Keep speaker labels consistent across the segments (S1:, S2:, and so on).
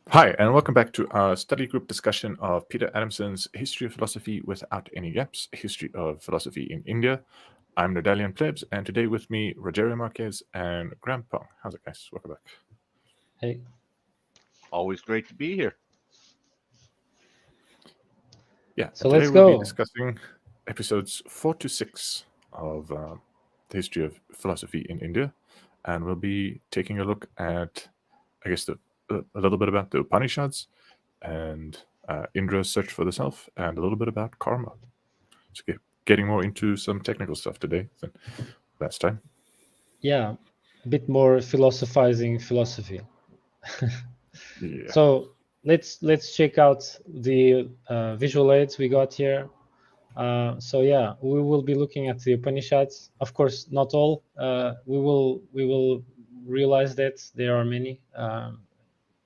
S1: Hi, and welcome back to our study group discussion of Peter Adamson's History of Philosophy Without Any Gaps, History of Philosophy in India. I'm Nerdalliun Plebz, and today with me, Rogério Marques and Graham Pong. How's it, guys? Welcome back.
S2: Hey,
S3: Always great to be here.
S1: Yeah,
S2: so
S1: and today
S2: let's
S1: we'll be
S2: go.
S1: discussing episodes 4 to 6 of the History of Philosophy in India, and we'll be taking a look at, I guess, a little bit about the Upanishads and Indra's search for the self, and a little bit about karma. So getting more into some technical stuff today than last time.
S2: Yeah, a bit more philosophizing philosophy.
S1: Yeah.
S2: So let's check out the visual aids we got here. So yeah, we will be looking at the Upanishads. Of course, not all. We will realize that there are many,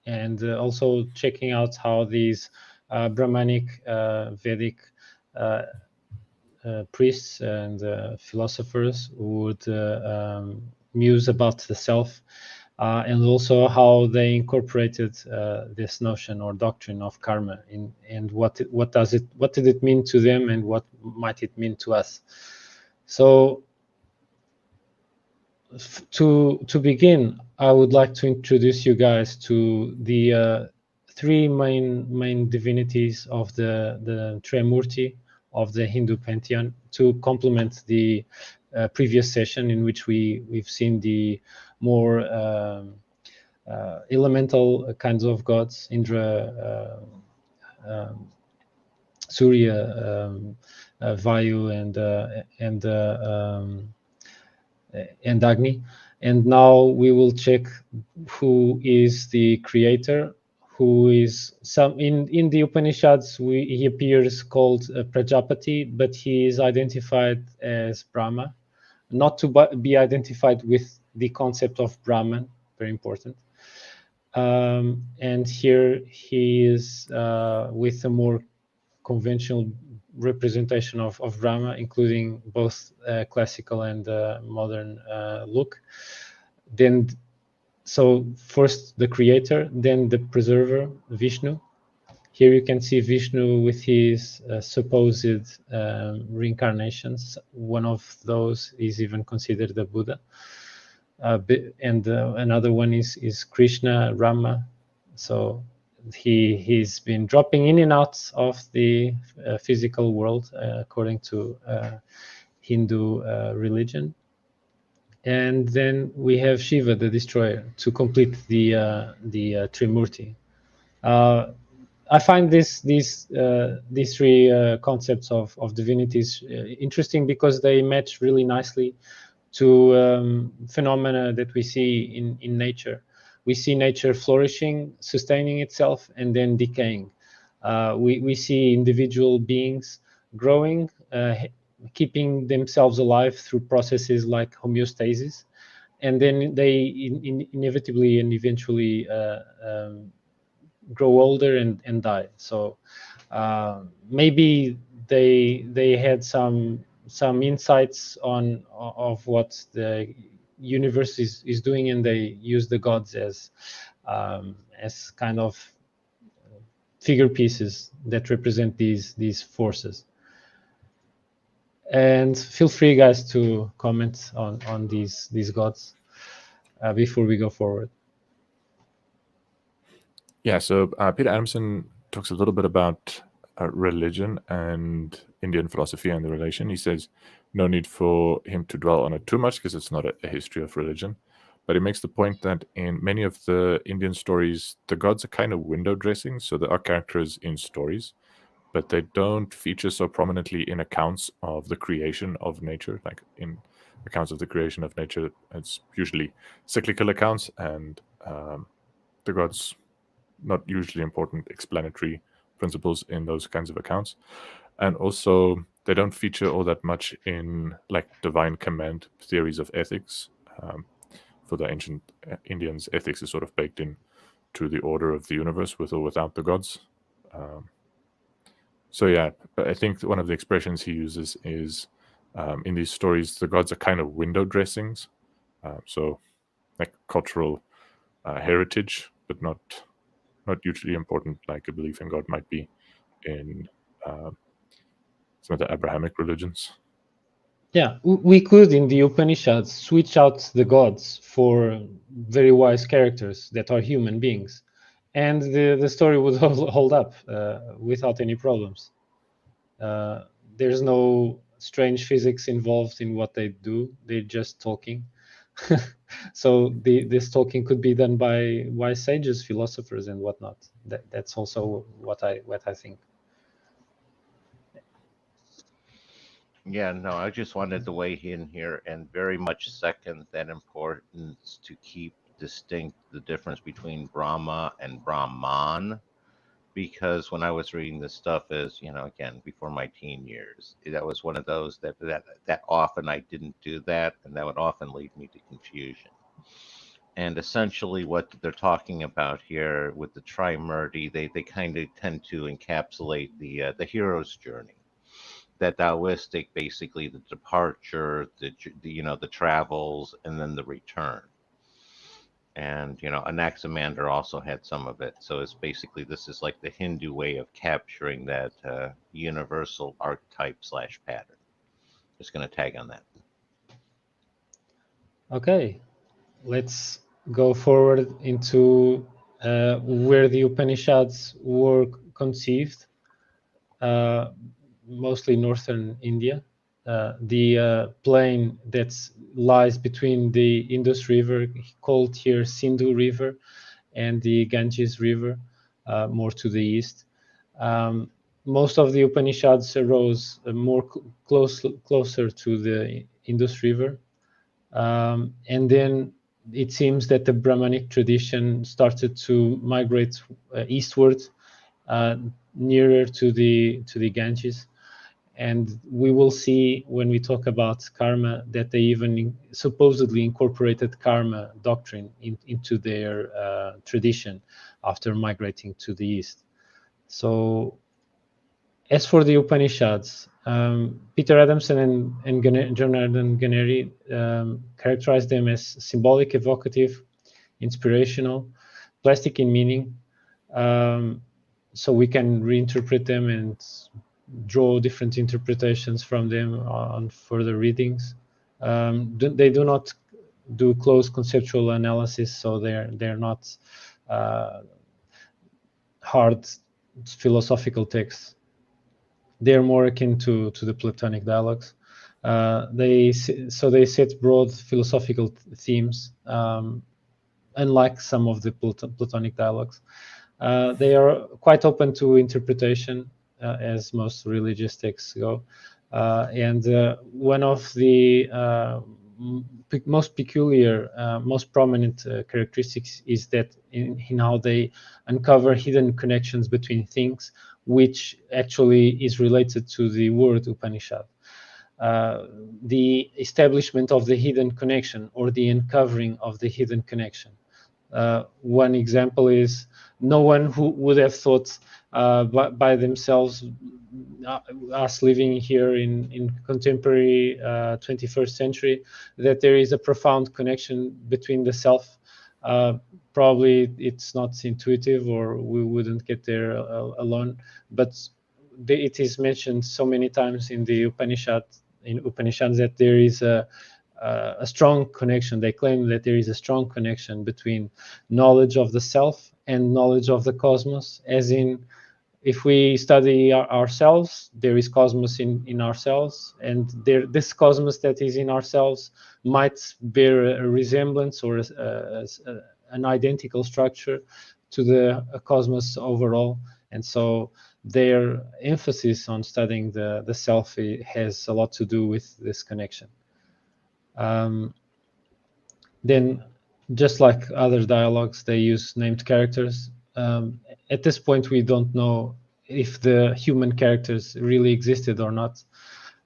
S2: and also checking out how these Brahmanic, Vedic priests and philosophers would muse about the self, and also how they incorporated this notion or doctrine of karma and what did it mean to them and what might it mean to us. So to begin, I would like to introduce you guys to the three main divinities of the Trimurti of the Hindu pantheon, to complement the previous session in which we've seen the more elemental kinds of gods, Indra, Surya, Vayu, and Agni. And now we will check who is the creator, who is some in the Upanishads. He appears called Prajapati, but he is identified as Brahma, not to be identified with the concept of Brahman. Very important. And here he is with a more conventional representation of Brahma, including both classical and modern look. Then, so first the creator, then the preserver, Vishnu. Here you can see Vishnu with his supposed reincarnations. One of those is even considered the Buddha. And another one is Krishna, Rama. So he's been dropping in and out of the physical world according to Hindu religion. And then we have Shiva, the destroyer, to complete the Trimurti. I find these three concepts of divinities interesting because they match really nicely to phenomena that we see in nature. We see nature flourishing, sustaining itself, and then decaying. We see individual beings growing, keeping themselves alive through processes like homeostasis, and then they inevitably and eventually grow older and die. So maybe they had some insights on of what the universe is doing, and they use the gods as kind of figure pieces that represent these forces. And feel free, guys, to comment on these gods before we go forward.
S1: Yeah, so Peter Adamson talks a little bit about religion and Indian philosophy and the relation. He says no need for him to dwell on it too much because it's not a history of religion. But he makes the point that in many of the Indian stories, the gods are kind of window dressing. So there are characters in stories, but they don't feature so prominently in accounts of the creation of nature. Like in accounts of the creation of nature, it's usually cyclical accounts, and the gods not usually important explanatory principles in those kinds of accounts. And also, they don't feature all that much in like divine command theories of ethics. For the ancient Indians, ethics is sort of baked in to the order of the universe, with or without the gods. So yeah, I think one of the expressions he uses is in these stories, the gods are kind of window dressings, so like cultural heritage, but not not hugely important like a belief in God might be in some of the Abrahamic religions.
S2: Yeah, we could in the Upanishads switch out the gods for very wise characters that are human beings, and the story would hold up without any problems. There's no strange physics involved in what they do. They're just talking. So this talking could be done by wise sages, philosophers, and whatnot. That's also what I think.
S3: Yeah, no, I just wanted to weigh in here and very much second that importance to keep distinct the difference between Brahma and Brahman. Because when I was reading this stuff as, again, before my teen years, that was one of those that often I didn't do that, and that would often lead me to confusion. And essentially what they're talking about here with the Trimurti, they kind of tend to encapsulate the hero's journey. That Taoistic, basically the departure, the travels, and then the return. And Anaximander also had some of it. So it's basically, this is like the Hindu way of capturing that universal archetype / pattern. Just going to tag on that.
S2: Okay, let's go forward into where the Upanishads were conceived, mostly northern India. The plain that lies between the Indus River, called here Sindhu River, and the Ganges River, more to the east. Most of the Upanishads arose more closer to the Indus River. And then it seems that the Brahmanic tradition started to migrate eastward, nearer to the Ganges. And we will see when we talk about karma that they even supposedly incorporated karma doctrine into their tradition after migrating to the east. So as for the Upanishads, Peter Adamson and Jonathan Ganeri characterize them as symbolic, evocative, inspirational, plastic in meaning. So we can reinterpret them and draw different interpretations from them on further readings. They do not do close conceptual analysis, so they're not hard philosophical texts. They're more akin to the Platonic dialogues. They set broad philosophical themes, unlike some of the Platonic dialogues. They are quite open to interpretation, as most religious texts go. And one of the most peculiar, most prominent characteristics is that in how they uncover hidden connections between things, which actually is related to the word Upanishad. The establishment of the hidden connection, or the uncovering of the hidden connection. One example is no one who would have thought by themselves, us living here in contemporary 21st century, that there is a profound connection between the self. Probably it's not intuitive, or we wouldn't get there alone, but it is mentioned so many times in the Upanishads that there is a strong connection. They claim that there is a strong connection between knowledge of the self and knowledge of the cosmos, as in, if we study ourselves, there is cosmos in ourselves, and this cosmos that is in ourselves might bear a resemblance or an identical structure to the cosmos overall. And so their emphasis on studying the self has a lot to do with this connection. Then, just like other dialogues, they use named characters. At this point, we don't know if the human characters really existed or not.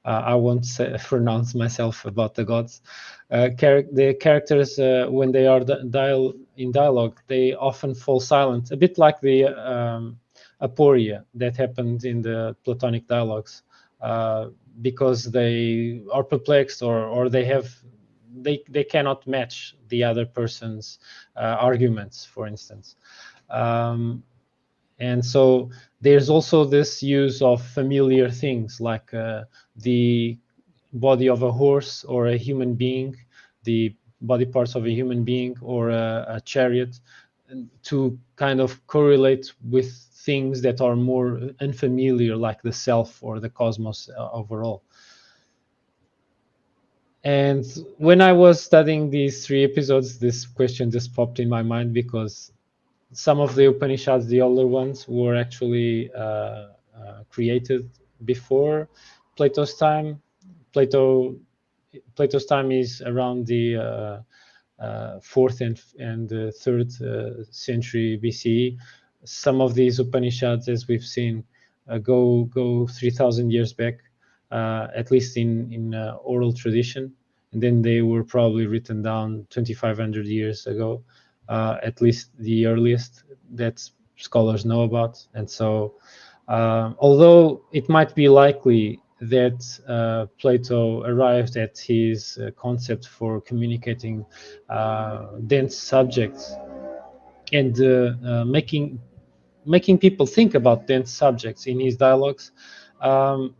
S2: I won't pronounce myself about the gods. The characters, when they are in dialogue, they often fall silent, a bit like the aporia that happened in the Platonic dialogues, because they are perplexed, or they cannot match the other person's arguments, for instance. And so there's also this use of familiar things like the body of a horse or a human being, the body parts of a human being or a chariot, to kind of correlate with things that are more unfamiliar, like the self or the cosmos overall. And when I was studying these 3 episodes, this question just popped in my mind, because some of the Upanishads, the older ones, were actually created before Plato's time. Plato's time is around the 4th and 3rd century BCE. Some of these Upanishads, as we've seen, go 3,000 years back, at least in oral tradition, and then they were probably written down 2,500 years ago, at least the earliest that scholars know about. And so, although it might be likely that Plato arrived at his concept for communicating dense subjects and making people think about dense subjects in his dialogues,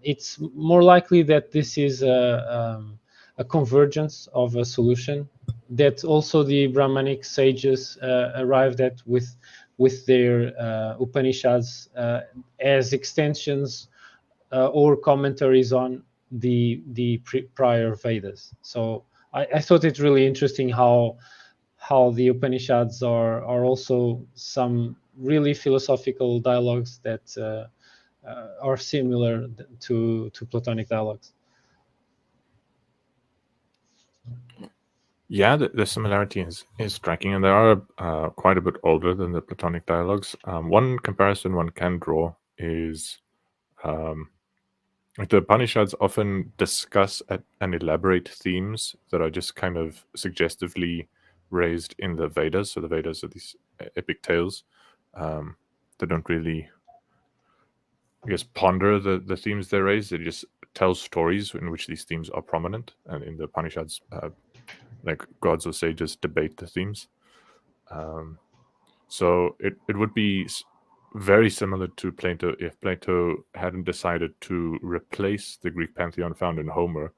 S2: it's more likely that this is a convergence of a solution that also the Brahmanic sages arrived at with their Upanishads as extensions or commentaries on the prior Vedas. So I thought it really interesting how the Upanishads are also some really philosophical dialogues that are similar to Platonic dialogues.
S1: Yeah, the similarity is striking, and they are quite a bit older than the Platonic dialogues. One comparison one can draw is the Upanishads often discuss and elaborate themes that are just kind of suggestively raised in the Vedas. So the Vedas are these epic tales that don't really, I guess, ponder the themes they raise. They just tell stories in which these themes are prominent. And in the Upanishads, like gods or sages debate the themes. So it would be very similar to Plato if Plato hadn't decided to replace the Greek pantheon found in Homer,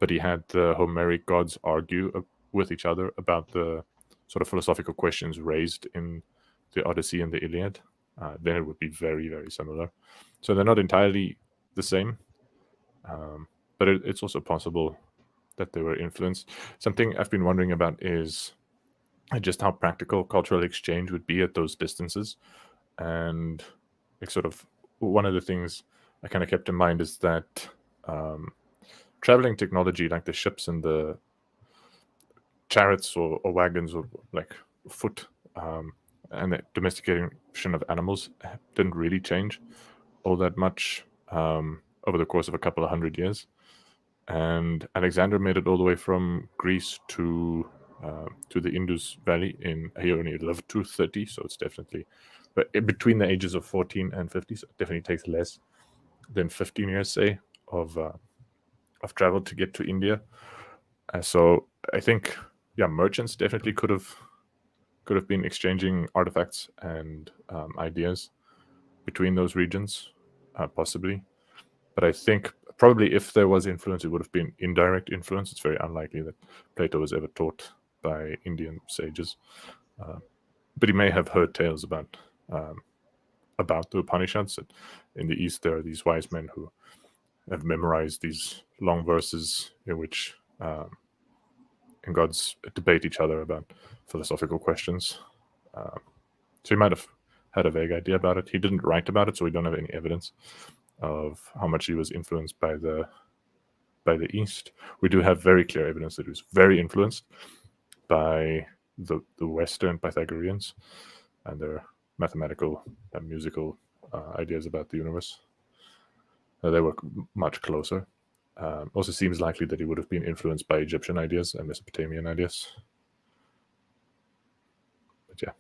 S1: but he had the Homeric gods argue with each other about the sort of philosophical questions raised in the Odyssey and the Iliad. Then it would be very, very similar. So they're not entirely the same, but it's also possible that they were influenced. Something I've been wondering about is just how practical cultural exchange would be at those distances. And like sort of one of the things I kind of kept in mind is that traveling technology like the ships and the chariots or wagons or like foot and the domestication of animals didn't really change all that much over the course of a couple of hundred years. And Alexander made it all the way from Greece to the Indus Valley he only lived to 30, so it's definitely, but between the ages of 14 and 50, so it definitely takes less than 15 years, say, of travel to get to India. So I think, yeah, merchants definitely could have been exchanging artifacts and ideas between those regions, possibly. But I think probably if there was influence, it would have been indirect influence. It's very unlikely that Plato was ever taught by Indian sages. But he may have heard tales about the Upanishads. In the East, there are these wise men who have memorized these long verses in which gods debate each other about philosophical questions. So he might have had a vague idea about it. He didn't write about it, so we don't have any evidence of how much he was influenced by the East. We do have very clear evidence that he was very influenced by the Western Pythagoreans and their mathematical and musical ideas about the universe. They were much closer. Also seems likely that he would have been influenced by Egyptian ideas and Mesopotamian ideas. But yeah.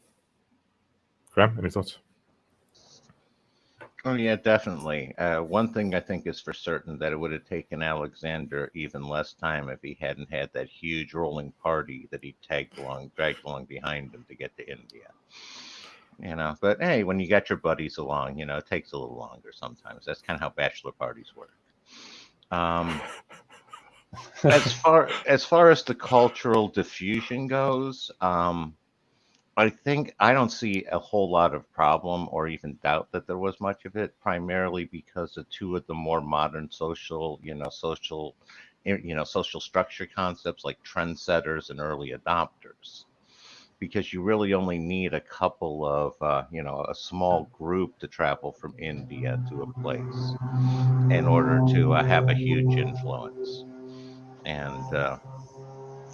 S1: Graham, any thoughts?
S3: Oh, yeah, definitely. One thing I think is for certain that it would have taken Alexander even less time if he hadn't had that huge rolling party that he dragged along behind him to get to India. you know. But hey, when you got your buddies along, you know, it takes a little longer sometimes. That's kind of how bachelor parties work. Um, as far as the cultural diffusion goes, I think I don't see a whole lot of problem or even doubt that there was much of it, primarily because of two of the more modern social, social structure concepts like trendsetters and early adopters. Because you really only need a couple of, a small group to travel from India to a place in order to have a huge influence. And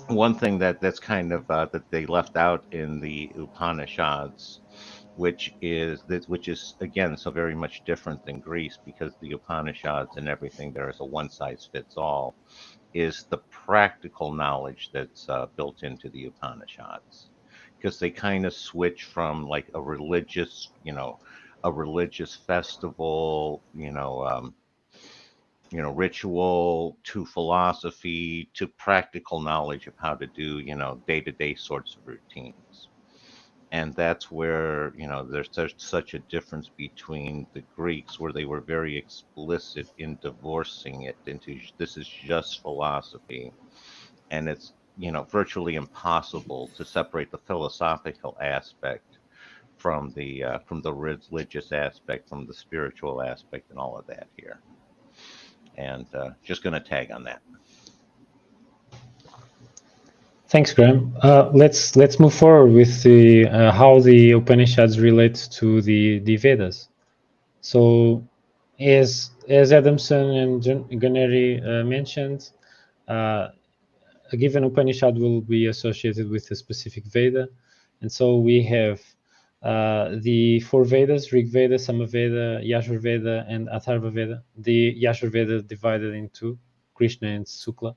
S3: one thing that's kind of that they left out in the Upanishads, which is again so very much different than Greece, because the Upanishads and everything there is a one size fits all, is the practical knowledge that's built into the Upanishads, because they kind of switch from like a religious festival, ritual, to philosophy, to practical knowledge of how to do, day-to-day sorts of routines. And that's where, there's such a difference between the Greeks, where they were very explicit in divorcing it into this is just philosophy. And it's, virtually impossible to separate the philosophical aspect from the religious aspect, from the spiritual aspect, and all of that here. And just going to tag on that.
S2: Thanks, Graham. Let's move forward with the how the Upanishads relate to the Vedas. So, as Adamson and Ganeri mentioned, a given Upanishad will be associated with a specific Veda, and so we have the four Vedas: Rig Veda, Samaveda, Yajur Veda, and Atharva Veda. The Yajur Veda divided into Krishna and Sukla.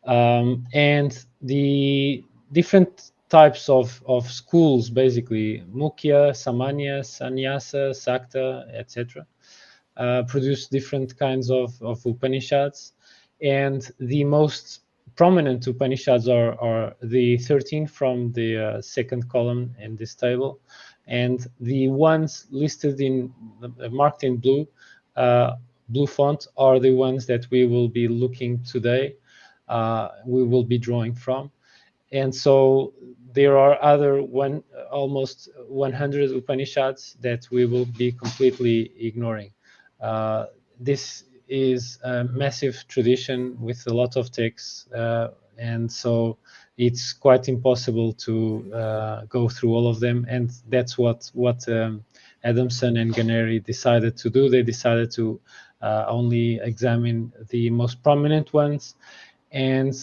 S2: And the different types of schools, basically Mukhya, Samanya, Sannyasa, Sakta, etc., produce different kinds of Upanishads. And the most prominent Upanishads are the 13 from the second column in this table, and the ones listed in marked in blue font are the ones that we will be looking today. We will be drawing from. And so there are almost 100 Upanishads that we will be completely ignoring. This is a massive tradition with a lot of texts, and so it's quite impossible to go through all of them. And that's what Adamson and Ganeri decided to do. They decided to only examine the most prominent ones, and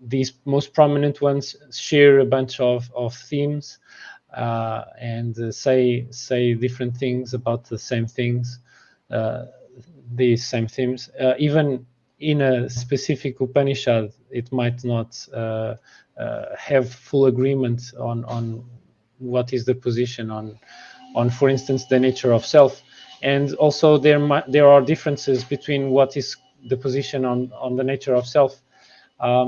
S2: these most prominent ones share a bunch of themes and say different things about the same things, these same themes. Even in a specific Upanishad, it might not have full agreement on what is the position on, for instance, the nature of self. And also there are differences between what is the position on the nature of self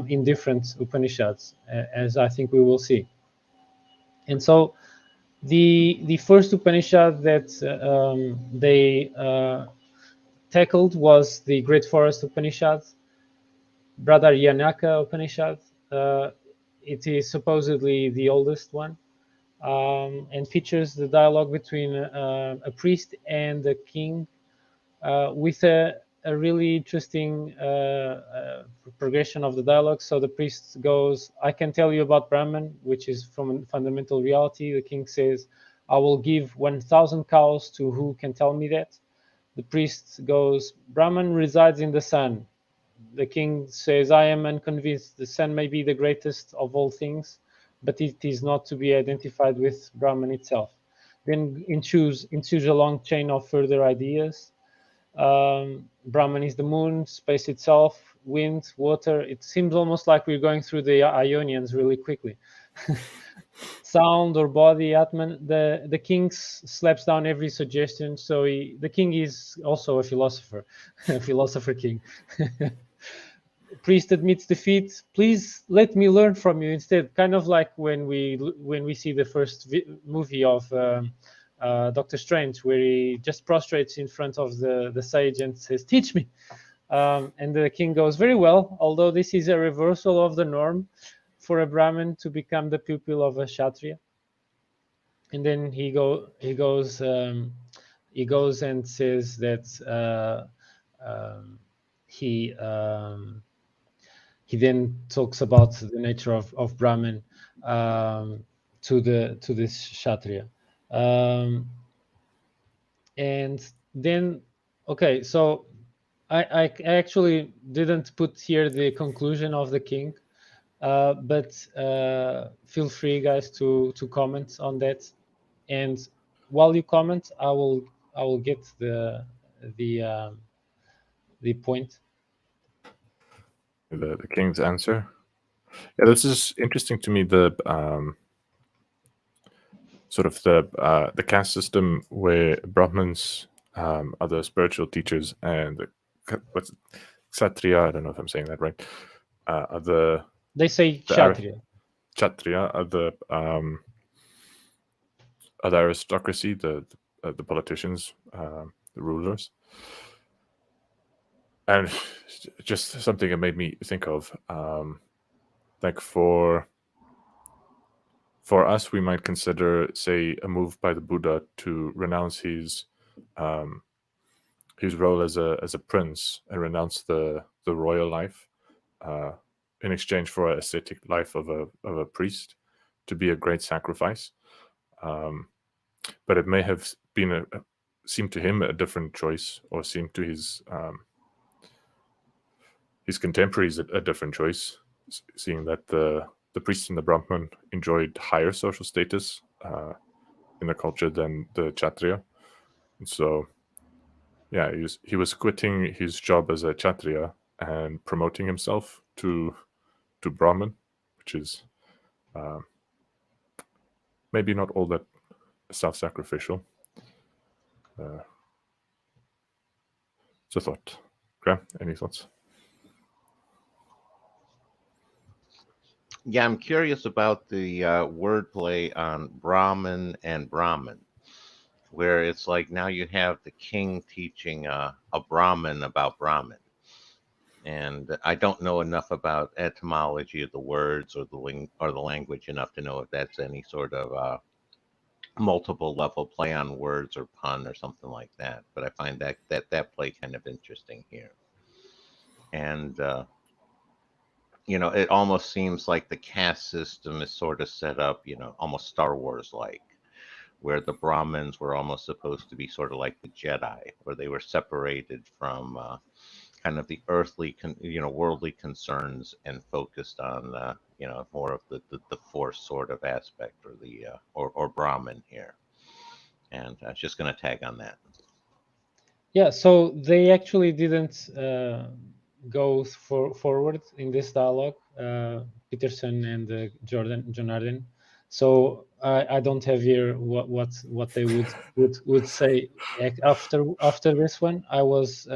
S2: in different Upanishads, as I think we will see. And so the first Upanishad that they tackled was the Great Forest Upanishad, Brihadaranyaka Upanishad. It is supposedly the oldest one, and features the dialogue between a priest and a king, with a really interesting progression of the dialogue. So the priest goes, "I can tell you about Brahman, which is from fundamental reality." The king says, "I will give 1,000 cows to who can tell me that." The priest goes, "Brahman resides in the sun." The king says, "I am unconvinced. The sun may be the greatest of all things, but it is not to be identified with Brahman itself." Then ensues a long chain of further ideas. Brahman is the moon, space itself, wind, water. It seems almost like we're going through the Ionians really quickly. Sound or body, Atman. The king slaps down every suggestion. So the king is also a philosopher, a philosopher king. priest admits defeat. Please let me learn from you instead. Kind of like when we see the first movie of Doctor Strange, where he just prostrates in front of the sage and says, "Teach me." And the king goes, "Very well, although this is a reversal of the norm for a Brahmin to become the pupil of a Kshatriya." And then he goes and says that he then talks about the nature of Brahmin to this Kshatriya. And then, okay, so I actually didn't put here the conclusion of the king, but feel free, guys, to comment on that. And while you comment, I will get the point.
S1: The king's answer. Yeah, this is interesting to me. The sort of the caste system where Brahmins are the spiritual teachers, and what's it? Kshatriya, I don't know if I'm saying that right. Are
S2: they say Kshatriya.
S1: Kshatriya are the aristocracy, the politicians, the rulers. And just something it made me think of, like for us, we might consider, say, a move by the Buddha to renounce his role as a prince and renounce the royal life in exchange for an ascetic life of a priest, to be a great sacrifice. But it may have been seemed to him a different choice, or seemed to his contemporaries a different choice, seeing that the priest and the Brahmin enjoyed higher social status in the culture than the Kshatriya. And so, yeah, he was quitting his job as a Kshatriya and promoting himself to Brahmin, which is maybe not all that self-sacrificial. It's a thought. Okay, any thoughts?
S3: Yeah, I'm curious about the wordplay on Brahmin and Brahmin, where it's like now you have the king teaching a Brahmin about Brahmin. And I don't know enough about etymology of the words or the language enough to know if that's any sort of multiple level play on words or pun or something like that. But I find that play kind of interesting here. And it almost seems like the caste system is sort of set up, almost Star Wars like, where the Brahmins were almost supposed to be sort of like the Jedi, where they were separated from kind of the earthly, worldly concerns and focused on, more of the Force sort of aspect, or the or Brahmin here. And I was just going to tag on that.
S2: Yeah, so they actually didn't go forward in this dialogue, Peterson and John Arden. So I don't have here what they would say after this one. I was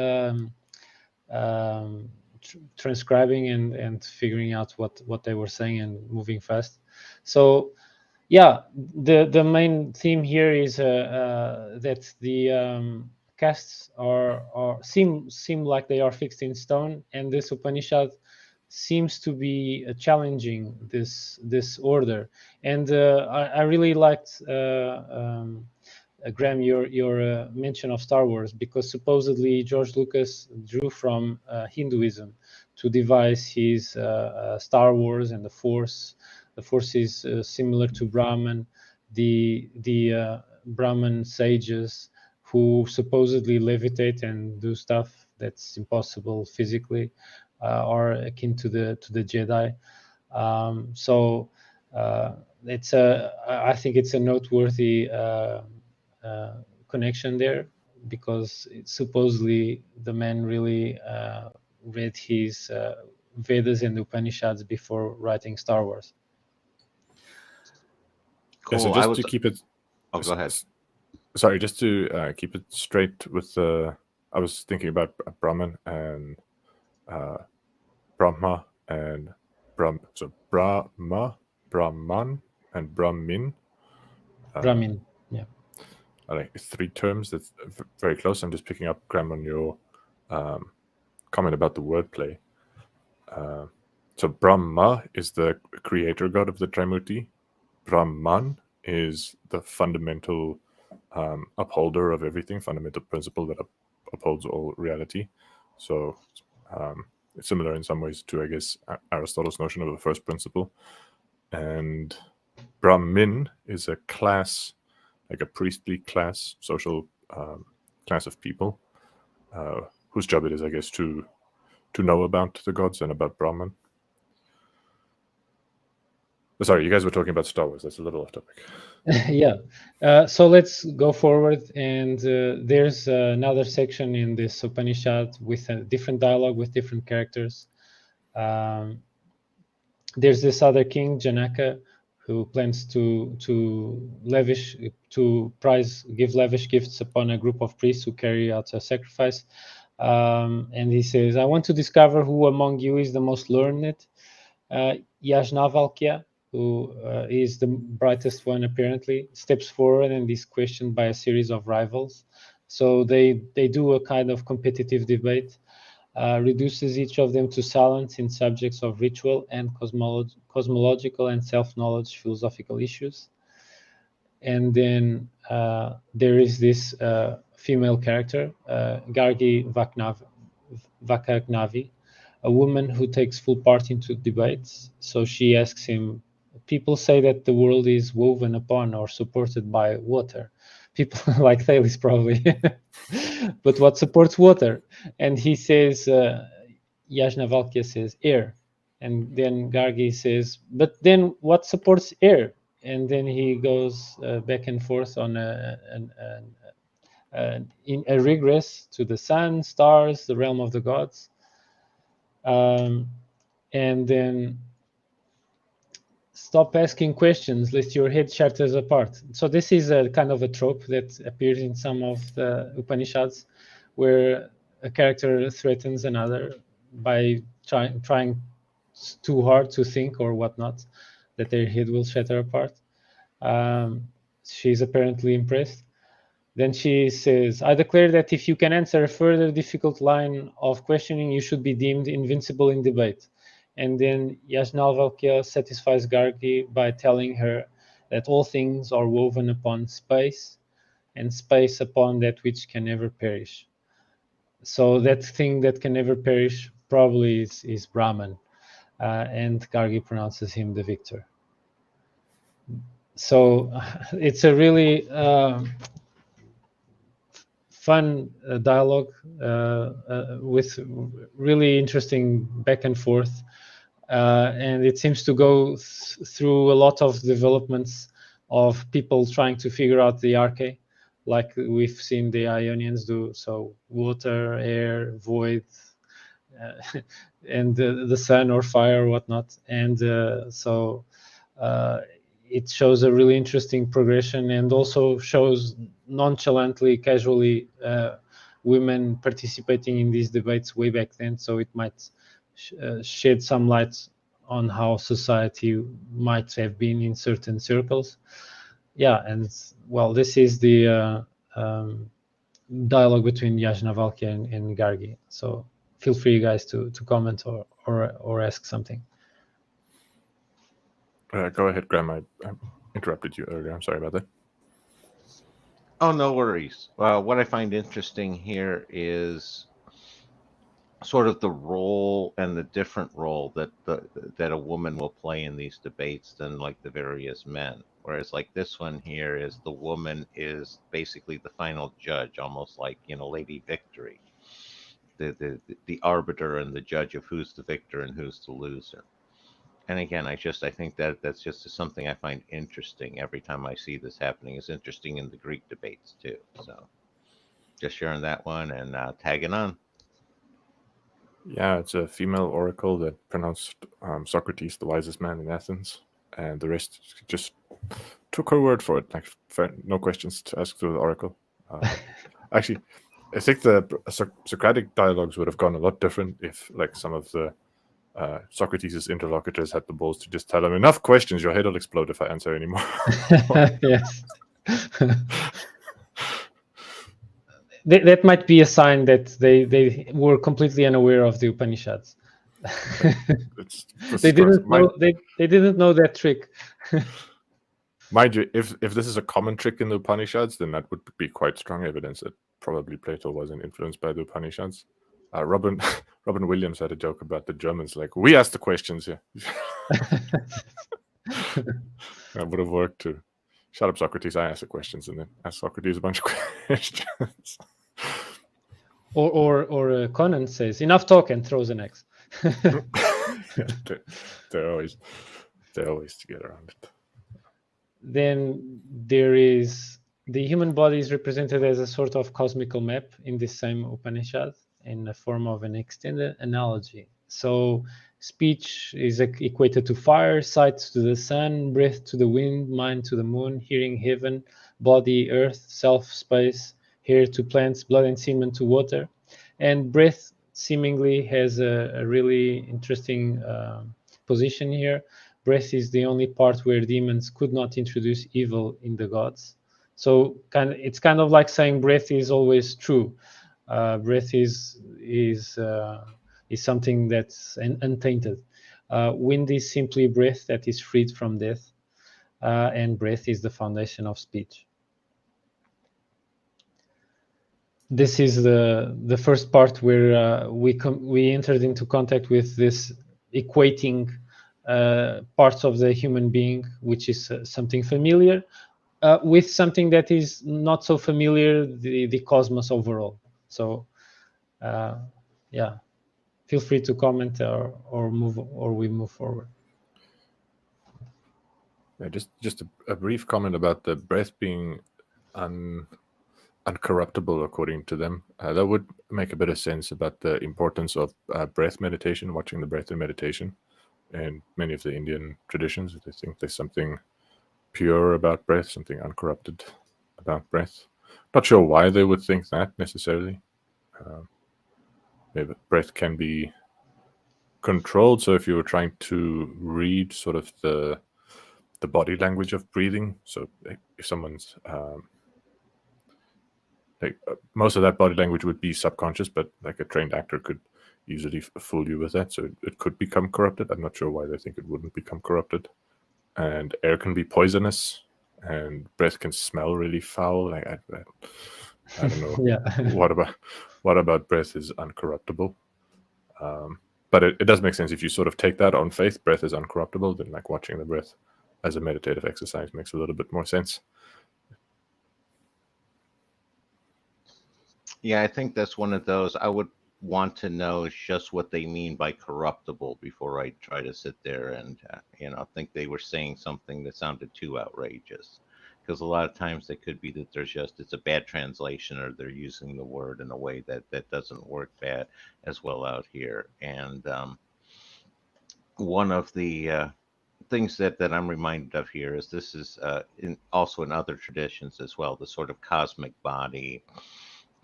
S2: transcribing and figuring out what they were saying and moving fast. So yeah, the main theme here is that the castes seem like they are fixed in stone, and this Upanishad seems to be challenging this order. And I really liked Graham, your mention of Star Wars, because supposedly George Lucas drew from Hinduism to devise his Star Wars and the Force. The Force is similar to Brahman. The Brahman sages who supposedly levitate and do stuff that's impossible physically are akin to the Jedi. So I think it's a noteworthy connection there, because supposedly the man really read his Vedas and Upanishads before writing Star Wars.
S3: Cool.
S1: Yeah, so just to keep it.
S3: Oh, go ahead.
S1: Sorry, just to keep it straight with I was thinking about Brahman and Brahma and so Brahma, Brahman, and Brahmin.
S2: Brahmin. Yeah.
S1: Like 3 terms that's very close. I'm just picking up, Graham, on your comment about the wordplay. So Brahma is the creator god of the Trimurti. Brahman is the fundamental upholder of everything, fundamental principle that upholds all reality. So it's similar in some ways to, I guess, Aristotle's notion of the first principle. And Brahmin is a class, like a priestly class, social class of people, whose job it is, I guess, to know about the gods and about Brahman. Sorry, you guys were talking about Star Wars. That's a little off topic.
S2: Yeah. So let's go forward, and there's another section in this Upanishad with a different dialogue with different characters. There's this other king, Janaka, who plans to give lavish gifts upon a group of priests who carry out a sacrifice. And he says, "I want to discover who among you is the most learned." Yajnavalkya, who is the brightest one apparently, steps forward and is questioned by a series of rivals. So they do a kind of competitive debate, reduces each of them to silence in subjects of ritual and cosmological and self-knowledge philosophical issues. And then there is this female character, Gargi Vakagnavi, a woman who takes full part into debates. So she asks him, people say that the world is woven upon or supported by water. People like Thales probably. But what supports water? And he says, Yajnavalkya says, air. And then Gargi says, but then what supports air? And then he goes back and forth on in a regress to the sun, stars, the realm of the gods. And then stop asking questions lest your head shatters apart. So this is a kind of a trope that appears in some of the Upanishads, where a character threatens another by trying too hard to think or whatnot, that their head will shatter apart. She's apparently impressed. Then she says, I declare that if you can answer a further difficult line of questioning, you should be deemed invincible in debate. And then Yajnavalkya satisfies Gargi by telling her that all things are woven upon space, and space upon that which can never perish. So that thing that can never perish probably is Brahman. And Gargi pronounces him the victor. So it's a really fun dialogue with really interesting back and forth. And it seems to go through a lot of developments of people trying to figure out the arche, like we've seen the Ionians do. So water, air, void, and the sun or fire or whatnot. And so it shows a really interesting progression, and also shows nonchalantly, casually, women participating in these debates way back then. So it might shed some light on how society might have been in certain circles. Yeah, and well, this is the dialogue between Yajnavalkya and Gargi. So feel free, guys, to comment or ask something.
S1: Go ahead, Graham. I interrupted you earlier. I'm sorry about that.
S3: Oh, no worries. What I find interesting here is sort of the role and the different role that that a woman will play in these debates than like the various men. Whereas like this one here is the woman is basically the final judge, almost like, you know, Lady Victory, the arbiter and the judge of who's the victor and who's the loser. And again, I think that that's just something I find interesting every time I see this happening. It's interesting in the Greek debates too. So just sharing that one and tagging on.
S1: Yeah, it's a female oracle that pronounced Socrates the wisest man in Athens, and the rest just took her word for it. Like, no questions to ask to the oracle. Actually, I think the Socratic dialogues would have gone a lot different if, like, some of the Socrates' interlocutors had the balls to just tell him, enough questions, your head will explode if I answer anymore.
S2: Yes. That might be a sign that they were completely unaware of the Upanishads. They didn't know that trick.
S1: Mind you, if this is a common trick in the Upanishads, then that would be quite strong evidence that probably Plato wasn't influenced by the Upanishads. Robin Williams had a joke about the Germans, like, we asked the questions here. That would have worked too. Shut up, Socrates, I ask the questions, and then ask Socrates a bunch of questions.
S2: Or Conan says, enough talk, and throws an axe.
S1: They're always to get around it.
S2: Then there is the human body is represented as a sort of cosmical map in this same Upanishad in the form of an extended analogy. So speech is equated to fire, sight to the sun, breath to the wind, mind to the moon, hearing heaven, body earth, self space, hair to plants, blood and semen to water. And breath seemingly has a really interesting position here. Breath is the only part where demons could not introduce evil in the gods. So it's kind of like saying breath is always true. Breath is something that's untainted. Wind is simply breath that is freed from death, and breath is the foundation of speech. This is the first part where we entered into contact with this equating parts of the human being, which is something familiar, with something that is not so familiar, the cosmos overall. So, yeah, feel free to comment or we move forward.
S1: Yeah, just a brief comment about the breath being uncorruptible according to them. That would make a bit of sense about the importance of breath meditation, watching the breath in meditation. And many of the Indian traditions, they think there's something pure about breath, something uncorrupted about breath. Not sure why they would think that necessarily. Maybe breath can be controlled. So if you were trying to read sort of the body language of breathing, so if someone's most of that body language would be subconscious, but like a trained actor could easily fool you with that. So it could become corrupted. I'm not sure why they think it wouldn't become corrupted. And air can be poisonous, and breath can smell really foul. Like I don't know.
S2: Yeah.
S1: what about breath is uncorruptible? But it does make sense if you sort of take that on faith. Breath is uncorruptible. Then like watching the breath as a meditative exercise makes a little bit more sense.
S3: Yeah, I think that's one of those. I would want to know just what they mean by corruptible before I try to sit there and think they were saying something that sounded too outrageous, because a lot of times it could be that it's a bad translation, or they're using the word in a way that doesn't work bad as well out here. And one of the things that I'm reminded of here is this is also in other traditions as well, the sort of cosmic body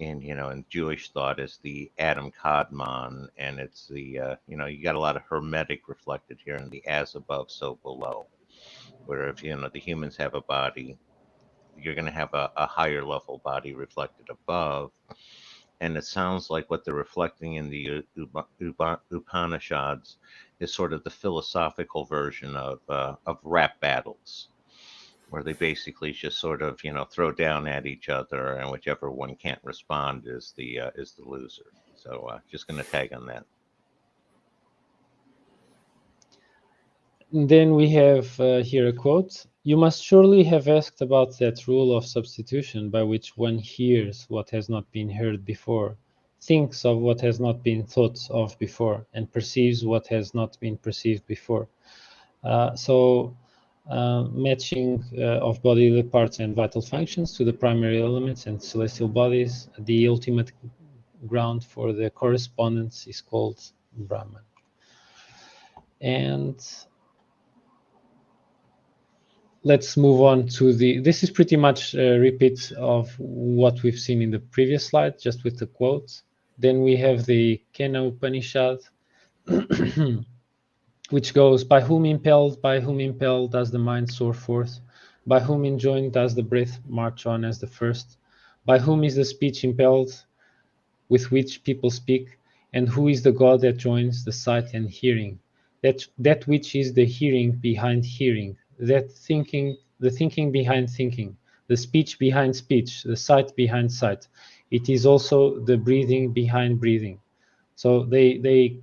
S3: in Jewish thought is the Adam Kadmon, and it's the you got a lot of Hermetic reflected here in the as above, so below, where if the humans have a body, you're going to have a higher level body reflected above, and it sounds like what they're reflecting in the Upanishads is sort of the philosophical version of rap battles, where they basically just sort of throw down at each other, and whichever one can't respond is the loser. So just going to tag on that.
S2: And then we have here a quote: "You must surely have asked about that rule of substitution by which one hears what has not been heard before, thinks of what has not been thought of before, and perceives what has not been perceived before." Matching of bodily parts and vital functions to the primary elements and celestial bodies, the ultimate ground for the correspondence is called Brahman. And let's move on to this is pretty much a repeat of what we've seen in the previous slide, just with the quotes. Then we have the Kena Upanishad. which goes, by whom impelled does the mind soar forth? By whom enjoined does the breath march on as the first? By whom is the speech impelled with which people speak? And who is the God that joins the sight and hearing? That which is the hearing behind hearing, the thinking behind thinking, the speech behind speech, the sight behind sight. It is also the breathing behind breathing. So they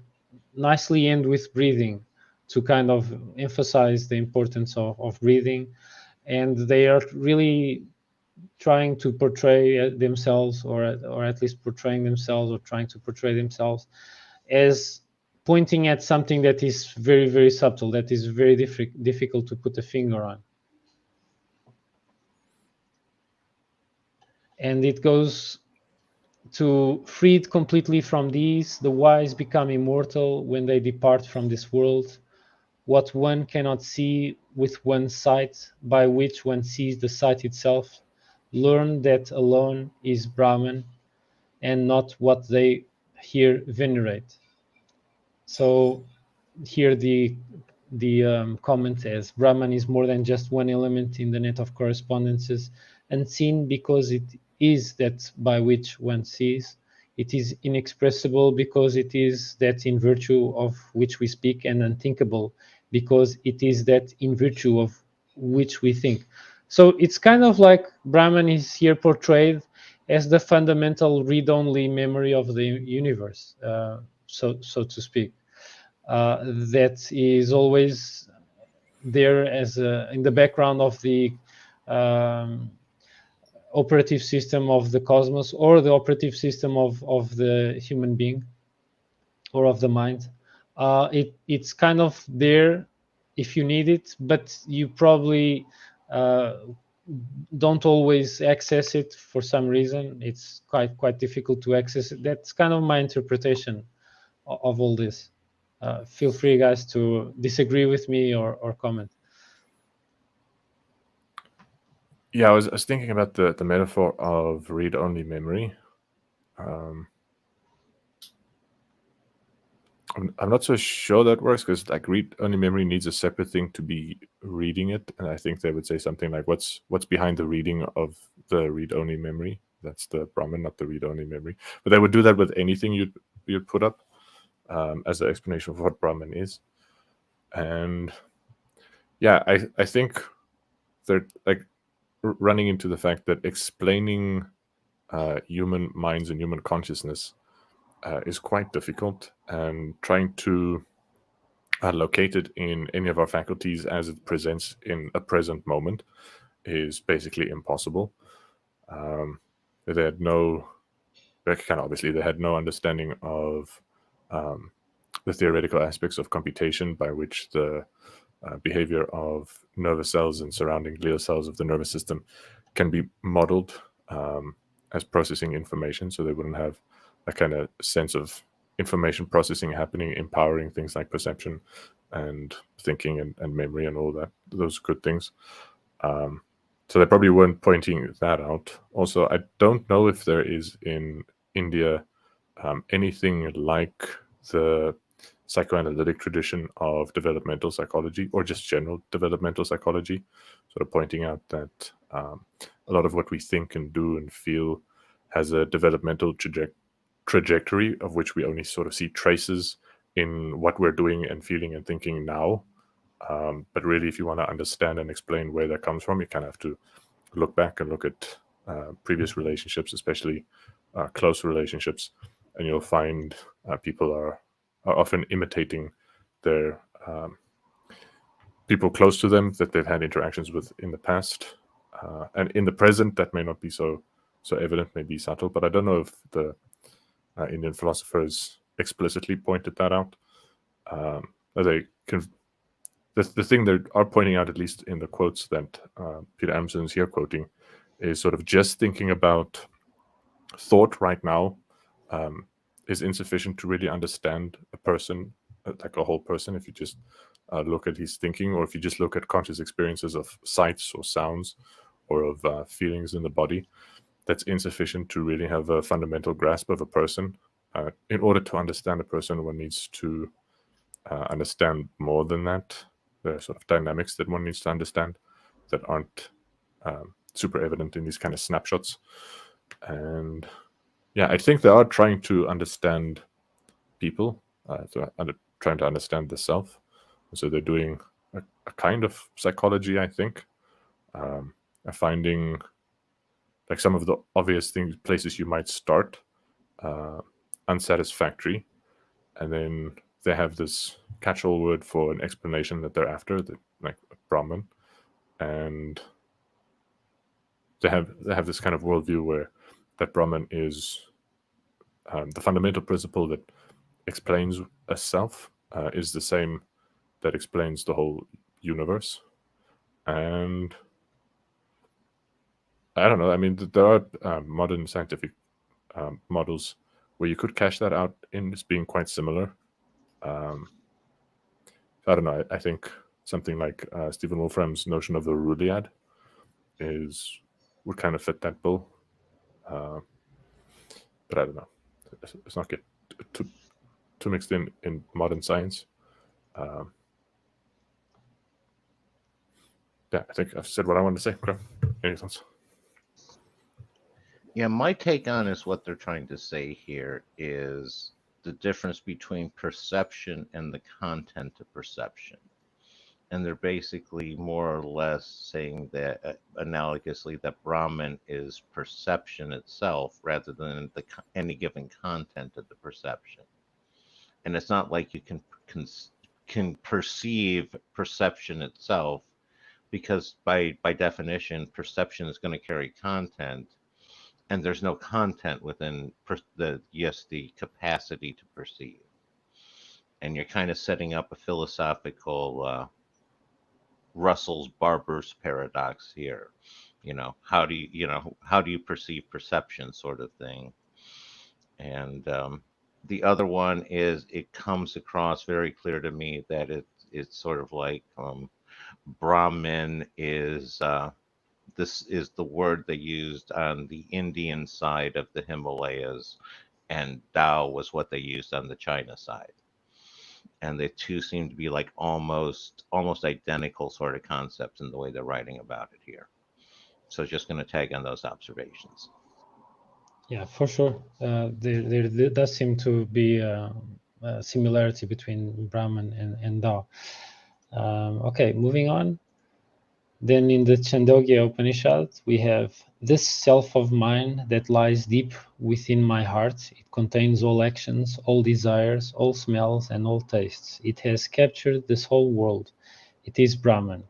S2: nicely end with breathing to kind of emphasize the importance of breathing, and they are really trying to portray themselves, or at least portraying themselves, or trying to portray themselves as pointing at something that is very, very subtle, that is very difficult to put a finger on. And it goes to, freed completely from these, the wise become immortal when they depart from this world. What one cannot see with one's sight, by which one sees the sight itself, learn that alone is Brahman, and not what they here venerate. So here the comment as, Brahman is more than just one element in the net of correspondences, unseen because it is that by which one sees. It is inexpressible because it is that in virtue of which we speak, and unthinkable because it is that in virtue of which we think. So it's kind of like Brahman is here portrayed as the fundamental read-only memory of the universe, so to speak. That is always there as in the background of the operative system of the cosmos, or the operative system of the human being, or of the mind. It's kind of there if you need it, but you probably don't always access it for some reason. It's quite difficult to access it. That's kind of my interpretation of all this. Feel free, guys, to disagree with me or comment.
S1: Yeah, I was thinking about the metaphor of read-only memory. I'm not so sure that works, because like read-only memory needs a separate thing to be reading it, and I think they would say something like, what's behind the reading of the read-only memory? That's the Brahman, not the read-only memory. But they would do that with anything you'd put up as an explanation of what Brahman is. And yeah, I think they're like running into the fact that explaining human minds and human consciousness is quite difficult, and trying to locate it in any of our faculties as it presents in a present moment is basically impossible. They had no, obviously, they had no understanding of the theoretical aspects of computation by which the behavior of nervous cells and surrounding glial cells of the nervous system can be modeled as processing information. So they wouldn't have a kind of sense of information processing happening, empowering things like perception and thinking and memory and all that, those good things. So they probably weren't pointing that out. Also, I don't know if there is in India anything like the psychoanalytic tradition of developmental psychology, or just general developmental psychology, sort of pointing out that a lot of what we think and do and feel has a developmental trajectory of which we only sort of see traces in what we're doing and feeling and thinking now. But really, if you want to understand and explain where that comes from, you kind of have to look back and look at previous relationships, especially close relationships, and you'll find people are often imitating their people close to them that they've had interactions with in the past, and in the present that may not be so evident, may be subtle. But I don't know if the Indian philosophers explicitly pointed that out. The thing they are pointing out, at least in the quotes that Peter Adamson is here quoting, is sort of just thinking about thought right now is insufficient to really understand a person, like a whole person. If you just look at his thinking, or if you just look at conscious experiences of sights or sounds or of feelings in the body, that's insufficient to really have a fundamental grasp of a person. In order to understand a person, one needs to understand more than that. There are sort of dynamics that one needs to understand that aren't super evident in these kind of snapshots. And yeah, I think they are trying to understand people, trying to understand the self. So they're doing a kind of psychology, I think, finding like some of the obvious places you might start unsatisfactory, and then they have this catch-all word for an explanation that they're after, like Brahman, and they have this kind of worldview where that Brahman is the fundamental principle that explains a self is the same that explains the whole universe. And I don't know. I mean, there are modern scientific models where you could cash that out in as being quite similar. I don't know. I think something like Stephen Wolfram's notion of the Ruliad would kind of fit that bill. But I don't know. Let's not get too mixed in modern science. Yeah, I think I've said what I wanted to say. Okay. Any thoughts?
S3: Yeah, my take on is what they're trying to say here is the difference between perception and the content of perception. And they're basically more or less saying that analogously that Brahman is perception itself rather than any given content of the perception. And it's not like you can perceive perception itself, because by definition, perception is going to carry content, and there's no content within the capacity to perceive. And you're kind of setting up a philosophical Russell's Barber's paradox here. How do you perceive perception, sort of thing. And the other one is, it comes across very clear to me that it's sort of like Brahmin is this is the word they used on the Indian side of the Himalayas, and Tao was what they used on the China side. And the two seem to be like almost identical sort of concepts in the way they're writing about it here. So just going to tag on those observations.
S2: Yeah, for sure. There does seem to be a similarity between Brahman and Tao. Okay, moving on. Then in the Chandogya Upanishad, we have this self of mine that lies deep within my heart. It contains all actions, all desires, all smells, and all tastes. It has captured this whole world. It is Brahman.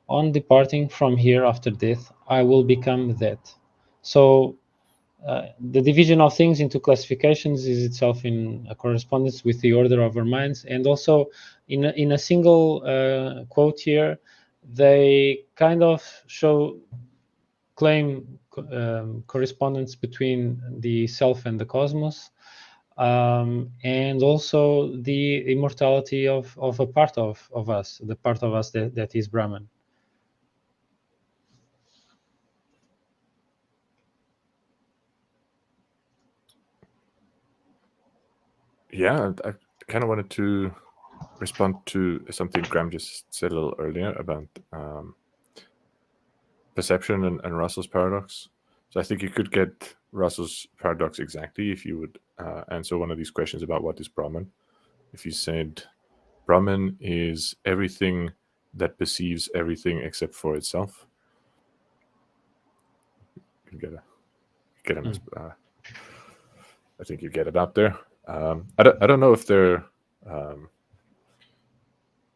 S2: On departing from here after death, I will become that. So the division of things into classifications is itself in a correspondence with the order of our minds. And also in a single quote here, they kind of claim correspondence between the self and the cosmos, and also the immortality of a part of us, the part of us that is Brahman.
S1: Yeah, I kind of wanted to respond to something Graham just said a little earlier about perception and Russell's paradox. So I think you could get Russell's paradox exactly if you would answer one of these questions about what is Brahman. If you said Brahman is everything that perceives everything except for itself, you get a nice. I think you get it out there. I don't know if they're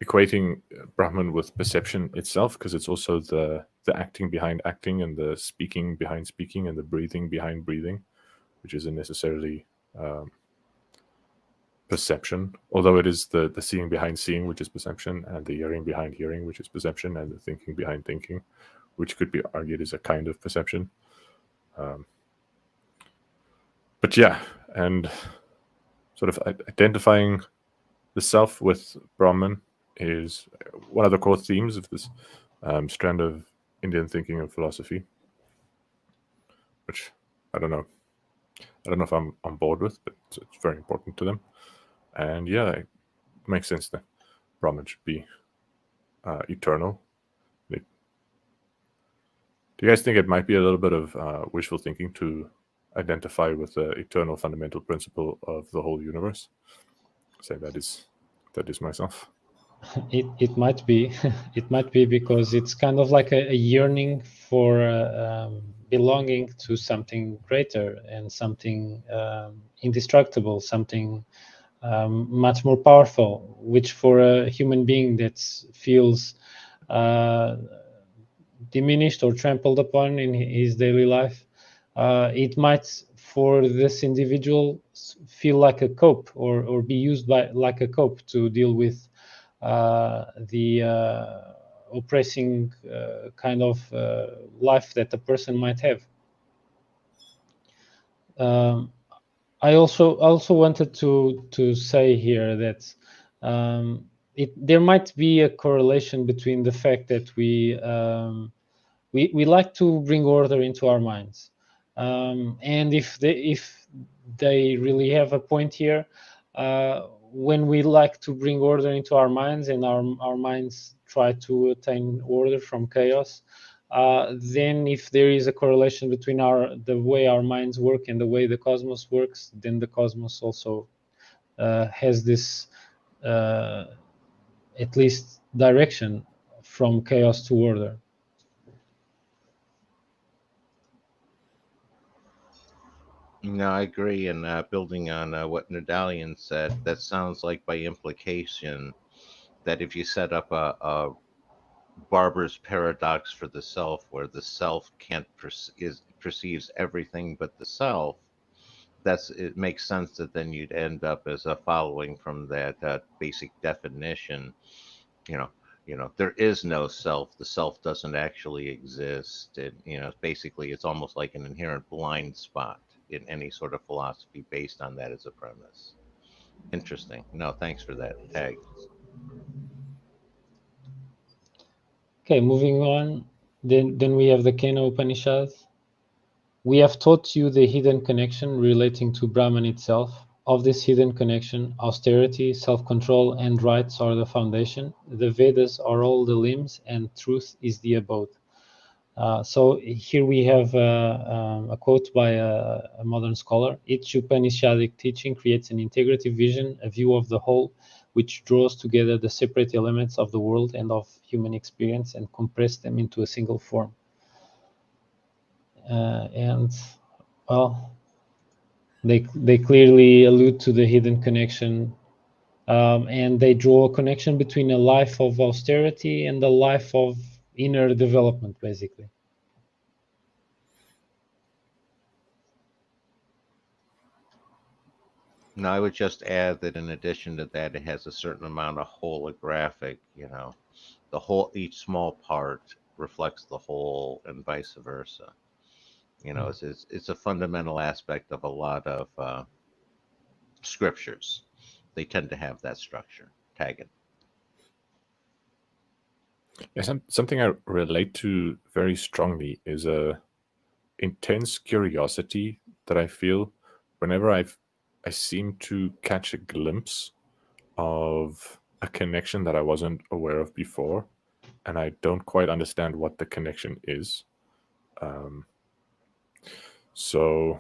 S1: equating Brahman with perception itself, because it's also the acting behind acting, and the speaking behind speaking, and the breathing behind breathing, which isn't necessarily perception, although it is the seeing behind seeing, which is perception, and the hearing behind hearing, which is perception, and the thinking behind thinking, which could be argued is a kind of perception. But yeah, and sort of identifying the self with Brahman is one of the core themes of this strand of Indian thinking and philosophy, which I don't know if I'm on board with, but it's very important to them. And yeah, makes sense that Brahman should be eternal. Do you guys think it might be a little bit of wishful thinking to identify with the eternal fundamental principle of the whole universe? Say that is myself.
S2: It might be. It might be because it's kind of like a yearning for belonging to something greater and something indestructible, something much more powerful, which for a human being that feels diminished or trampled upon in his daily life, it might, for this individual, feel like a cope or be used like a cope to deal with the oppressing kind of life that a person might have. I also wanted to say here that there might be a correlation between the fact that we like to bring order into our minds, and if they really have a point here, when we like to bring order into our minds and our minds try to attain order from chaos, then if there is a correlation between the way our minds work and the way the cosmos works, then the cosmos also has this at least direction from chaos to order.
S3: No, I agree. And building on what Nerdalliun said, that sounds like by implication that if you set up a Barber's paradox for the self, where the self can't perceives everything but the self, it makes sense that then you'd end up as a following from that basic definition. There is no self. The self doesn't actually exist. And basically, it's almost like an inherent blind spot in any sort of philosophy based on that as a premise. Interesting. No, thanks for that tag.
S2: Okay, moving on. Then we have the Kena Upanishad. We have taught you the hidden connection relating to Brahman itself. Of this hidden connection, austerity, self-control, and rights are the foundation. The Vedas are all the limbs, and truth is the abode. So here we have a quote by a modern scholar. Each Upanishadic teaching creates an integrative vision, a view of the whole, which draws together the separate elements of the world and of human experience and compresses them into a single form. And well, they clearly allude to the hidden connection, and they draw a connection between a life of austerity and a life of inner development, basically.
S3: No, I would just add that in addition to that, it has a certain amount of holographic, the whole, each small part reflects the whole and vice versa. It's a fundamental aspect of a lot of scriptures. They tend to have that structure. Tag it.
S1: Yeah, something I relate to very strongly is a intense curiosity that I feel whenever I seem to catch a glimpse of a connection that I wasn't aware of before, and I don't quite understand what the connection is. So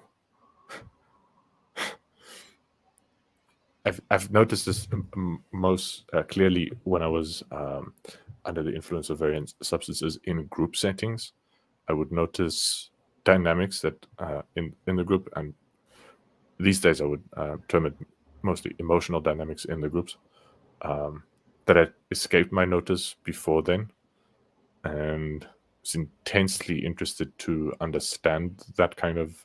S1: I've noticed this most clearly when I was under the influence of various substances in group settings. I would notice dynamics that in the group, and these days I would term it mostly emotional dynamics in the groups, that had escaped my notice before then, and was intensely interested to understand that kind of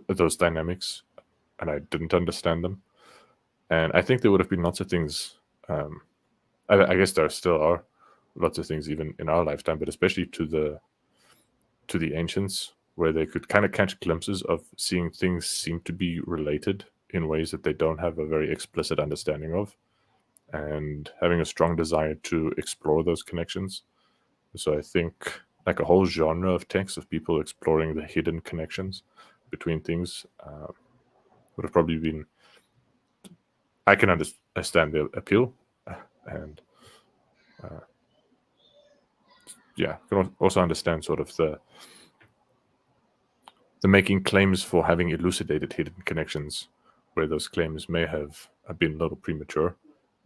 S1: those dynamics, and I didn't understand them. And I think there would have been lots of things. I guess there still are lots of things even in our lifetime, but especially to the ancients, where they could kind of catch glimpses of seeing things seem to be related in ways that they don't have a very explicit understanding of, and having a strong desire to explore those connections. So I think like a whole genre of texts of people exploring the hidden connections between things would have probably been, I can understand the appeal, and yeah, can also understand sort of the making claims for having elucidated hidden connections, where those claims may have been a little premature,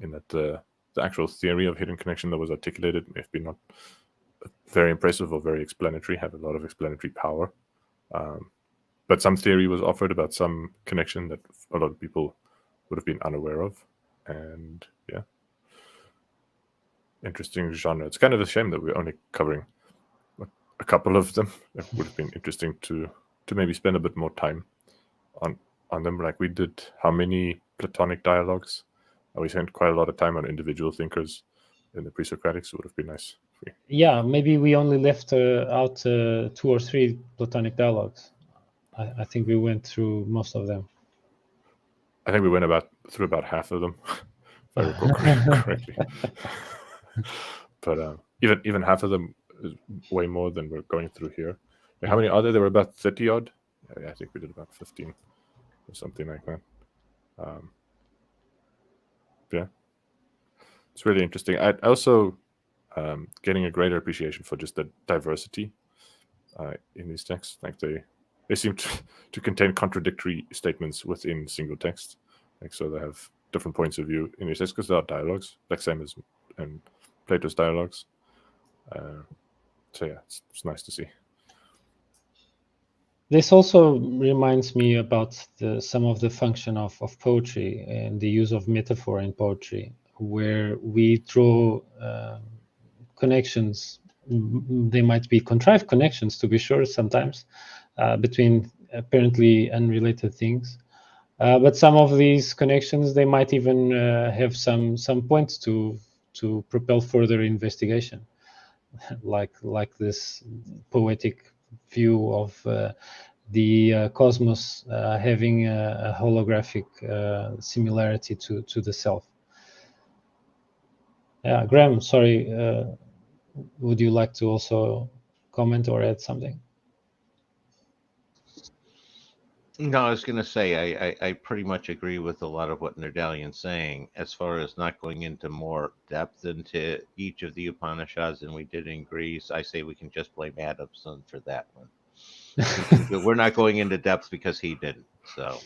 S1: in that the actual theory of hidden connection that was articulated may have been not very impressive or very explanatory, have a lot of explanatory power. But some theory was offered about some connection that a lot of people would have been unaware of. And yeah, interesting genre. It's kind of a shame that we're only covering a couple of them. It would have been interesting to maybe spend a bit more time on them. Like we did, how many Platonic dialogues? We spent quite a lot of time on individual thinkers in the pre-Socratics. It would have been nice.
S2: Yeah, maybe we only left out 2 or 3 Platonic dialogues. I think we went through most of them.
S1: I think we went through about half of them, if I recall correctly. But even half of them is way more than we're going through here. Like, how many are there? There were about 30 odd. Yeah, I think we did about 15 or something like that. Yeah, it's really interesting. I also getting a greater appreciation for just the diversity in these texts. Like they seem to contain contradictory statements within single text. Like, so they have different points of view in these texts because they are dialogues, like same as in Plato's dialogues. So yeah, it's nice to see.
S2: This also reminds me about some of the function of poetry and the use of metaphor in poetry, where we draw connections. They might be contrived connections, to be sure, sometimes between apparently unrelated things. But some of these connections, they might even have some points to propel further investigation, like this poetic view of the cosmos having a holographic similarity to the self. Yeah, Graham, sorry, would you like to also comment or add something?
S3: No, I was going to say I pretty much agree with a lot of what Nerdalliun's saying as far as not going into more depth into each of the Upanishads than we did in Greece. I say we can just blame Adamson for that one. We're not going into depth because he didn't. So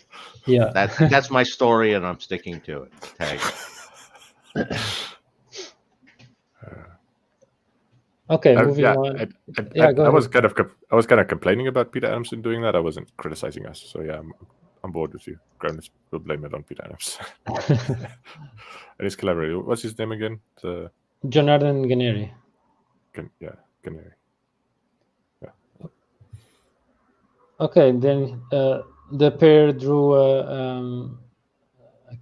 S2: yeah,
S3: that's my story, and I'm sticking to it. Tag.
S2: Okay, moving on.
S1: I was kind of complaining about Peter Adamson doing that. I wasn't criticizing us. So yeah, I'm on board with you. Graham will blame it on Peter Adamson. And his collaborator, what's his name again?
S2: Jonathan Ganeri.
S1: Ganeri. Yeah.
S2: Okay, then the pair drew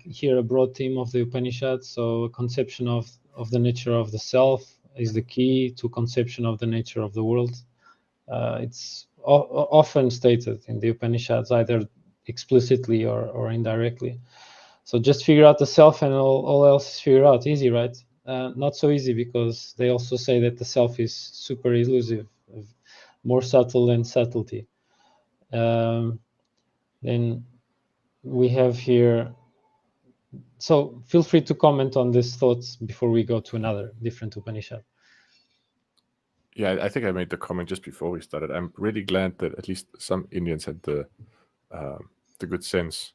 S2: here a broad theme of the Upanishads. So conception of the nature of the self is the key to conception of the nature of the world. It's often stated in the Upanishads, either explicitly or indirectly. So just figure out the self and all else is figured out. Easy, right? Not so easy, because they also say that the self is super elusive, more subtle than subtlety. Then we have here, so feel free to comment on these thoughts before we go to another different Upanishad.
S1: Yeah, I think I made the comment just before we started. I'm really glad that at least some Indians had the good sense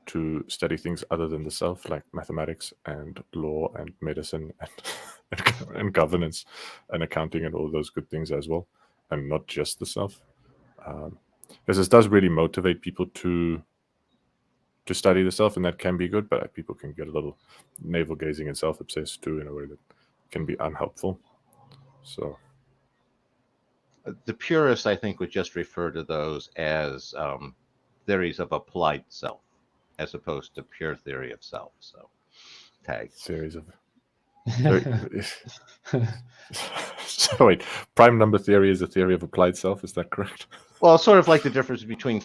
S1: to study things other than the self, like mathematics and law and medicine and governance and accounting and all those good things as well, and not just the self. Because this does really motivate people to study the self, and that can be good, but people can get a little navel gazing and self-obsessed too in a way that can be unhelpful. So
S3: the purists, I think, would just refer to those as theories of applied self, as opposed to pure theory of self. So, tag.
S1: Series of. So wait, prime number theory is a theory of applied self. Is that correct?
S3: Well, it's sort of like the difference between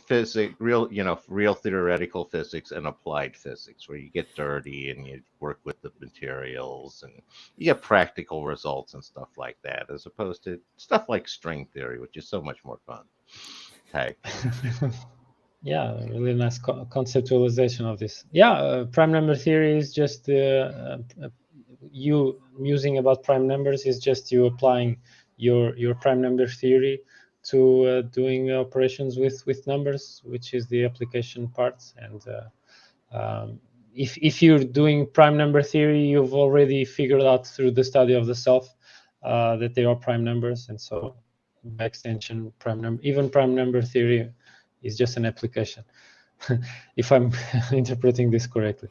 S3: real theoretical physics and applied physics, where you get dirty and you work with the materials and you get practical results and stuff like that, as opposed to stuff like string theory, which is so much more fun. Hey.
S2: Yeah, really nice conceptualization of this. Yeah, prime number theory is just you musing about prime numbers is just you applying your prime number theory to doing operations with numbers, which is the application part. And if you're doing prime number theory, you've already figured out through the study of the self that they are prime numbers, and so by extension, even prime number theory is just an application. If I'm interpreting this correctly.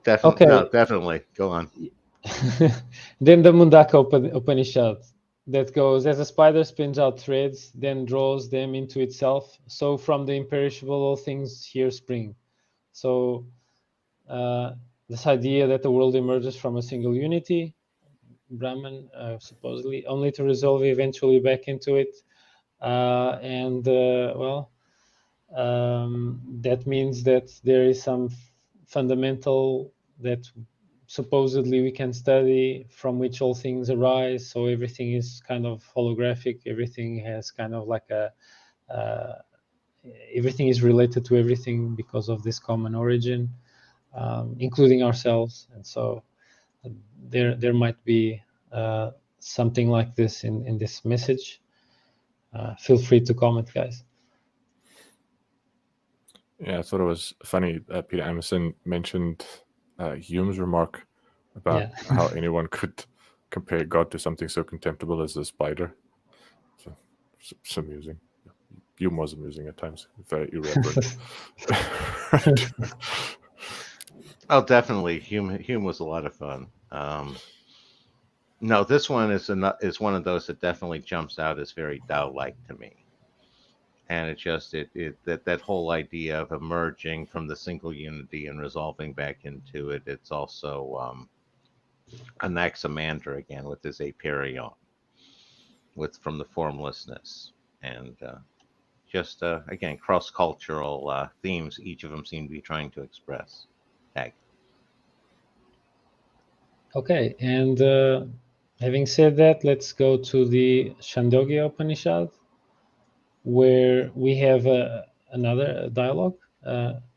S3: Definitely,
S2: Okay.
S3: no, definitely. Go on.
S2: Then the Mundaka Upanishad that goes, as a spider spins out threads, then draws them into itself, so from the imperishable all things here spring. So this idea that the world emerges from a single unity, Brahman, supposedly, only to resolve eventually back into it. That means that there is some fundamental that supposedly we can study from which all things arise. So everything is kind of holographic. Everything has kind of like everything is related to everything because of this common origin, including ourselves. And so there might be something like this in this message. Feel free to comment, guys.
S1: Yeah, I thought it was funny. Peter Anderson mentioned Hume's remark about how anyone could compare God to something so contemptible as a spider. So, it's amusing. Hume was amusing at times, very irreverent.
S3: Oh, definitely. Hume was a lot of fun. No, this one is one of those that definitely jumps out as very Tao-like to me. And it just that whole idea of emerging from the single unity and resolving back into it. It's also Anaximander again with his apeiron, from the formlessness, and just again cross-cultural themes. Each of them seem to be trying to express. Tag.
S2: Okay, and having said that, let's go to the Chandogya Upanishad, where we have another dialogue.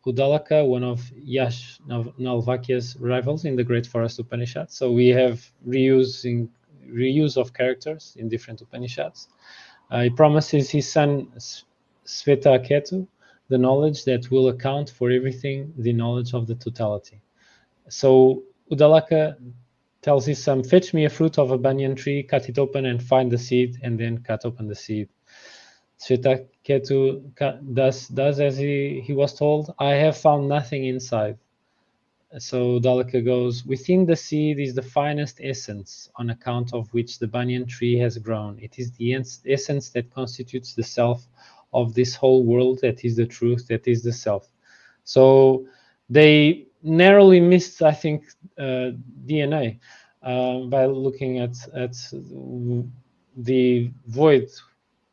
S2: Udalaka, one of Yash Nalvakya's rivals in the Great Forest Upanishad. So we have reuse of characters in different Upanishads. He promises his son Svetaketu the knowledge that will account for everything, the knowledge of the totality. So Udalaka tells his son, fetch me a fruit of a banyan tree, cut it open and find the seed, and then cut open the seed. Svetaketu does as he was told. I have found nothing inside. So Udalaka goes, within the seed is the finest essence, on account of which the banyan tree has grown. It is the essence that constitutes the self of this whole world, that is the truth, that is the self. So they narrowly missed, I think, DNA by looking at the void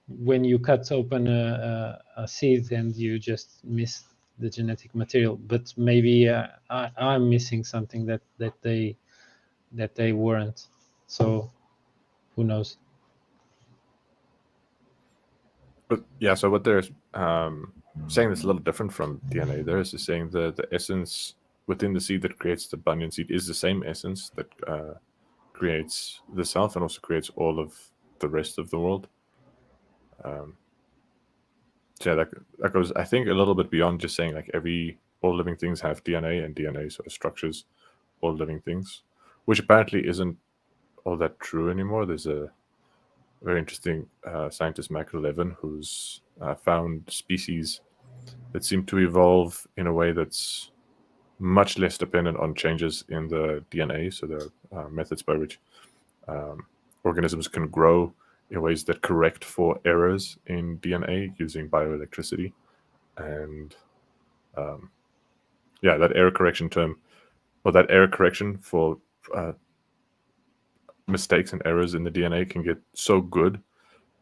S2: when you cut open a seed and you just miss the genetic material. But maybe I'm missing something that they weren't. So who knows?
S1: But yeah, so what they're saying that's a little different from DNA there is saying the essence within the seed that creates the banyan seed is the same essence that creates the self and also creates all of the rest of the world. So yeah, that goes, I think, a little bit beyond just saying like all living things have DNA and DNA sort of structures all living things, which apparently isn't all that true anymore. There's a very interesting scientist, Michael Levin, who's found species that seem to evolve in a way that's much less dependent on changes in the DNA. So there are methods by which organisms can grow in ways that correct for errors in DNA using bioelectricity. And that error correction term, or that error correction for mistakes and errors in the DNA can get so good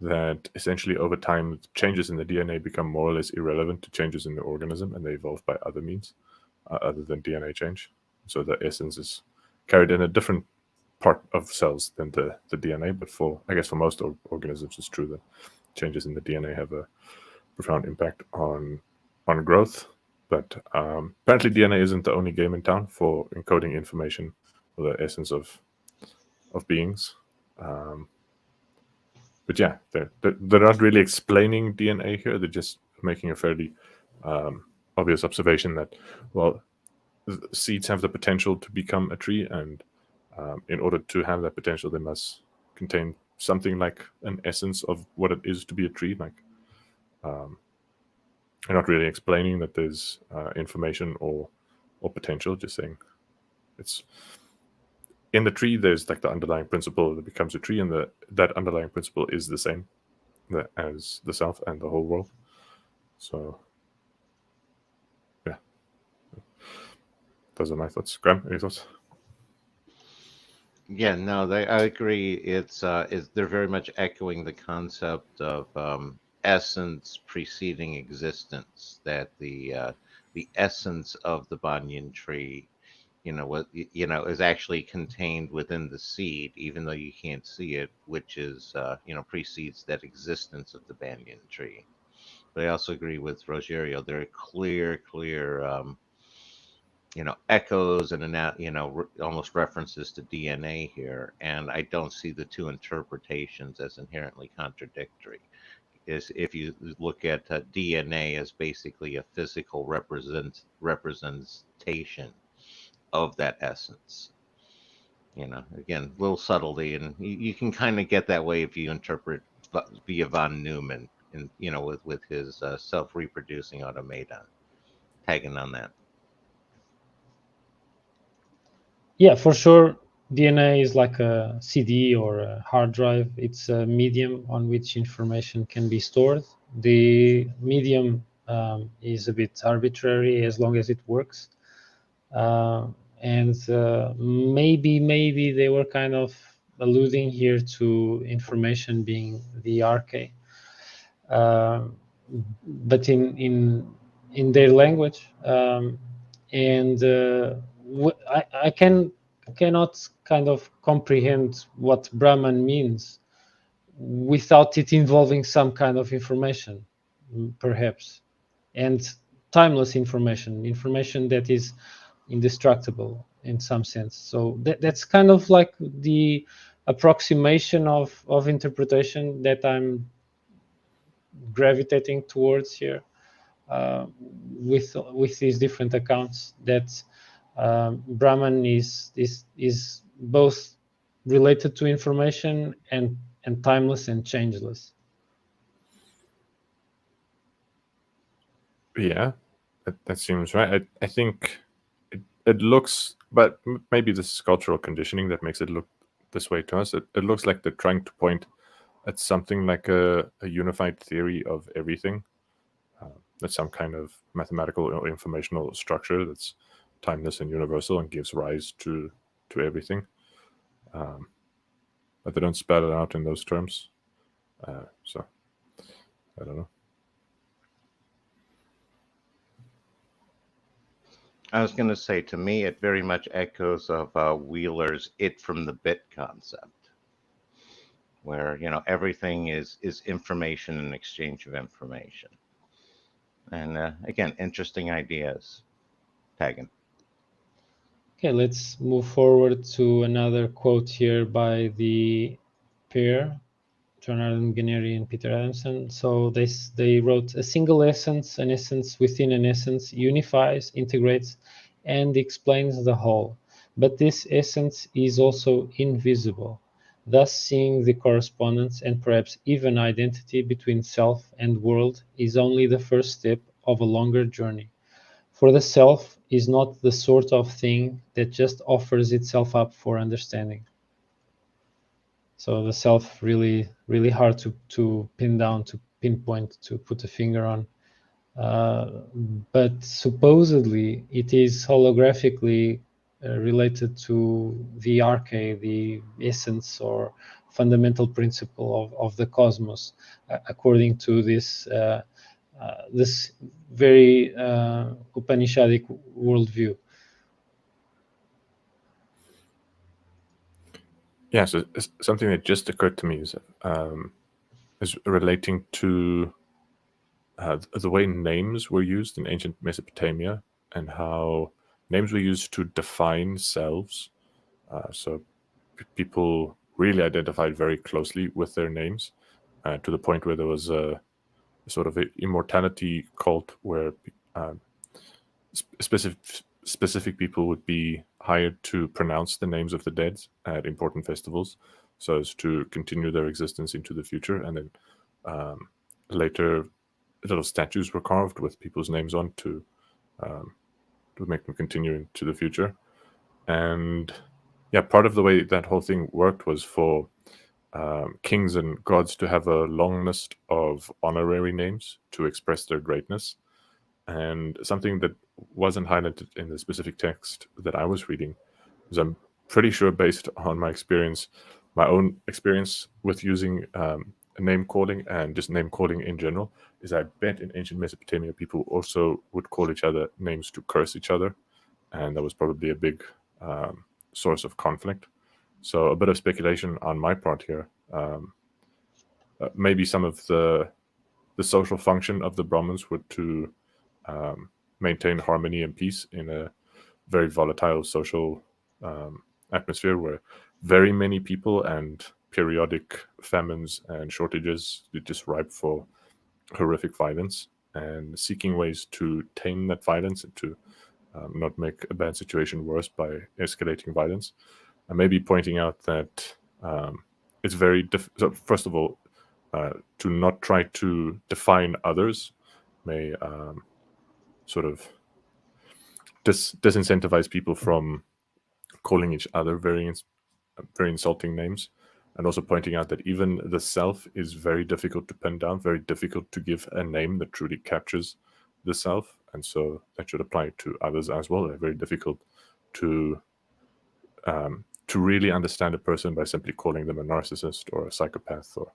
S1: that essentially over time changes in the DNA become more or less irrelevant to changes in the organism, and they evolve by other means other than DNA change. So the essence is carried in a different part of cells than the DNA. But I guess for most organisms, it's true that changes in the DNA have a profound impact on growth. But apparently DNA isn't the only game in town for encoding information or the essence of beings. But yeah, they're not really explaining DNA here. They're just making a fairly obvious observation that, well, seeds have the potential to become a tree, and in order to have that potential, they must contain something like an essence of what it is to be a tree. Like, they're not really explaining that there's information or potential, just saying it's in the tree. There's like the underlying principle that becomes a tree, and that underlying principle is the same as the self and the whole world. So yeah, those are my thoughts. Graham, any thoughts?
S3: Yeah, no, I agree. It's they're very much echoing the concept of essence preceding existence. That the essence of the banyan tree, is actually contained within the seed, even though you can't see it, which is precedes that existence of the banyan tree. But I also agree with Rogério. There are clear echoes and almost references to DNA here, and I don't see the two interpretations as inherently contradictory. Is if you look at DNA as basically a physical representation of that essence. Again, little subtlety, and you can kind of get that way if you interpret via von Neumann, and with his self-reproducing automaton, tagging on that.
S2: Yeah, for sure. DNA is like a CD or a hard drive. It's a medium on which information can be stored. The medium is a bit arbitrary as long as it works. And maybe they were kind of alluding here to information being the arche. But in their language, and I cannot kind of comprehend what Brahman means without it involving some kind of information, perhaps, and timeless information that is indestructible in some sense. So that's kind of like the approximation of interpretation that I'm gravitating towards here, with these different accounts, that Brahman is both related to information and timeless and changeless.
S1: Yeah, that seems right. I think it looks, but maybe this is cultural conditioning that makes it look this way to us. It looks like they're trying to point at something like a unified theory of everything. That's some kind of mathematical or informational structure that's timeless and universal and gives rise to everything. But they don't spell it out in those terms. So I don't know.
S3: I was going to say, to me, it very much echoes of Wheeler's "it from the bit" concept, where everything is information and exchange of information. And again, interesting ideas. Tagging.
S2: Okay, let's move forward to another quote here by the pair, Jonathan Guarneri and Peter Adamson. So they wrote, "A single essence, an essence within an essence, unifies, integrates, and explains the whole. But this essence is also invisible. Thus, seeing the correspondence and perhaps even identity between self and world is only the first step of a longer journey. For the self is not the sort of thing that just offers itself up for understanding." So the self really hard to pin down, to pinpoint, to put a finger on. But supposedly it is holographically related to the arche, the essence or fundamental principle of the cosmos, according to this very Upanishadic worldview.
S1: Yeah, so something that just occurred to me is relating to the way names were used in ancient Mesopotamia and how names were used to define selves. So people really identified very closely with their names to the point where there was a sort of immortality cult where specific people would be hired to pronounce the names of the dead at important festivals so as to continue their existence into the future. And then later little statues were carved with people's names on to make them continue into the future. And yeah, part of the way that whole thing worked was for kings and gods to have a long list of honorary names to express their greatness. And something that wasn't highlighted in the specific text that I was reading is, I'm pretty sure, based on my experience, my own experience with using name calling and just name calling in general, is I bet in ancient Mesopotamia people also would call each other names to curse each other. And that was probably a big source of conflict. So a bit of speculation on my part here. Maybe some of the social function of the Brahmins were to maintain harmony and peace in a very volatile social atmosphere where very many people and periodic famines and shortages are just ripe for horrific violence, and seeking ways to tame that violence and to not make a bad situation worse by escalating violence. And maybe pointing out that it's very difficult. So first of all, to not try to define others may sort of disincentivize people from calling each other very insulting names, and also pointing out that even the self is very difficult to pin down, very difficult to give a name that truly captures the self, and so that should apply to others as well. They're very difficult to really understand a person by simply calling them a narcissist or a psychopath or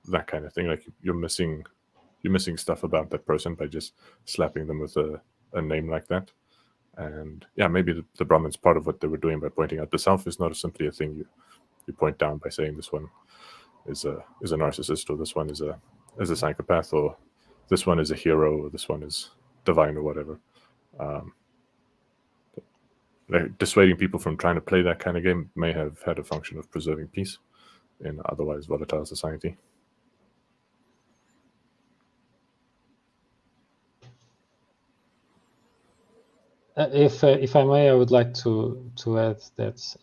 S1: that kind of thing. Like you're missing stuff about that person by just slapping them with a name like that. And yeah, maybe the Brahmins, part of what they were doing by pointing out the self is not simply a thing you point down by saying this one is a narcissist, or this one is a psychopath, or this one is a hero, or this one is divine, or whatever. Like dissuading people from trying to play that kind of game may have had a function of preserving peace in an otherwise volatile society.
S2: If I may, I would like to add that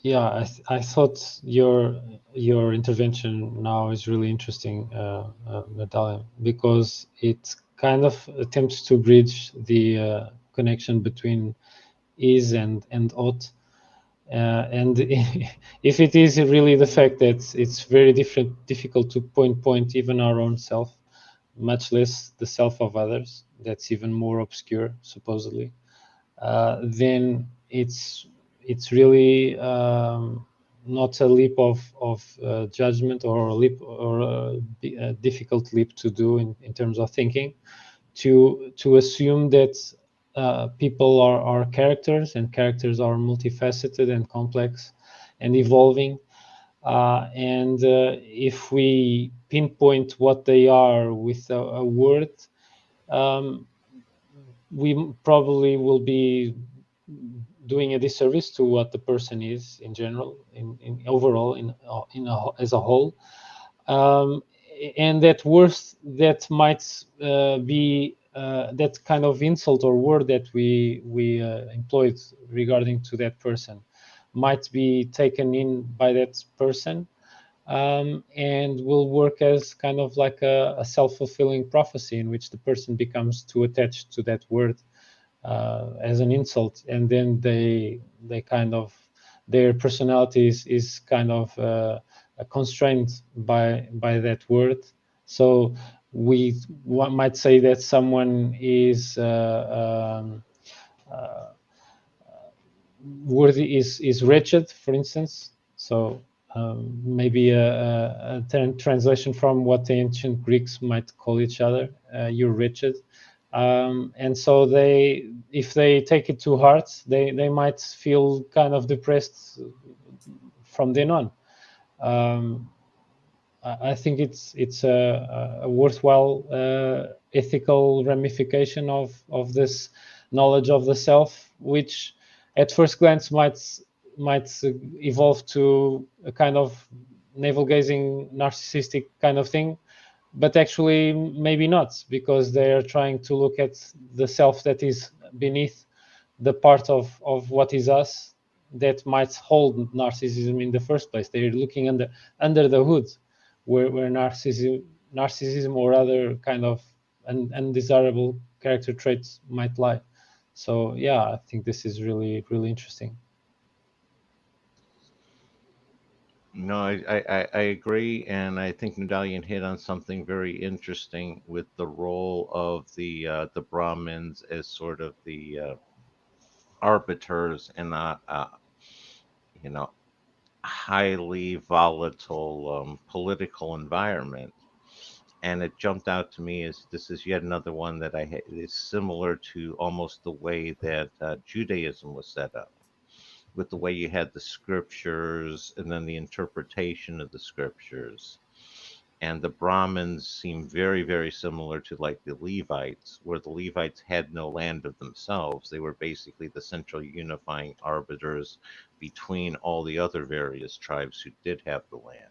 S2: I thought your intervention now is really interesting, Nerdalliun, because it kind of attempts to bridge the connection between is and ought, and if it is really the fact that it's very difficult to point even our own self, much less the self of others, that's even more obscure supposedly. Then it's really not a leap of judgment, or a leap, or a difficult leap to do in terms of thinking, to assume that people are characters, and characters are multifaceted and complex and evolving. And if we pinpoint what they are with a word, we probably will be doing a disservice to what the person is in general, in overall, as a whole. And that worth that might be that kind of insult or word that we employed regarding to that person might be taken in by that person, and will work as kind of like a self-fulfilling prophecy, in which the person becomes too attached to that word as an insult, and then they kind of, their personality is kind of constrained by that word. So one might say that someone is worthy is wretched, for instance. So maybe a translation from what the ancient Greeks might call each other, you're wretched. And so if they take it to heart, they might feel kind of depressed from then on. I think it's a worthwhile ethical ramification of this knowledge of the self, which at first glance might evolve to a kind of navel-gazing, narcissistic kind of thing, but actually maybe not, because they are trying to look at the self that is beneath the part of what is us that might hold narcissism in the first place. They're looking under the hood, where narcissism or other kind of undesirable character traits might lie. So yeah, I think this is really interesting.
S3: No, I agree, and I think Nerdalliun hit on something very interesting with the role of the Brahmins as sort of the arbiters in a you know highly volatile political environment. And it jumped out to me as this is yet another one that is similar to almost the way that Judaism was set up, with the way you had the scriptures and then the interpretation of the scriptures. And the Brahmins seem very, very similar to like the Levites, where the Levites had no land of themselves. They were basically the central unifying arbiters between all the other various tribes who did have the land.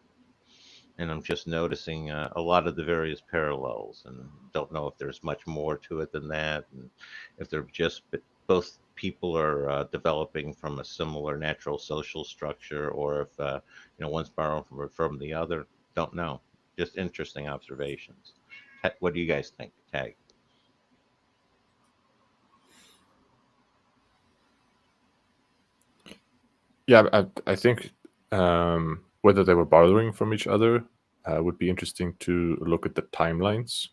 S3: And I'm just noticing a lot of the various parallels, and don't know if there's much more to it than that, and if they're just both people are developing from a similar natural social structure, or if one's borrowing from the other. Don't know. Just interesting observations. What do you guys think, Tag?
S1: Yeah, I think whether they were borrowing from each other would be interesting to look at the timelines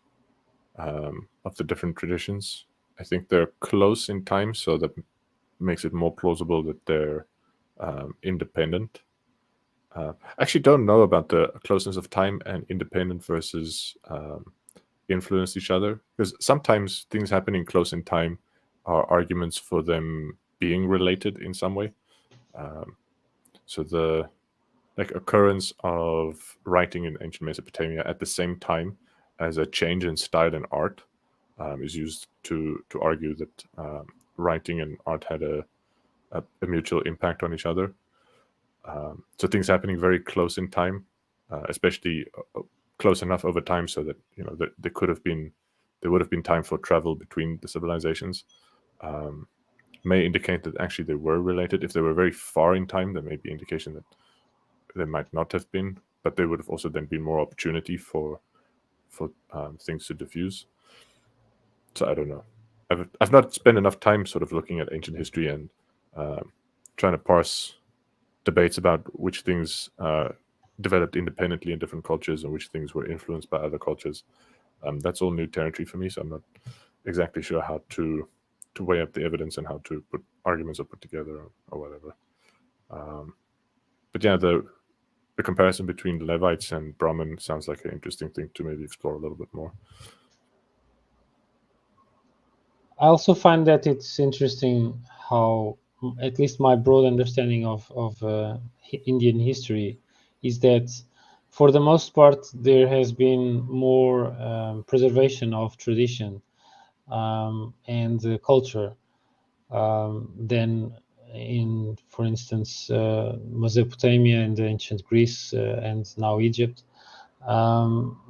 S1: of the different traditions. I think they're close in time, so that makes it more plausible that they're independent. I actually don't know about the closeness of time and independent versus influence each other, because sometimes things happening close in time are arguments for them being related in some way. So the occurrence of writing in ancient Mesopotamia at the same time as a change in style and art is used to argue that writing and art had a mutual impact on each other. So things happening very close in time, especially close enough over time so that that there would have been time for travel between the civilizations. May indicate that actually they were related. If they were very far in time, there may be indication that they might not have been, but there would have also then been more opportunity for things to diffuse. So I don't know. I've not spent enough time sort of looking at ancient history and trying to parse debates about which things developed independently in different cultures and which things were influenced by other cultures. That's all new territory for me, so I'm not exactly sure how to weigh up the evidence and how to put arguments or put together or whatever. But yeah, the comparison between Levites and Brahmin sounds like an interesting thing to maybe explore a little bit more.
S2: I also find that it's interesting how, at least my broad understanding of Indian history, is that for the most part there has been more preservation of tradition and culture than in, for instance, Mesopotamia and ancient Greece and now Egypt.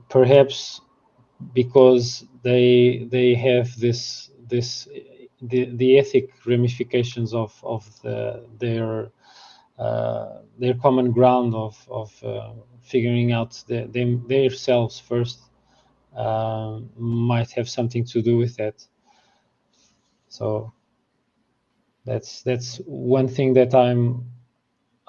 S2: Perhaps because they have the ethic ramifications of their common ground of figuring out their selves first, might have something to do with that. So that's one thing that I'm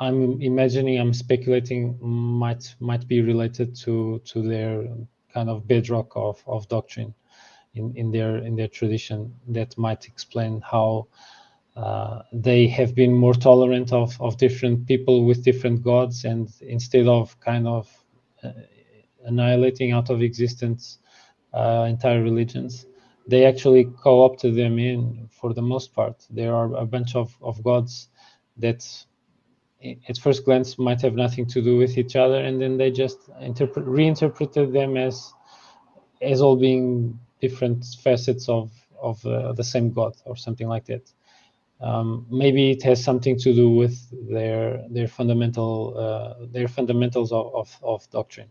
S2: imagining, I'm speculating might be related to their kind of bedrock of doctrine in their tradition, that might explain how they have been more tolerant of different people with different gods, and instead of kind of annihilating out of existence entire religions, they actually co-opted them in. For the most part, there are a bunch of gods that at first glance might have nothing to do with each other, and then they just reinterpreted them as all being different facets of the same God or something like that. Maybe it has something to do with their fundamentals of doctrine.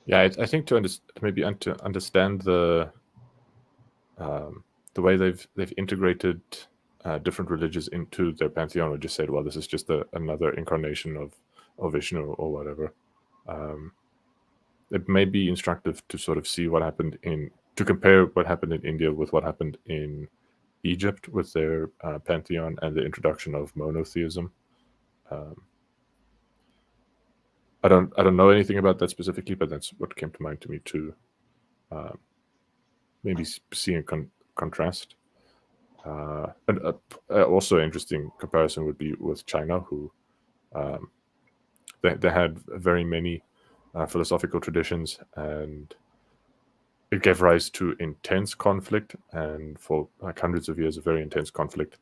S1: Yeah, I think to understand the way they've integrated different religions into their pantheon, or just said, well, this is just another incarnation of Vishnu or whatever. It may be instructive to sort of see what happened to compare what happened in India with what happened in Egypt with their pantheon and the introduction of monotheism. I don't know anything about that specifically, but that's what came to mind to me too. Maybe seeing contrast. And also interesting comparison would be with China, who they had very many philosophical traditions, and it gave rise to intense conflict, and for like hundreds of years of very intense conflict,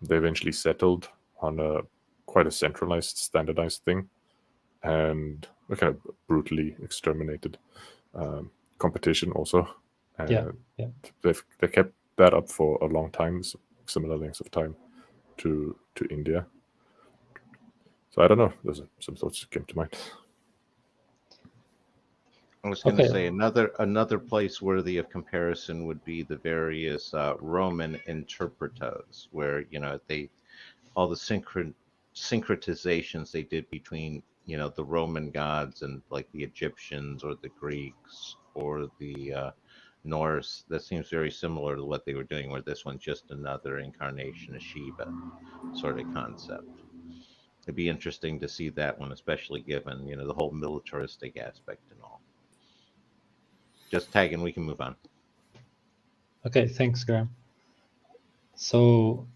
S1: they eventually settled on quite a centralized, standardized thing, and kind of brutally exterminated competition also. And they kept that up for a long time, similar lengths of time to India. So I don't know. There's some thoughts that came to mind.
S3: I was going to say another place worthy of comparison would be the various Roman interpreters, where all the syncretizations they did between the Roman gods and like the Egyptians or the Greeks or the Norse. That seems very similar to what they were doing, where this one's just another incarnation of Shiva sort of concept. It'd be interesting to see that one, especially given the whole militaristic aspect and all. Just tagging, we can move on.
S2: Okay, thanks, Graham. So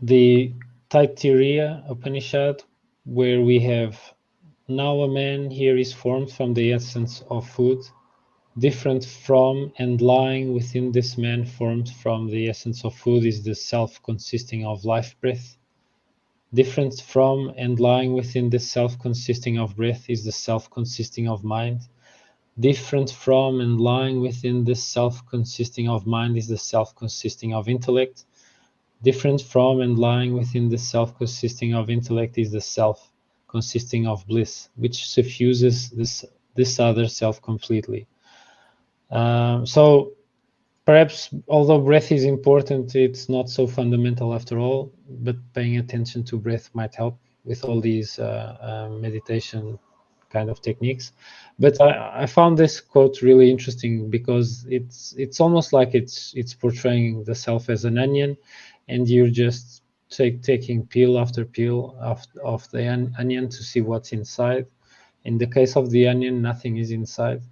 S2: the Taittiriya Upanishad, where we have, now a man here is formed from the essence of food, different from and lying within this man formed from the essence of food is the self consisting of life breath. Different from and lying within the self consisting of breath is the self consisting of mind. Different from and lying within the self consisting of mind is the self consisting of intellect. Different from and lying within the self consisting of intellect is the self consisting of bliss, which suffuses this other self completely. So perhaps, although breath is important, it's not so fundamental after all, but paying attention to breath might help with all these meditation kind of techniques. But I found this quote really interesting because it's almost like it's portraying the self as an onion, and you're just taking peel after peel of the onion to see what's inside. In the case of the onion, nothing is inside.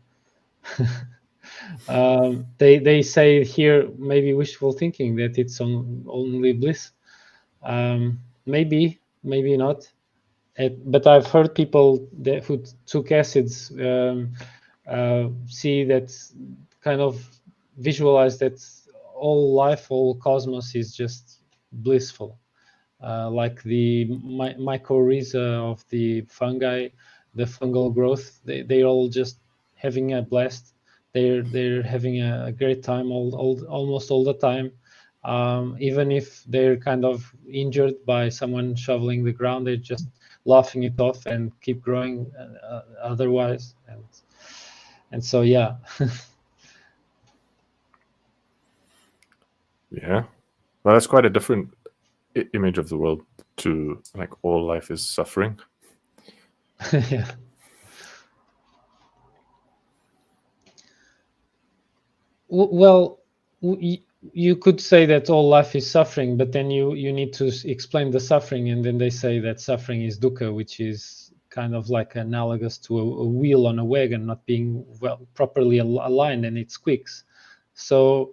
S2: They say here, maybe wishful thinking, that it's only bliss. Maybe not. But I've heard people who took acids see that, kind of visualize that all life, all cosmos is just blissful. Like the mycorrhiza of the fungi, the fungal growth, they're all just having a blast. They're having a great time almost all the time. Even if they're kind of injured by someone shoveling the ground, they're just laughing it off and keep growing otherwise. And so, yeah.
S1: Yeah. Well, that's quite a different image of the world to like all life is suffering.
S2: Yeah. Well, you could say that all life is suffering, but then you need to explain the suffering, and then they say that suffering is dukkha, which is kind of like analogous to a wheel on a wagon not being properly aligned, and it squeaks. So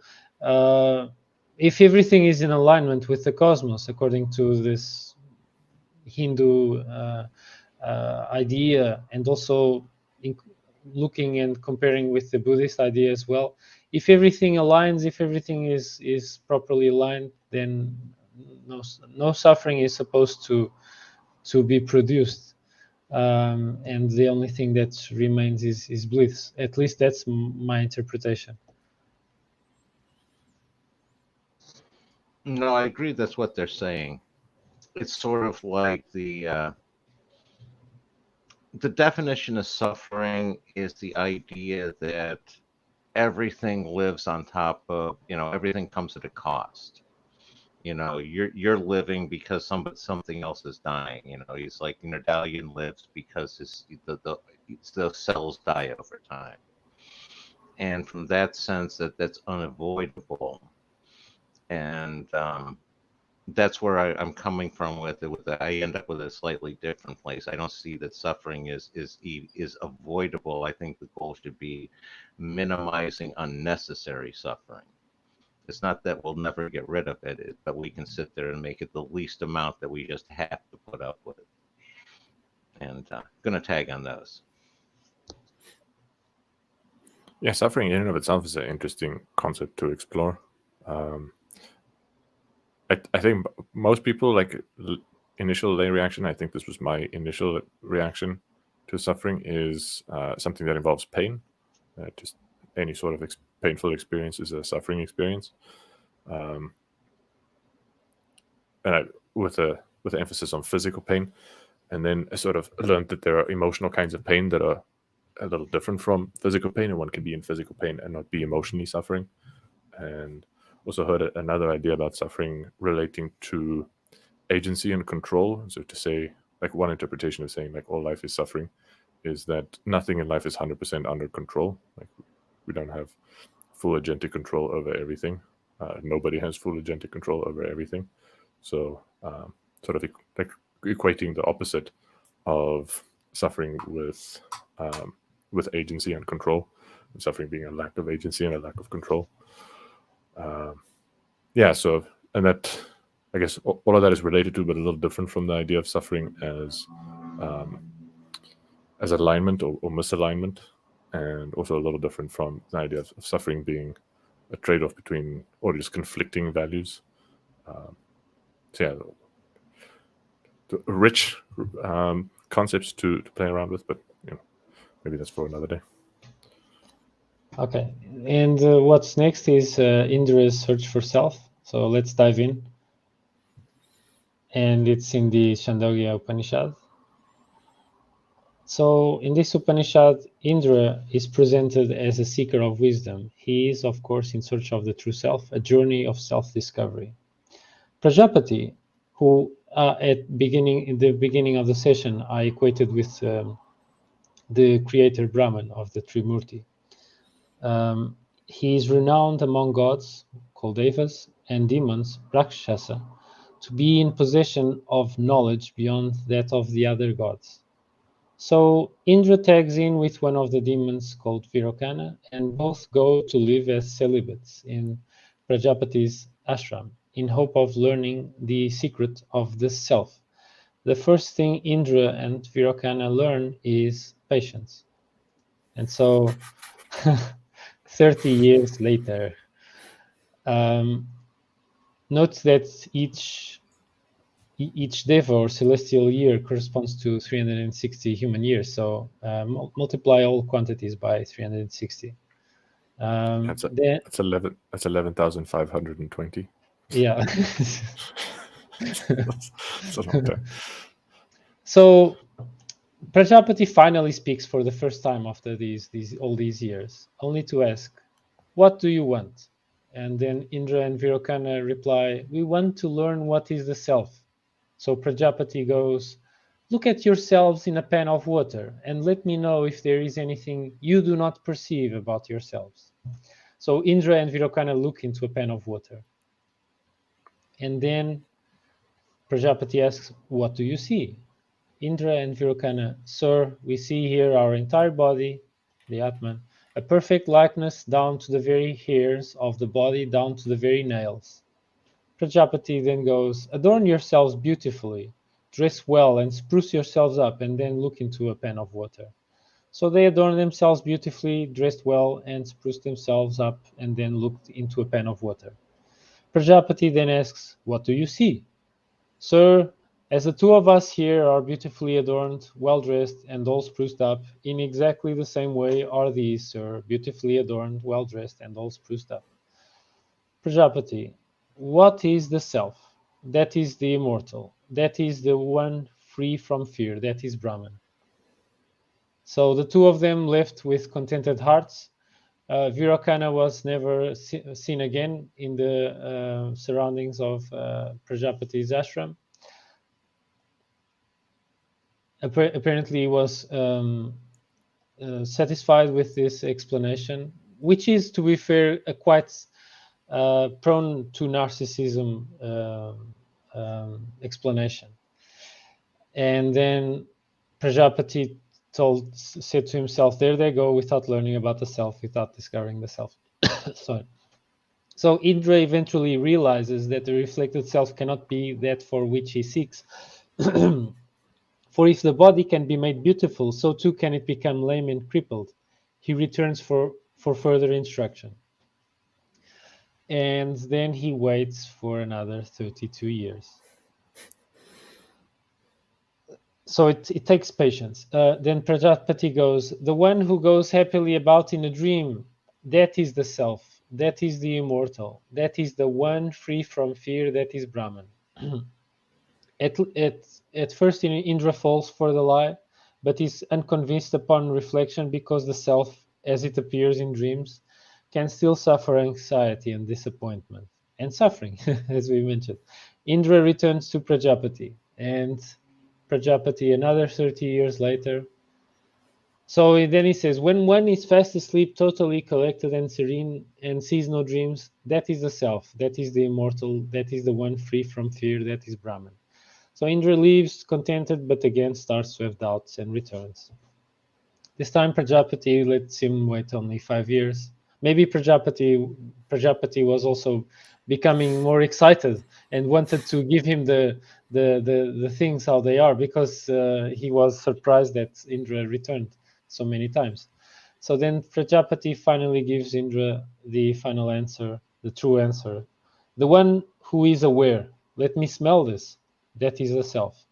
S2: if everything is in alignment with the cosmos, according to this Hindu idea, and also looking and comparing with the Buddhist idea as well, if everything aligns, if everything is properly aligned, then no suffering is supposed to be produced, and the only thing that remains is bliss. At least that's my interpretation.
S3: No, I agree. That's what they're saying. It's sort of like the definition of suffering is the idea that everything lives on top of, everything comes at a cost. You're living because something else is dying. He's like Nerdalliun lives because the cells die over time, and from that sense that's unavoidable. And that's where I'm coming from with it. I end up with a slightly different place. I don't see that suffering is avoidable. I think the goal should be minimizing unnecessary suffering. It's not that we'll never get rid of it, but we can sit there and make it the least amount that we just have to put up with. And going to tag on those.
S1: Yeah, suffering in and of itself is an interesting concept to explore. I think most people, like initial lay reaction, I think this was my initial reaction to suffering, is something that involves pain. Just any sort of painful experience is a suffering experience. And with an emphasis on physical pain. And then I sort of learned that there are emotional kinds of pain that are a little different from physical pain, and one can be in physical pain and not be emotionally suffering. And also heard another idea about suffering relating to agency and control. So to say, like, one interpretation of saying like all life is suffering is that nothing in life is 100% under control. Like, we don't have full agentic control over everything. Nobody has full agentic control over everything. So sort of like equating the opposite of suffering with agency and control, and suffering being a lack of agency and a lack of control. Yeah, so, and that, I guess all of that is related to, but a little different from the idea of suffering as alignment or misalignment, and also a little different from the idea of suffering being a trade-off between, or just conflicting values. So yeah, the rich concepts to play around with, but maybe that's for another day.
S2: Okay, and what's next is Indra's search for self. So let's dive in. And it's in the Chandogya Upanishad. So in this Upanishad, Indra is presented as a seeker of wisdom. He is, of course, in search of the true self, a journey of self-discovery. Prajapati, who in the beginning of the session, I equated with the creator Brahman of the Trimurti. He is renowned among gods, called Devas, and demons, Rakshasa, to be in possession of knowledge beyond that of the other gods. So Indra tags in with one of the demons called Virokana, and both go to live as celibates in Prajapati's ashram in hope of learning the secret of the self. The first thing Indra and Virokana learn is patience. And so 30 years later, note that each deva or celestial year corresponds to 360 human years. So multiply all quantities by 360.
S1: That's 11,520.
S2: Yeah.
S1: That's a long time.
S2: So Prajapati finally speaks for the first time after all these years, only to ask, "What do you want?" And then Indra and Virokana reply, "We want to learn what is the self." So Prajapati goes, "Look at yourselves in a pan of water and let me know if there is anything you do not perceive about yourselves." So Indra and Virokana look into a pan of water. And then Prajapati asks, "What do you see?" Indra and Virokana, "Sir, we see here our entire body, the Atman, a perfect likeness down to the very hairs of the body, down to the very nails." Prajapati then goes, "Adorn yourselves beautifully, dress well, and spruce yourselves up, and then look into a pan of water." So they adorned themselves beautifully, dressed well, and spruced themselves up, and then looked into a pan of water. Prajapati then asks, "What do you see?" "Sir, as the two of us here are beautifully adorned, well-dressed, and all spruced up, in exactly the same way are these, sir, beautifully adorned, well-dressed, and all spruced up." Prajapati: "What is the self? That is the immortal. That is the one free from fear. That is Brahman." So the two of them left with contented hearts. Virokana was never seen again in the surroundings of Prajapati's ashram. Apparently, he was satisfied with this explanation, which is, to be fair, a quite prone to narcissism explanation. And then Prajapati said to himself, "There they go, without learning about the self, without discovering the self." Sorry. So Indra eventually realizes that the reflected self cannot be that for which he seeks. For if the body can be made beautiful, so too can it become lame and crippled. He returns for further instruction. And then he waits for another 32 years. So it takes patience. Then Prajapati goes, "The one who goes happily about in a dream, that is the self, that is the immortal, that is the one free from fear, that is Brahman." At first, Indra falls for the lie, but is unconvinced upon reflection, because the self, as it appears in dreams, can still suffer anxiety and disappointment and suffering, as we mentioned. Indra returns to Prajapati, and Prajapati another 30 years later. So then he says, "When one is fast asleep, totally collected and serene, and sees no dreams, that is the self, that is the immortal, that is the one free from fear, that is Brahman." So Indra leaves contented, but again starts to have doubts and returns. This time Prajapati lets him wait only 5 years. Maybe Prajapati was also becoming more excited and wanted to give him the things how they are, because he was surprised that Indra returned so many times. So then Prajapati finally gives Indra the final answer, the true answer. "The one who is aware, let me smell this. That is the self.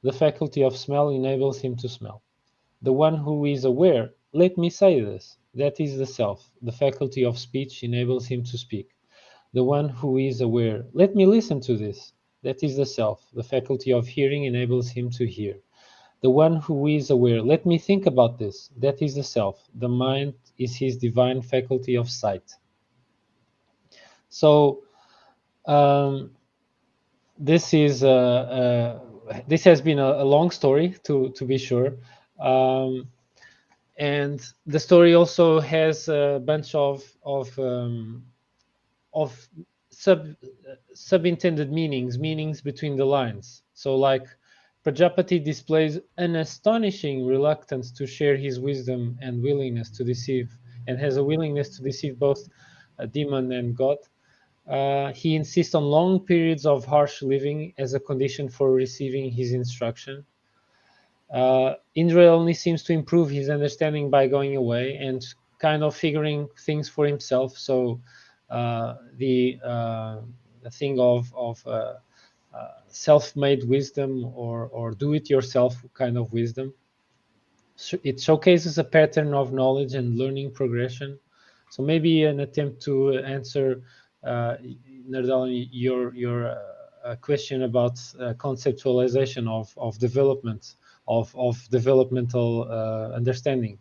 S2: The faculty of smell enables him to smell. The one who is aware, let me say this. That is the self. The faculty of speech enables him to speak. The one who is aware, let me listen to this. That is the self. The faculty of hearing enables him to hear. The one who is aware, let me think about this. That is the self. The mind is his divine faculty of sight." So this has been a long story, to be sure, and the story also has a bunch of subintended meanings between the lines. So, like, Prajapati displays an astonishing reluctance to share his wisdom and willingness to deceive, and has a willingness to deceive both a demon and God. He insists on long periods of harsh living as a condition for receiving his instruction. Indra only seems to improve his understanding by going away and kind of figuring things for himself. So the thing of self-made wisdom, or do-it-yourself kind of wisdom, it showcases a pattern of knowledge and learning progression. So maybe an attempt to answer Nerdalliun, your question about conceptualization of development, of developmental understanding,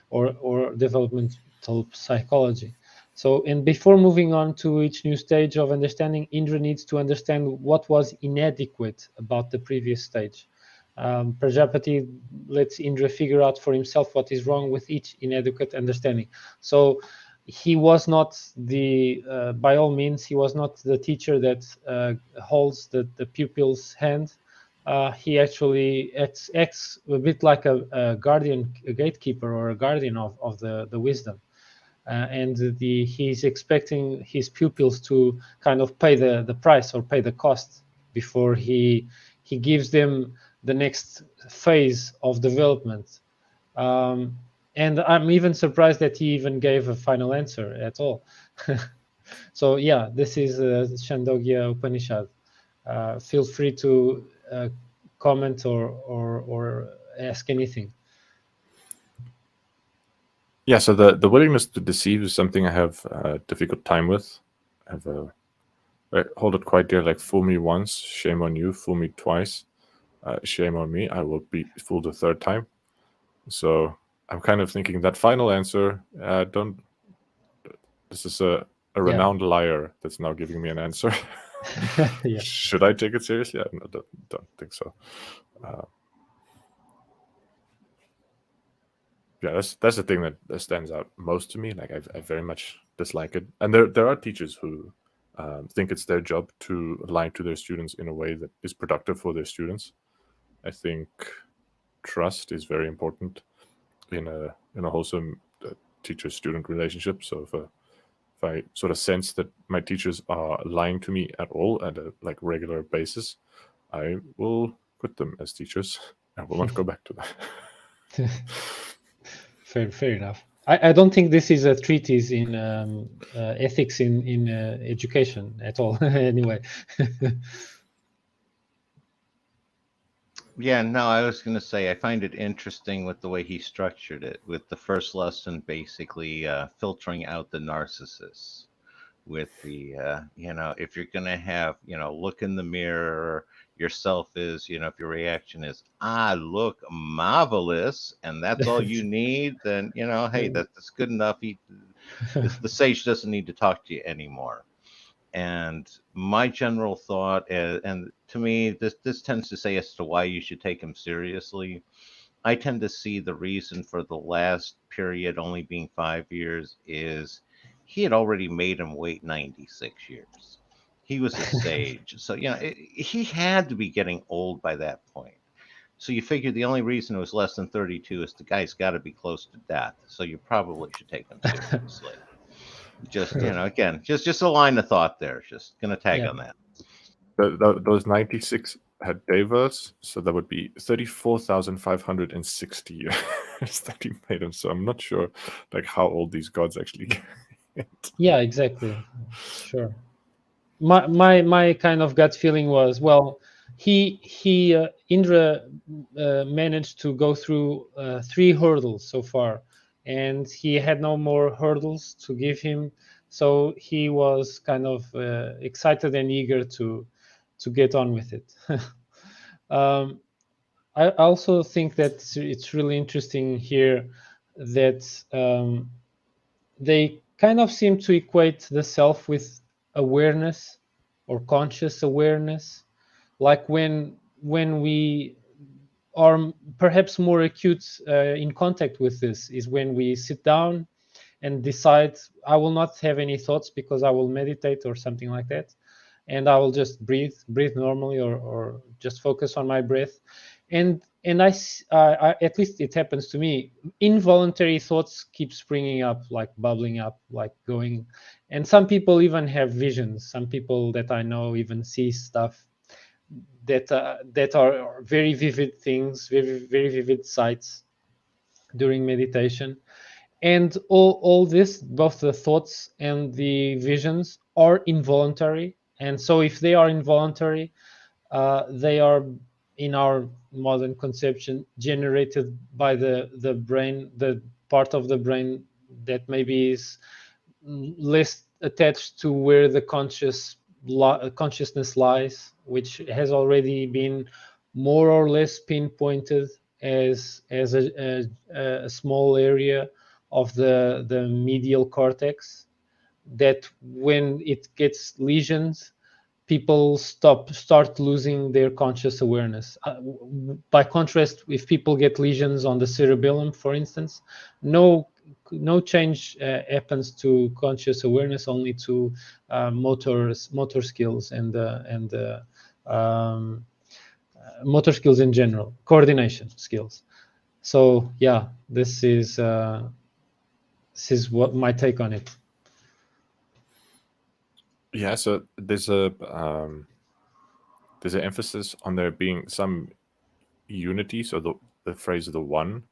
S2: or developmental psychology. So, and before moving on to each new stage of understanding, Indra needs to understand what was inadequate about the previous stage. Prajapati lets Indra figure out for himself what is wrong with each inadequate understanding. So he was not by all means, he was not the teacher that holds the pupil's hand. He actually acts a bit like a guardian, a gatekeeper, or a guardian of the wisdom. And he's expecting his pupils to kind of pay the price, or pay the cost, before he gives them the next phase of development. and I'm even surprised that he even gave a final answer at all. So yeah, this is Chandogya Upanishad. Feel free to comment or ask anything.
S1: Yeah, so the willingness to deceive is something I have a difficult time with. I hold it quite dear, like fool me once, shame on you, fool me twice, shame on me, I will be fooled a third time. So I'm kind of thinking that final answer, this is a renowned liar that's now giving me an answer.
S2: Yeah.
S1: Should I take it seriously? I don't think so. Yeah, that's the thing that stands out most to me. Like I very much dislike it, and there are teachers who think it's their job to lie to their students in a way that is productive for their students. I think trust is very important in a wholesome teacher-student relationship. So if I sort of sense that my teachers are lying to me at all at a like regular basis, I will quit them as teachers. I will not go back to that.
S2: Fair enough. I don't think this is a treatise in ethics in education at all. Anyway.
S3: Yeah, no, I was going to say I find it interesting with the way he structured it, with the first lesson basically filtering out the narcissists. With the, if you're going to have, look in the mirror, yourself is, if your reaction is, I look marvelous, and that's all you need, then, hey, that's good enough. The sage doesn't need to talk to you anymore. And my general thought, and to me, this tends to say as to why you should take him seriously. I tend to see the reason for the last period only being 5 years is he had already made him wait 96 years. He was a sage. So, he had to be getting old by that point. So you figure the only reason it was less than 32 is the guy's got to be close to death. So you probably should take him seriously. Just, again, just a line of thought there. Just going to tag on that.
S1: Those 96 had devas, so that would be 34,560 years that he made him. So I'm not sure like how old these gods actually get.
S2: Yeah, exactly. Sure. My kind of gut feeling was, well, Indra managed to go through 3 hurdles so far, and he had no more hurdles to give him, so he was kind of excited and eager to get on with it. I also think that it's really interesting here that they kind of seem to equate the self with awareness or conscious awareness, like when we are perhaps more acute in contact with this is when we sit down and decide, I will not have any thoughts because I will meditate or something like that, and I will just breathe normally or just focus on my breath. And I at least it happens to me, involuntary thoughts keep springing up, like bubbling up, like going. And some people even have visions. Some people that I know even see stuff that are very vivid things, very vivid sights during meditation. And all this, both the thoughts and the visions, are involuntary. And so if they are involuntary, they are, in our modern conception, generated by the brain, the part of the brain that maybe is less attached to where the consciousness lies, which has already been more or less pinpointed as a small area of the medial cortex, that when it gets lesions, people start losing their conscious awareness. By contrast, if people get lesions on the cerebellum, for instance, no change happens to conscious awareness, only to motor skills and motor skills in general, coordination skills. So yeah, this is what my take on it.
S1: Yeah, so there's an emphasis on there being some unity. So the phrase "the one,"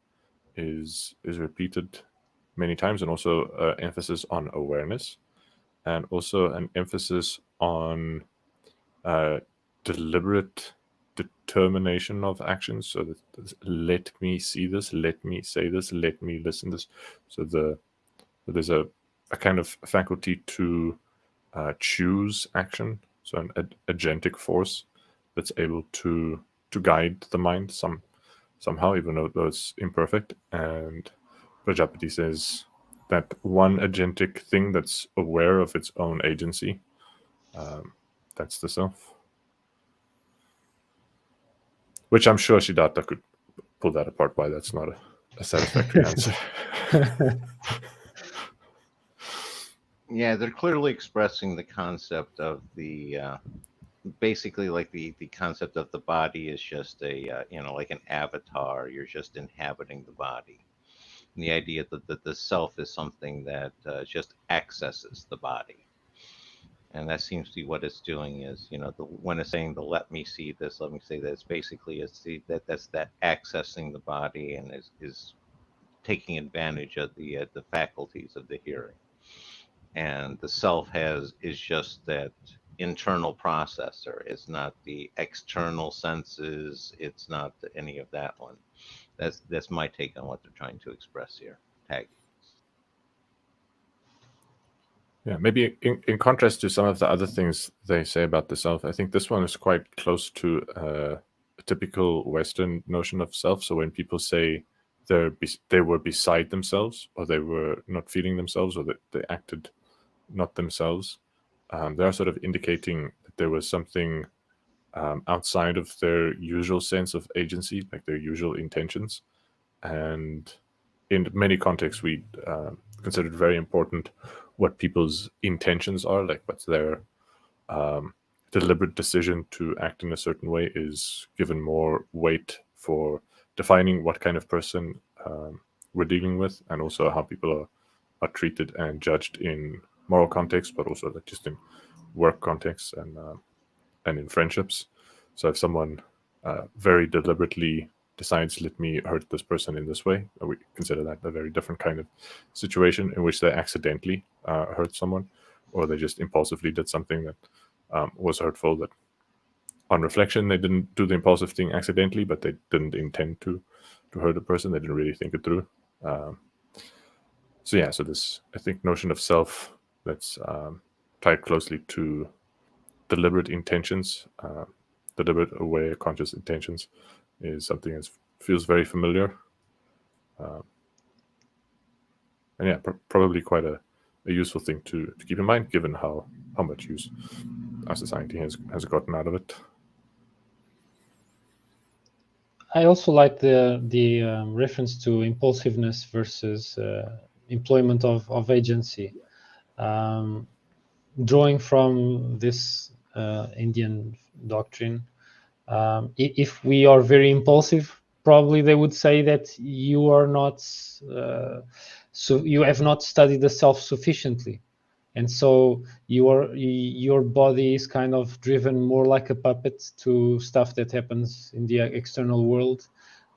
S1: is repeated many times, and also emphasis on awareness, and also an emphasis on deliberate determination of actions. So that let me see this, let me say this, let me listen this. So there's a kind of faculty to choose action, so an agentic force that's able to guide the mind somehow, even though it's imperfect. And Prajapati says that one agentic thing that's aware of its own agency, that's the self. Which I'm sure Siddhartha could pull that apart why that's not a satisfactory answer.
S3: Yeah, they're clearly expressing the concept of the basically like the concept of the body is just a like an avatar. You're just inhabiting the body. And the idea that the self is something that just accesses the body. And that seems to be what it's doing is, when it's saying the let me see this, let me say that, it's basically that's that accessing the body and is taking advantage of the faculties of the hearing. And the self is just that internal processor. It's not the external senses. It's not any of that one. That's my take on what they're trying to express here. Tag.
S1: Yeah, maybe in contrast to some of the other things they say about the self, I think this one is quite close to a typical Western notion of self. So when people say they were beside themselves, or they were not feeling themselves, or that they acted not themselves, they are sort of indicating that there was something outside of their usual sense of agency, like their usual intentions. And in many contexts, we consider it very important what people's intentions are, like what's their deliberate decision to act in a certain way is given more weight for defining what kind of person we're dealing with, and also how people are treated and judged in moral context, but also like just in work contexts and in friendships. So if someone very deliberately decides, let me hurt this person in this way, we consider that a very different kind of situation in which they accidentally hurt someone, or they just impulsively did something that was hurtful, that on reflection they didn't do the impulsive thing accidentally, but they didn't intend to hurt a person. They didn't really think it through. So this, I think, notion of self that's tied closely to deliberate intentions, deliberate, aware, conscious intentions, is something that feels very familiar. And yeah, probably quite a useful thing to keep in mind, given how much use our society has gotten out of it.
S2: I also like the reference to impulsiveness versus employment of agency. Drawing from this Indian doctrine, if we are very impulsive, probably they would say that you are not, so you have not studied the self sufficiently, and so your body is kind of driven more like a puppet to stuff that happens in the external world.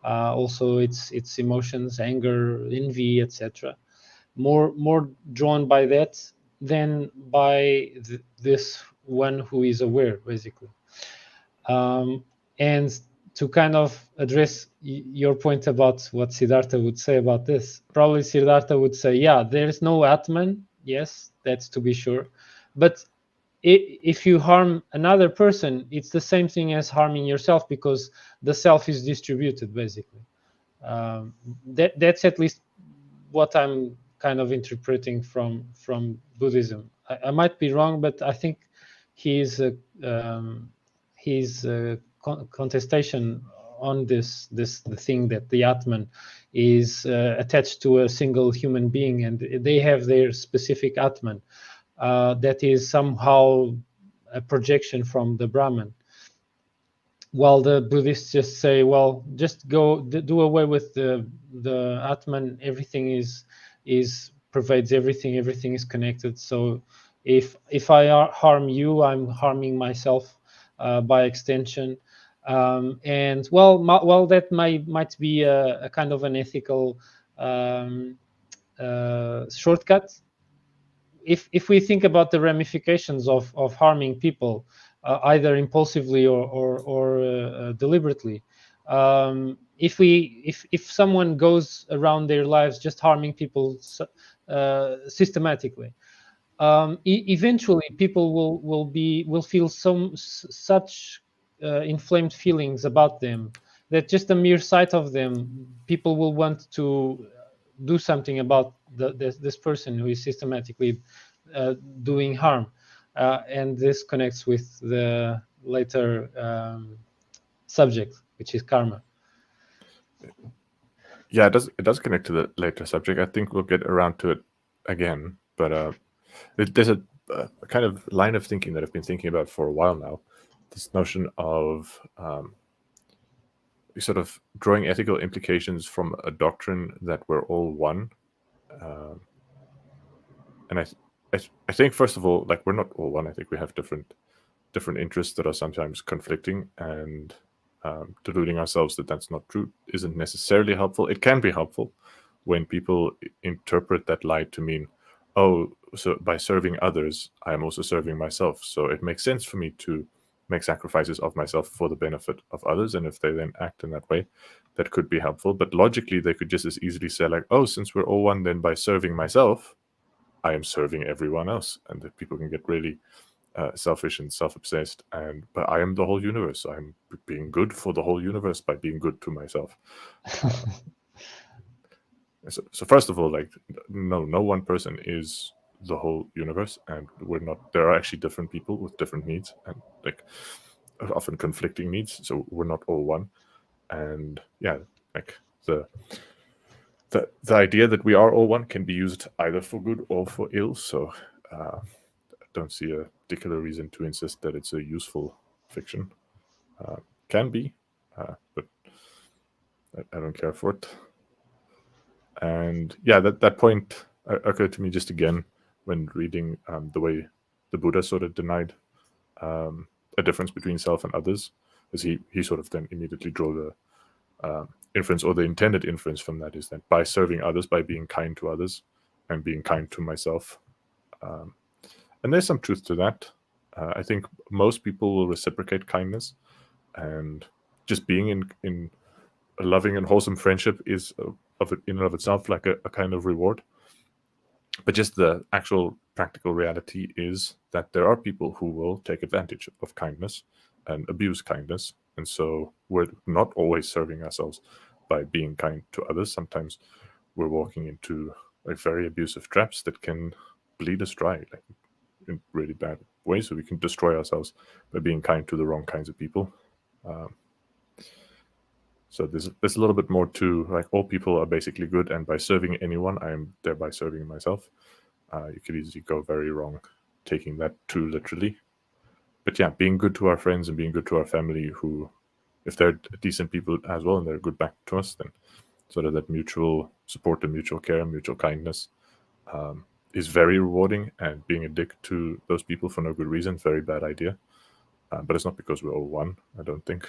S2: Also, its emotions, anger, envy, etc. More drawn by that than by this one who is aware, basically. And to kind of address your point about what Siddhartha would say about this, probably Siddhartha would say, yeah, there's no Atman. Yes, that's to be sure. But if you harm another person, it's the same thing as harming yourself, because the self is distributed, basically. That's at least what I'm kind of interpreting from Buddhism. I might be wrong, but I think his contestation on the thing that the Atman is attached to a single human being, and they have their specific Atman that is somehow a projection from the Brahman. While the Buddhists just say, well, just go do away with the Atman. Everything is pervades everything. Everything is connected. So if I harm you, I'm harming myself by extension. And well, that might be a kind of an ethical shortcut. If we think about the ramifications of harming people, either impulsively or deliberately, if someone goes around their lives just harming people systematically, eventually people will feel such inflamed feelings about them that just a mere sight of them, people will want to do something about this person who is systematically doing harm, and this connects with the later subject, which is karma.
S1: Yeah, it does connect to the later subject. I think we'll get around to it again, but there's a kind of line of thinking that I've been thinking about for a while now. This notion of sort of drawing ethical implications from a doctrine that we're all one. And I think, first of all, like, we're not all one. I think we have different interests that are sometimes conflicting, and deluding ourselves that that's not true isn't necessarily helpful. It can be helpful when people interpret that lie to mean, oh, so by serving others, I am also serving myself. So it makes sense for me to make sacrifices of myself for the benefit of others. And if they then act in that way, that could be helpful. But logically, they could just as easily say, like, oh, since we're all one, then by serving myself, I am serving everyone else. And that people can get really selfish and self-obsessed, but I am the whole universe. So I'm being good for the whole universe by being good to myself. So first of all, like, no one person is the whole universe, and we're not. There are actually different people with different needs, and like often conflicting needs. So we're not all one. And yeah, like the idea that we are all one can be used either for good or for ill. So I don't see a particular reason to insist that it's a useful fiction. Can be, but I don't care for it. And yeah, that point occurred to me just again when reading the way the Buddha sort of denied a difference between self and others, as he sort of then immediately drew the inference, or the intended inference from that, is that by serving others, by being kind to others, and being kind to myself. And there's some truth to that. I think most people will reciprocate kindness, and just being in a loving and wholesome friendship is in and of itself like a kind of reward. But just the actual practical reality is that there are people who will take advantage of kindness and abuse kindness. And so we're not always serving ourselves by being kind to others. Sometimes we're walking into like very abusive traps that can bleed us dry, like in really bad ways. So we can destroy ourselves by being kind to the wrong kinds of people. So there's a little bit more to, like, all people are basically good, and by serving anyone, I am thereby serving myself. You could easily go very wrong taking that too literally. But yeah, being good to our friends and being good to our family, who, if they're decent people as well and they're good back to us, then sort of that mutual support and mutual care and mutual kindness is very rewarding. And being a dick to those people for no good reason, very bad idea. But it's not because we're all one, I don't think.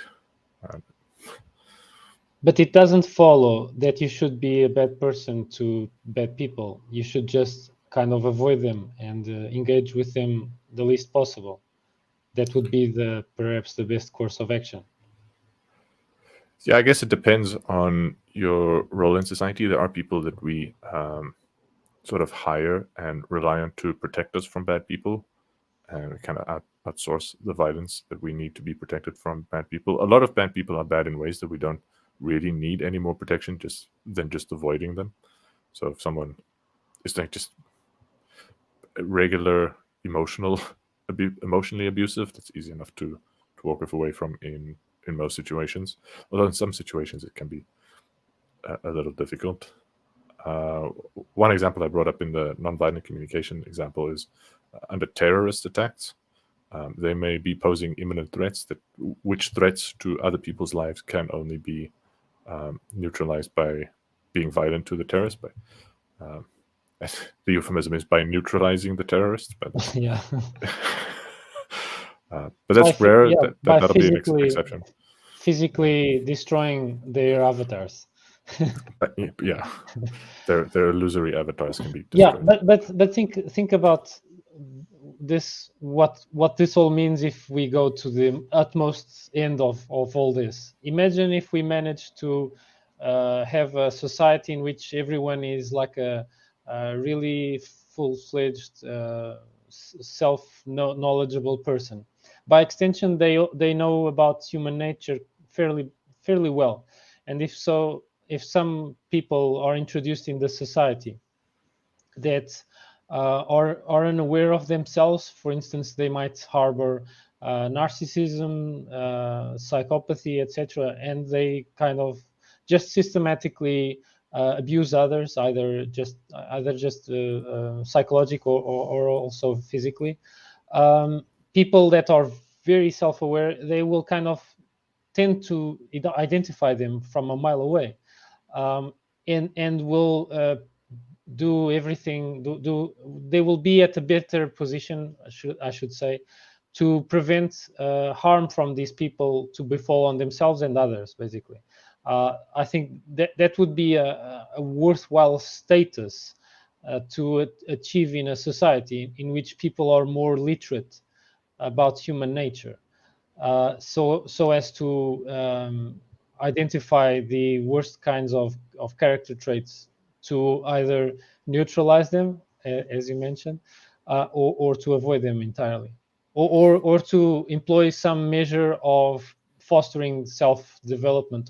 S2: But it doesn't follow that you should be a bad person to bad people. You should just kind of avoid them and engage with them the least possible. That would be perhaps the best course of action.
S1: Yeah, I guess it depends on your role in society. There are people that we sort of hire and rely on to protect us from bad people, and we kind of outsource the violence that we need to be protected from bad people. A lot of bad people are bad in ways that we don't really need any more protection than just avoiding them. So if someone is like just regular emotionally abusive, that's easy enough to walk away from in most situations. Although in some situations it can be a little difficult. One example I brought up in the nonviolent communication example is under terrorist attacks. They may be posing imminent threats, which threats to other people's lives can only be neutralized by being violent to the terrorist. The euphemism is by neutralizing the terrorist, but
S2: yeah.
S1: But that's rare. That'll be an exception.
S2: physically destroying their avatars.
S1: Yeah, their illusory avatars can be
S2: Yeah,
S1: destroyed.
S2: but think about this. What this all means if we go to the utmost end of all this. Imagine if we manage to have a society in which everyone is like a really full-fledged self-knowledgeable person. By extension, they know about human nature fairly well, and if so, if some people are introduced in the society that are unaware of themselves. For instance, they might harbor narcissism, psychopathy, etc., and they kind of just systematically abuse others, either just psychological or also physically. People that are very self-aware, they will kind of tend to identify them from a mile away, and will do everything. They will be at a better position, I should say, to prevent harm from these people to befall on themselves and others. Basically, I think that would be a worthwhile status to achieve in a society in which people are more literate about human nature, so as to identify the worst kinds of character traits, to either neutralize them, as you mentioned, or to avoid them entirely, or to employ some measure of fostering self-development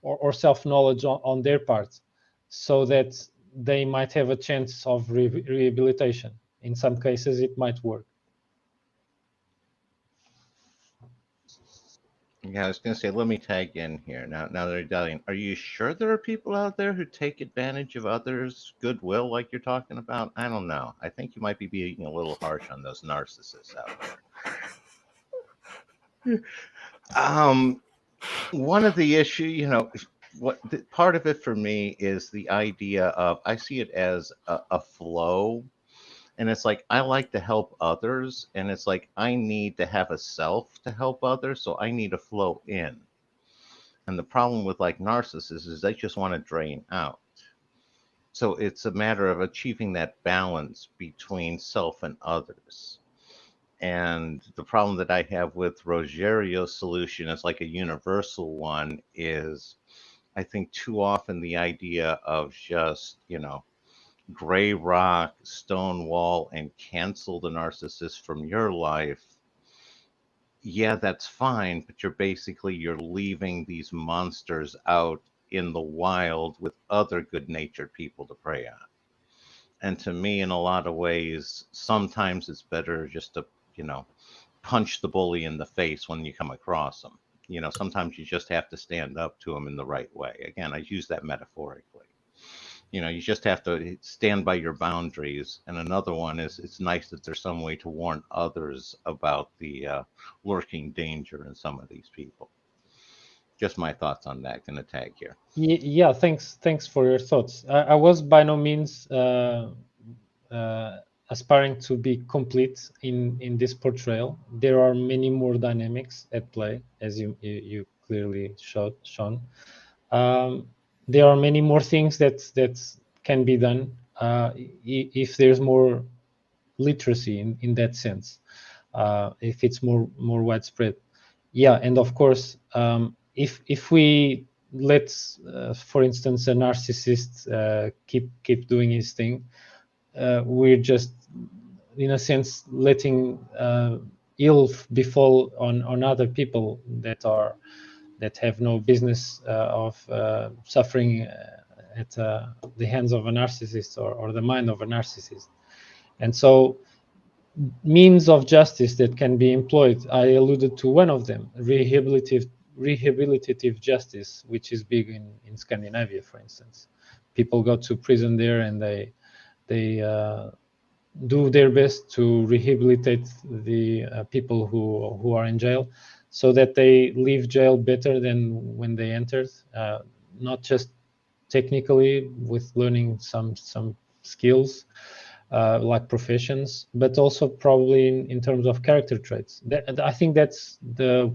S2: or self-knowledge on their part, so that they might have a chance of rehabilitation. In some cases, it might work.
S3: Yeah, I was going to say, let me tag in here. Now they're Nerdalliun. Are you sure there are people out there who take advantage of others' goodwill like you're talking about? I don't know. I think you might be being a little harsh on those narcissists out there. One of the issue, part of it for me is the idea of, I see it as a flow. And it's like, I like to help others. And it's like, I need to have a self to help others. So I need to flow in. And the problem with like narcissists is they just want to drain out. So it's a matter of achieving that balance between self and others. And the problem that I have with Rogério's solution is like a universal one is, I think too often the idea of just, gray rock, stone wall, and cancel the narcissist from your life. Yeah, that's fine, but you're leaving these monsters out in the wild with other good-natured people to prey on. And to me, in a lot of ways, sometimes it's better just to, punch the bully in the face when you come across them. Sometimes you just have to stand up to them in the right way. Again, I use that metaphorically. You just have to stand by your boundaries. And another one is, it's nice that there's some way to warn others about the lurking danger in some of these people. Just my thoughts on that. Gonna tag here.
S2: Yeah, thanks for your thoughts. I was by no means aspiring to be complete in this portrayal. There are many more dynamics at play, as you clearly shown. There are many more things that can be done if there's more literacy in that sense, if it's more widespread. Yeah, and of course, if we let, for instance, a narcissist keep doing his thing, we're just, in a sense, letting ill befall on other people that have no business of suffering at the hands of a narcissist or the mind of a narcissist. And so, means of justice that can be employed, I alluded to one of them, rehabilitative justice, which is big in Scandinavia, for instance. People go to prison there and they do their best to rehabilitate the people who are in jail, so that they leave jail better than when they entered, not just technically with learning some skills, like professions, but also probably in terms of character traits. I think that's the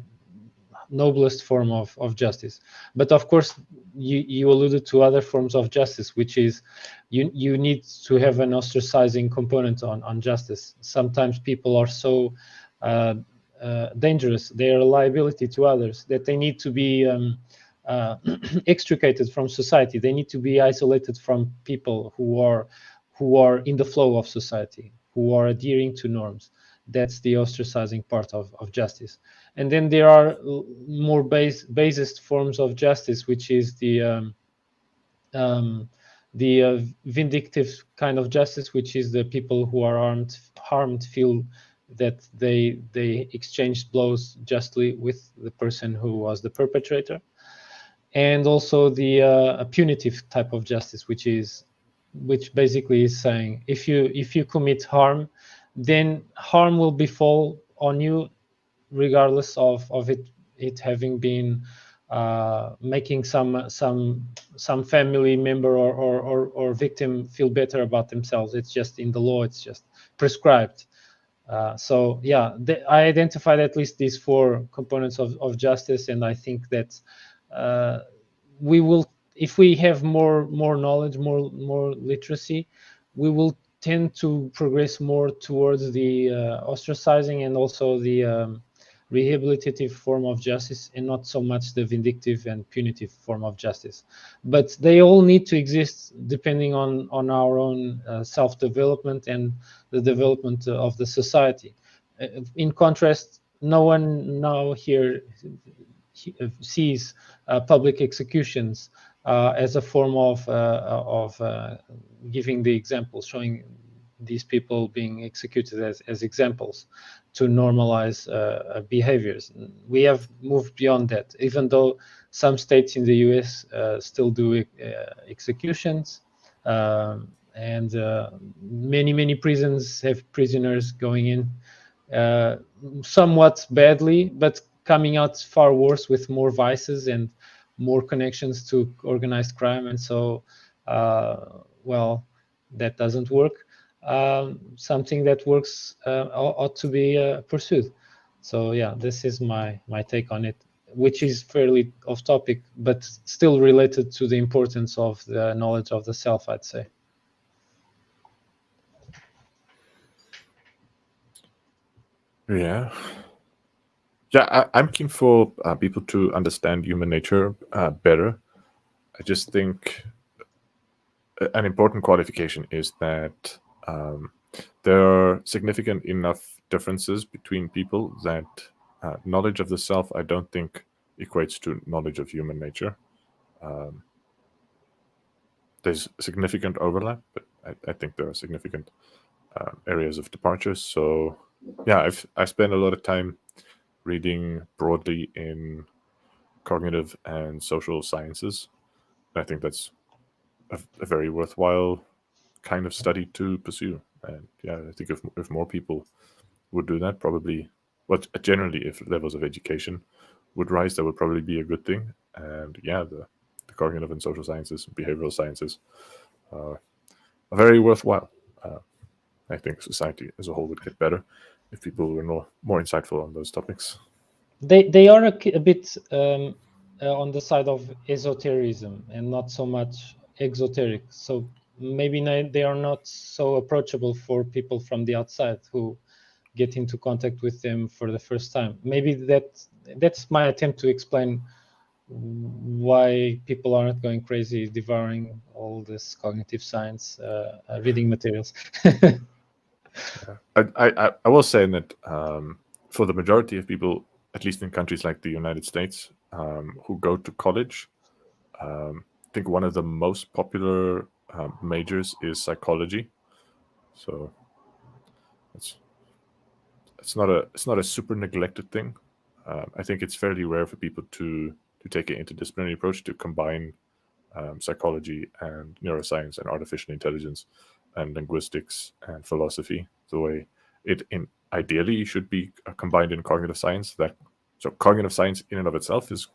S2: noblest form of justice. But of course, you alluded to other forms of justice, which is you need to have an ostracizing component on justice. Sometimes people are so dangerous, they are a liability to others, that they need to be extricated from society. They need to be isolated from people who are in the flow of society, who are adhering to norms. That's the ostracizing part of justice. And then there are more basest forms of justice, which is the vindictive kind of justice, which is the people who are harmed feel that they exchanged blows justly with the person who was the perpetrator. And also the punitive type of justice, which basically is saying if you commit harm, then harm will befall on you, regardless of it having been making some family member or victim feel better about themselves. It's just in the law, it's just prescribed. So yeah, I identified at least these 4 components of justice, and I think that we will, if we have more knowledge, more literacy, we will tend to progress more towards the ostracizing and also the rehabilitative form of justice, and not so much the vindictive and punitive form of justice. But they all need to exist depending on our own self-development and the development of the society. In contrast, no one now here sees public executions as a form of giving the example, showing these people being executed as examples to normalize behaviors. We have moved beyond that, even though some states in the US still do executions, and many prisons have prisoners going in somewhat badly, but coming out far worse with more vices and more connections to organized crime. And so, well, that doesn't work. Something that works ought to be pursued. So yeah, this is my take on it, which is fairly off topic, but still related to the importance of the knowledge of the self, I'd say.
S1: Yeah. I'm keen for people to understand human nature better. I just think an important qualification is that there are significant enough differences between people that knowledge of the self, I don't think, equates to knowledge of human nature. There's significant overlap, but I think there are significant areas of departure. So yeah, I've spent a lot of time reading broadly in cognitive and social sciences. I think that's a very worthwhile kind of study to pursue. And yeah, I think if more people would do that, probably, but generally, if levels of education would rise, that would probably be a good thing. And yeah, the cognitive and social sciences, behavioral sciences, are very worthwhile. I think society as a whole would get better if people were more insightful on those topics.
S2: They are a bit on the side of esotericism and not so much exoteric. So maybe they are not so approachable for people from the outside who get into contact with them for the first time. Maybe that's my attempt to explain why people aren't going crazy devouring all this cognitive science reading materials.
S1: I will say that for the majority of people, at least in countries like the United States, who go to college, I think one of the most popular majors is psychology. So it's not a super neglected thing. I think it's fairly rare for people to take an interdisciplinary approach to combine psychology and neuroscience and artificial intelligence and linguistics and philosophy the way it ideally should be combined in cognitive science. So cognitive science in and of itself is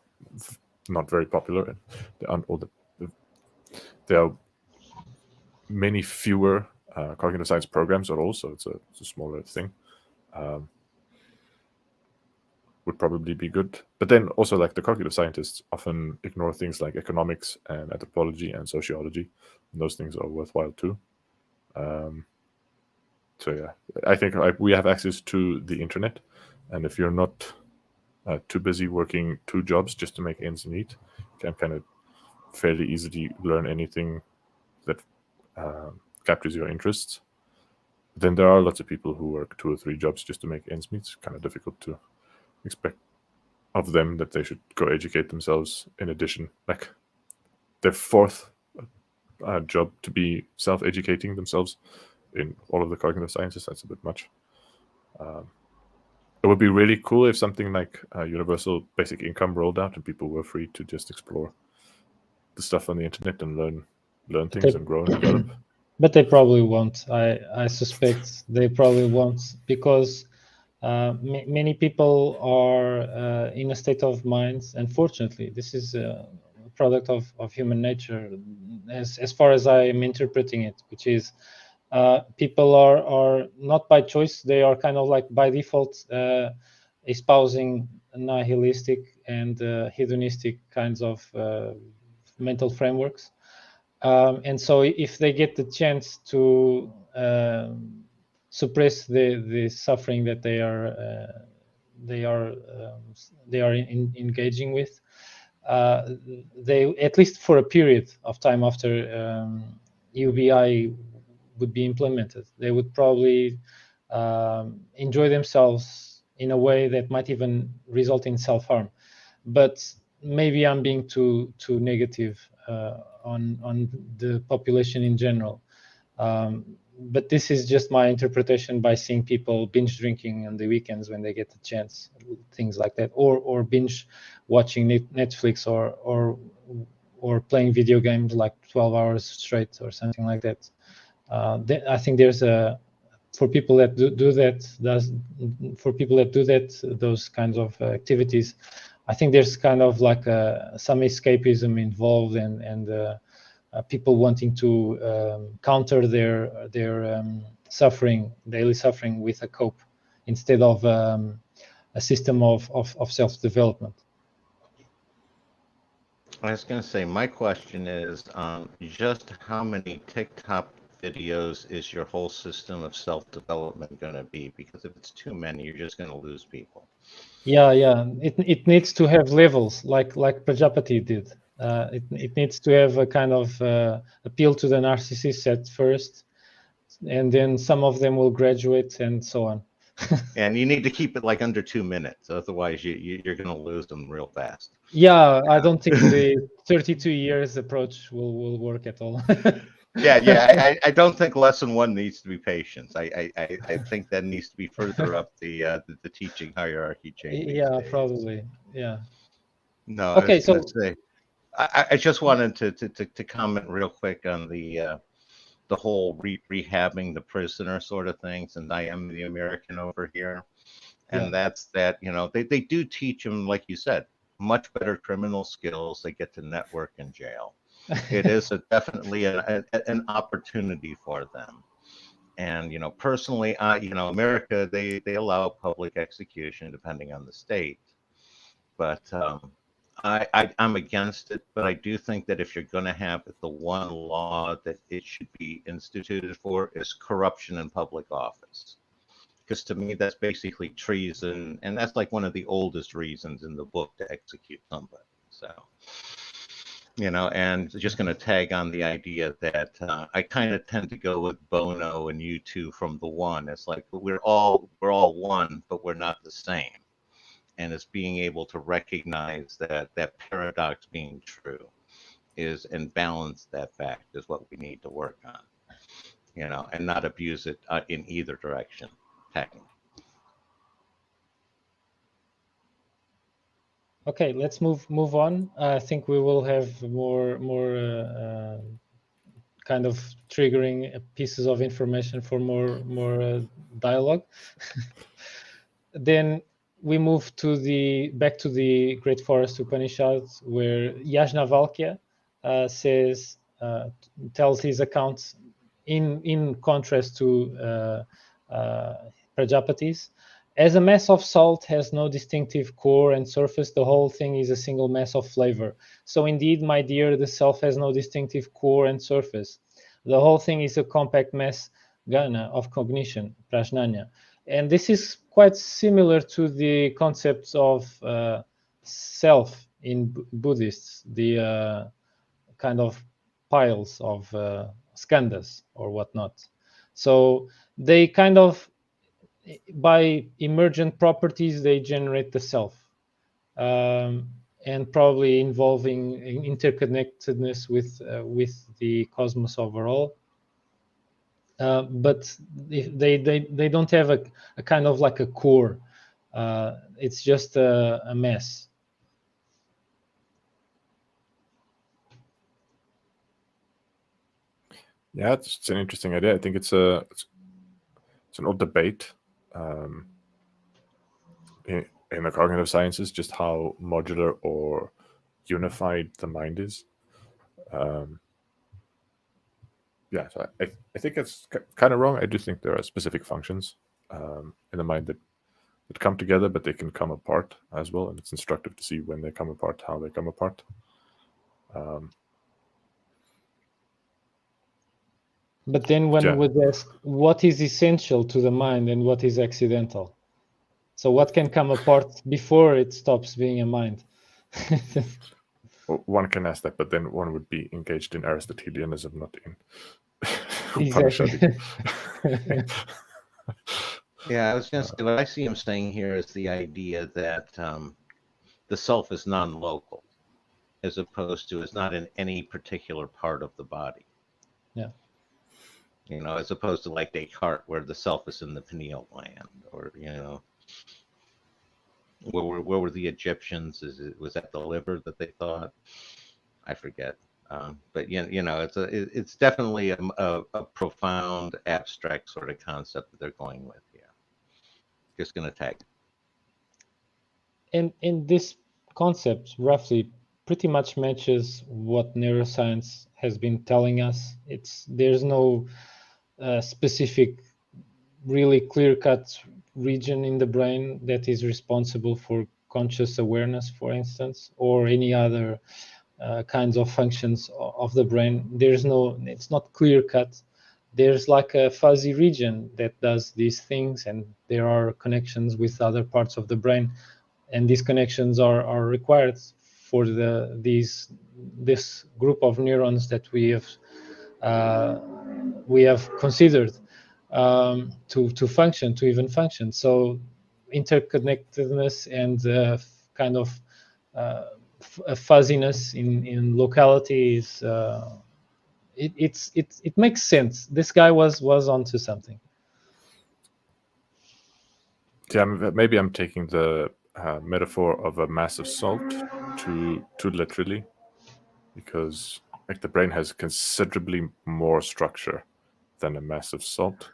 S1: not very popular, and there are many fewer cognitive science programs at all, so it's a smaller thing. would probably be good. But then also, like, the cognitive scientists often ignore things like economics and anthropology and sociology, and those things are worthwhile too. So yeah, I think we have access to the internet, and if you're not too busy working 2 jobs just to make ends meet, you can kind of fairly easily learn anything that captures your interests. Then there are lots of people who work 2 or 3 jobs just to make ends meet. It's kind of difficult to expect of them that they should go educate themselves in addition, like their 4th job to be self-educating themselves in all of the cognitive sciences. That's a bit much. It would be really cool if something like universal basic income rolled out and people were free to just explore the stuff on the internet and learn things and grow and develop.
S2: But they probably won't. I suspect they probably won't, because many people are in a state of mind. Unfortunately, this is a product of human nature, as far as I am interpreting it, which is people are not by choice. They are kind of like by default espousing nihilistic and hedonistic kinds of mental frameworks. And so if they get the chance to suppress the suffering that they are engaging with, they, at least for a period of time after UBI would be implemented, they would probably enjoy themselves in a way that might even result in self-harm. But maybe I'm being too negative on the population in general. But this is just my interpretation by seeing people binge drinking on the weekends when they get the chance, things like that, or binge watching Netflix or playing video games like 12 hours straight or something like that. I think there's for people that do that, those kinds of activities, I think there's kind of like some escapism involved, and people wanting to counter their daily suffering with a cope, instead of a system of self-development.
S3: I was going to say, my question is, just how many TikTok videos is your whole system of self-development going to be? Because if it's too many, you're just going to lose people.
S2: Yeah. It needs to have levels, like Prajapati did. It needs to have a kind of appeal to the narcissist at first, and then some of them will graduate, and so on.
S3: And you need to keep it like under 2 minutes, otherwise you're going to lose them real fast.
S2: Yeah, I don't think the 32 years approach will work at all.
S3: Yeah. I don't think lesson 1 needs to be patience. I think that needs to be further up the teaching hierarchy chain.
S2: Yeah, probably. Yeah.
S3: No,
S2: Okay,
S3: I was going to say, I just wanted to comment real quick on the whole rehabbing the prisoner sort of thing, since I am the American over here. And that's that, they do teach them, like you said, much better criminal skills. They get to network in jail. It is definitely an opportunity for them. And, personally, America, they allow public execution depending on the state. But I'm against it. But I do think that if you're going to have it, the one law that it should be instituted for is corruption in public office. Because to me, that's basically treason. And that's like one of the oldest reasons in the book to execute somebody. So, and just going to tag on the idea that I kind of tend to go with Bono and U2 from The One. It's like we're all one, but we're not the same. And it's being able to recognize that paradox being true is, and balance that fact, is what we need to work on, and not abuse it in either direction.
S2: Okay, let's move on. I think we will have more kind of triggering pieces of information for more dialogue. Then we move back to the Great Forest Upanishads, where Yajnavalkya tells his accounts in contrast to Prajapati's, As a mass of salt has no distinctive core and surface, the whole thing is a single mass of flavor. So indeed, my dear, the self has no distinctive core and surface. The whole thing is a compact mass, gana, of cognition, prajnana. And this is quite similar to the concepts of self in Buddhists, the kind of piles of skandhas or whatnot. So they kind of, by emergent properties, they generate the self, and probably involving interconnectedness with the cosmos overall. But they don't have a kind of like a core. It's just a mess.
S1: Yeah, it's an interesting idea. I think it's an old debate in the cognitive sciences, just how modular or unified the mind is. Yeah, so I think it's kind of wrong. I do think there are specific functions in the mind that come together, but they can come apart as well, and it's instructive to see when they come apart, how they come apart.
S2: But then one would ask, what is essential to the mind and what is accidental? So what can come apart before it stops being a mind?
S1: One can ask that, but then one would be engaged in Aristotelianism, not in
S2: Exactly.
S3: Yeah, I was going to say, what I see him saying here is the idea that the self is non-local, as opposed to it's not in any particular part of the body.
S2: Yeah.
S3: You know, as opposed to like Descartes, where the self is in the pineal gland, or where were the Egyptians? Was that the liver that they thought? I forget. But it's definitely a profound, abstract sort of concept that they're going with here. Just going to tag.
S2: And this concept roughly pretty much matches what neuroscience has been telling us. There's no specific, really clear-cut region in the brain that is responsible for conscious awareness, for instance, or any other kinds of functions of the brain. It's not clear-cut. There's like a fuzzy region that does these things, and there are connections with other parts of the brain, and these connections are required for this group of neurons that we have considered to function, to even function. So interconnectedness and kind of a fuzziness in locality is it makes sense. This guy was onto something.
S1: Yeah, maybe I'm taking the metaphor of a mass of salt too literally, because like the brain has considerably more structure than a mass of salt.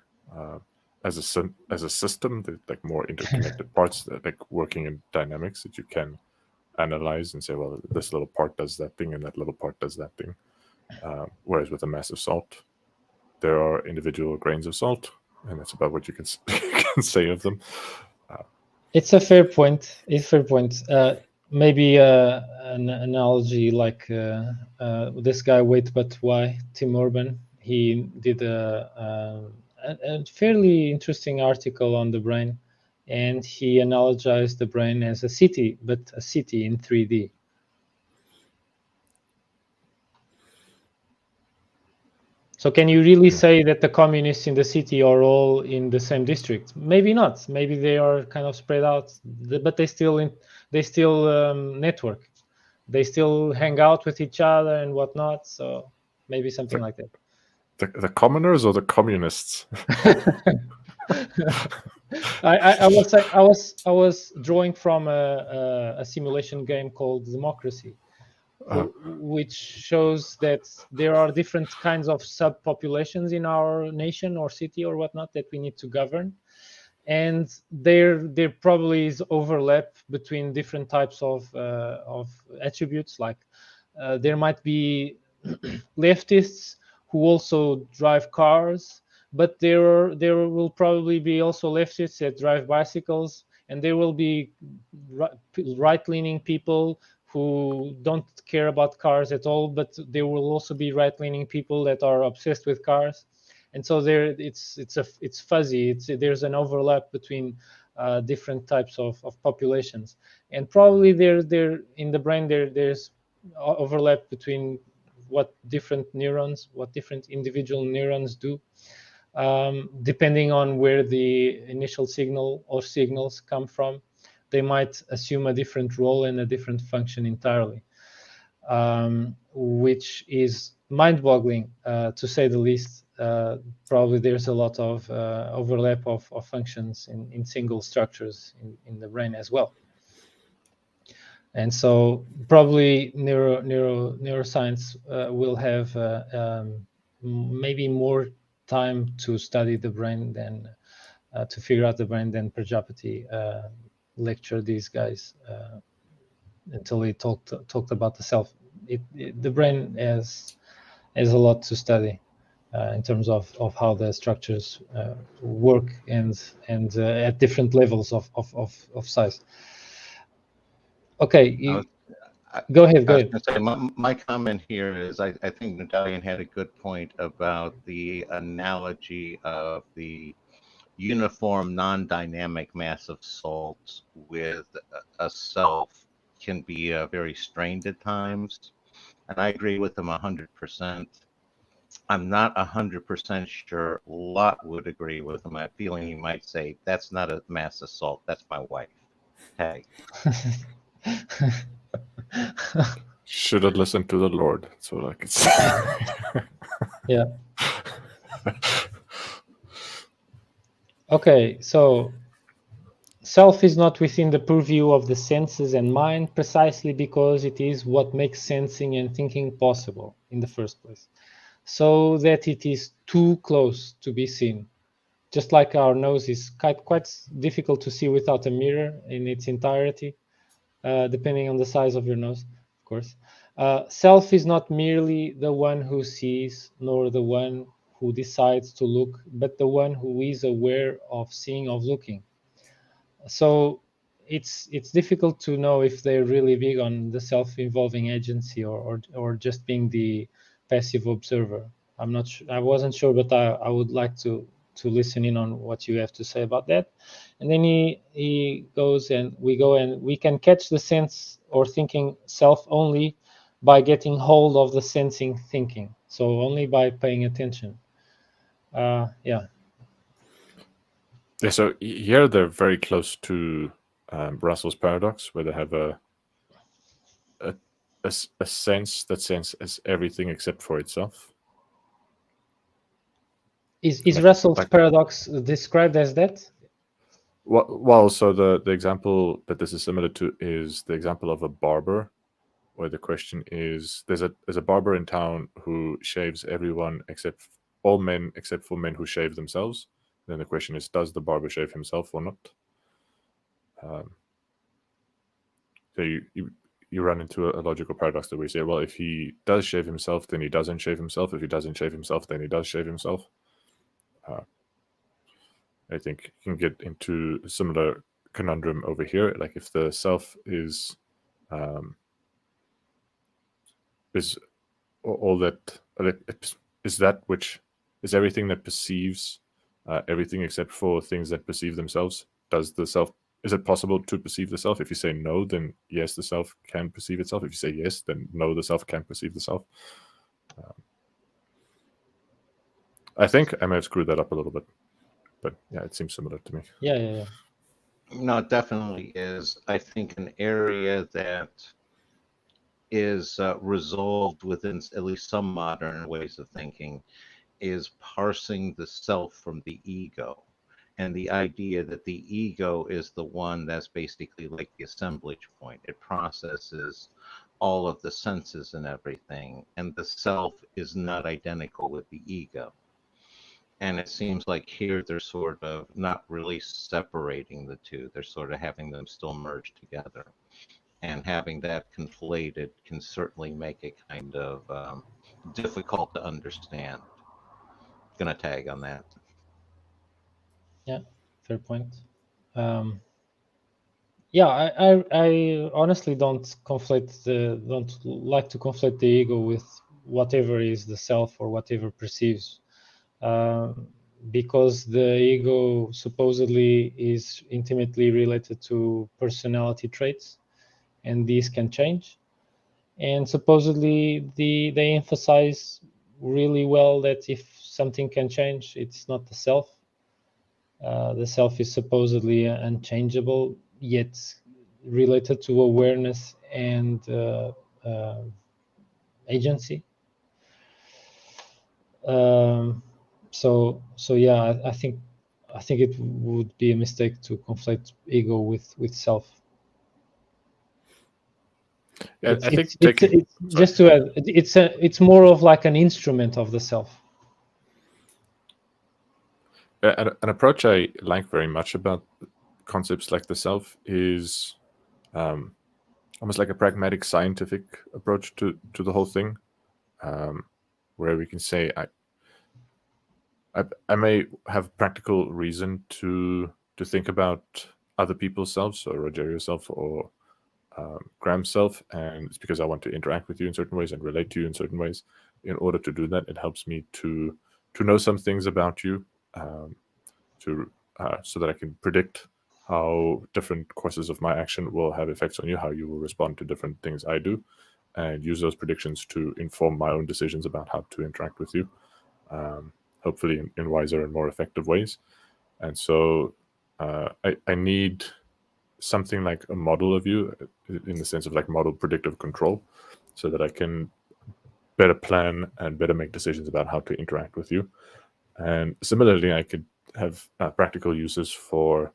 S1: As a system, there's like more interconnected parts that like working in dynamics that you can analyze and say, well, this little part does that thing and that little part does that thing. Whereas with a mass of salt, there are individual grains of salt, and that's about what you can say of them.
S2: It's a fair point. Maybe an analogy like this guy, Wait But Why, Tim Urban. He did a fairly interesting article on the brain, and he analogized the brain as a city, but a city in 3D. So can you really say that the communists in the city are all in the same district? Maybe not. Maybe they are kind of spread out, but they still network. They still hang out with each other and whatnot. So maybe something like that.
S1: The commoners or the communists?
S2: I was drawing from a simulation game called Democracy, which shows that there are different kinds of subpopulations in our nation or city or whatnot that we need to govern, and there probably is overlap between different types of attributes. Like there might be leftists who also drive cars, but there will probably be also leftists that drive bicycles, and there will be right-leaning people who don't care about cars at all, but there will also be right-leaning people that are obsessed with cars. And so it's fuzzy. There's an overlap between different types of populations, and probably there in the brain there's overlap between what different individual neurons do, depending on where the initial signal or signals come from. They might assume a different role and a different function entirely, which is mind-boggling, to say the least. Probably there's a lot of overlap of functions in single structures in the brain as well. And so probably neuroscience will have maybe more time to study the brain than to figure out the brain than Prajapati lectured these guys until he talked about the self. The brain has a lot to study in terms of how the structures work and at different levels of size. Okay, go ahead.
S3: I was going to say, my comment here is I think Nerdalliun had a good point about the analogy of the uniform non-dynamic mass of salts with a self can be very strained at times. And I agree with him 100%. I'm not 100% sure Lot would agree with him. I have a feeling he might say, that's not a mass of salt, that's my wife. Hey.
S1: Should have listened to the Lord. So like it's
S2: yeah. Okay, so self is not within the purview of the senses and mind precisely because it is what makes sensing and thinking possible in the first place, so that it is too close to be seen. Just like our nose is quite difficult to see without a mirror in its entirety, depending on the size of your nose, of course. Self is not merely the one who sees, nor the one who decides to look, but the one who is aware of seeing, of looking. So it's difficult to know if they're really big on the self-involving agency or just being the passive observer. I'm not sure. I wasn't sure, but I would like to listen in on what you have to say about that. And then he goes and we can catch the sense or thinking self only by getting hold of the sensing thinking. So only by paying attention. Yeah.
S1: Yeah, so here they're very close to Russell's paradox, where they have a sense that sense as everything except for itself.
S2: Is Russell's paradox described as that?
S1: Well, so the example that this is similar to is the example of a barber, where the question is there's a barber in town who shaves everyone except all men except for men who shave themselves. Then the question is, does the barber shave himself or not? So you run into a logical paradox that we say, well, if he does shave himself, then he doesn't shave himself. If he doesn't shave himself, then he does shave himself. I think you can get into a similar conundrum over here. Like if the self is all that is that which is everything that perceives everything except for things that perceive themselves. Does the self, is it possible to perceive the self? If you say no, then yes, the self can perceive itself. If you say yes, then no, the self can perceive the self. I think I may have screwed that up a little bit, but yeah, it seems similar to me.
S2: Yeah.
S3: No, it definitely is. I think an area that is resolved within at least some modern ways of thinking is parsing the self from the ego, and the idea that the ego is the one that's basically like the assemblage point. It processes all of the senses and everything, and the self is not identical with the ego. And it seems like here they're sort of not really separating the two. They're sort of having them still merge together. And having that conflated can certainly make it kind of difficult to understand. Gonna tag on that.
S2: Yeah, fair point. Yeah, I honestly don't like to conflate the ego with whatever is the self or whatever perceives, because the ego supposedly is intimately related to personality traits, and these can change. And supposedly they emphasize really well that if something can change, it's not the self. The self is supposedly unchangeable, yet related to awareness and agency. So yeah, I think it would be a mistake to conflate ego with self.
S1: Yeah, I think
S2: It's just to add, it's more of like an instrument of the self.
S1: an approach I like very much about concepts like the self is almost like a pragmatic scientific approach to the whole thing, where we can say I may have practical reason to think about other people's selves, so Rogerio's self or Graham's self, and it's because I want to interact with you in certain ways and relate to you in certain ways. In order to do that, it helps me to know some things about you, so that I can predict how different courses of my action will have effects on you, how you will respond to different things I do, and use those predictions to inform my own decisions about how to interact with you, hopefully in wiser and more effective ways. And so I need something like a model of you, in the sense of like model predictive control, so that I can better plan and better make decisions about how to interact with you. And similarly, I could have practical uses for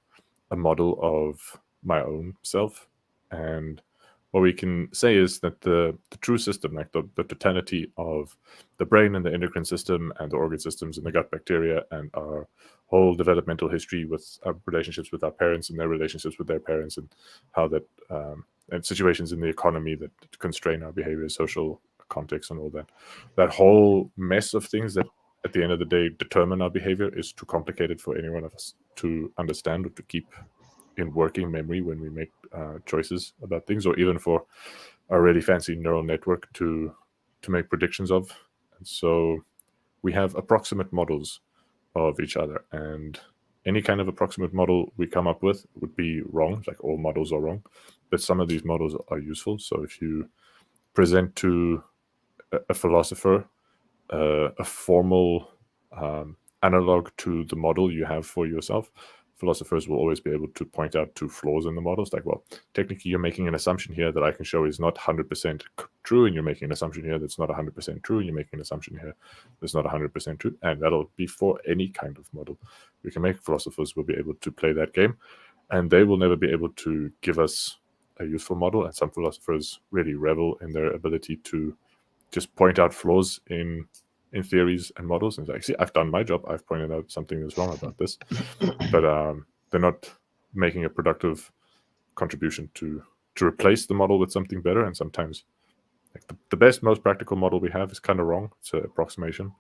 S1: a model of my own self. And what we can say is that the true system, like the totality of the brain and the endocrine system and the organ systems and the gut bacteria and our whole developmental history with our relationships with our parents and their relationships with their parents, and how that and situations in the economy that constrain our behavior, social context, and all that whole mess of things that at the end of the day determine our behavior is too complicated for any one of us to understand or to keep in working memory when we make choices about things, or even for a really fancy neural network to make predictions of. And so we have approximate models of each other, and any kind of approximate model we come up with would be wrong. Like, all models are wrong, but some of these models are useful. So if you present to a philosopher a formal analog to the model you have for yourself, philosophers will always be able to point out to flaws in the models. Like, well, technically you're making an assumption here that I can show is not 100% true, and you're making an assumption here that's not 100% true, and you're making an assumption here that's not 100% true. And that'll be for any kind of model we can make. Philosophers will be able to play that game, and they will never be able to give us a useful model. And some philosophers really revel in their ability to just point out flaws in theories and models, and like, see, I've done my job. I've pointed out something that's wrong about this, but they're not making a productive contribution to replace the model with something better. And sometimes, like, the best, most practical model we have is kind of wrong. It's an approximation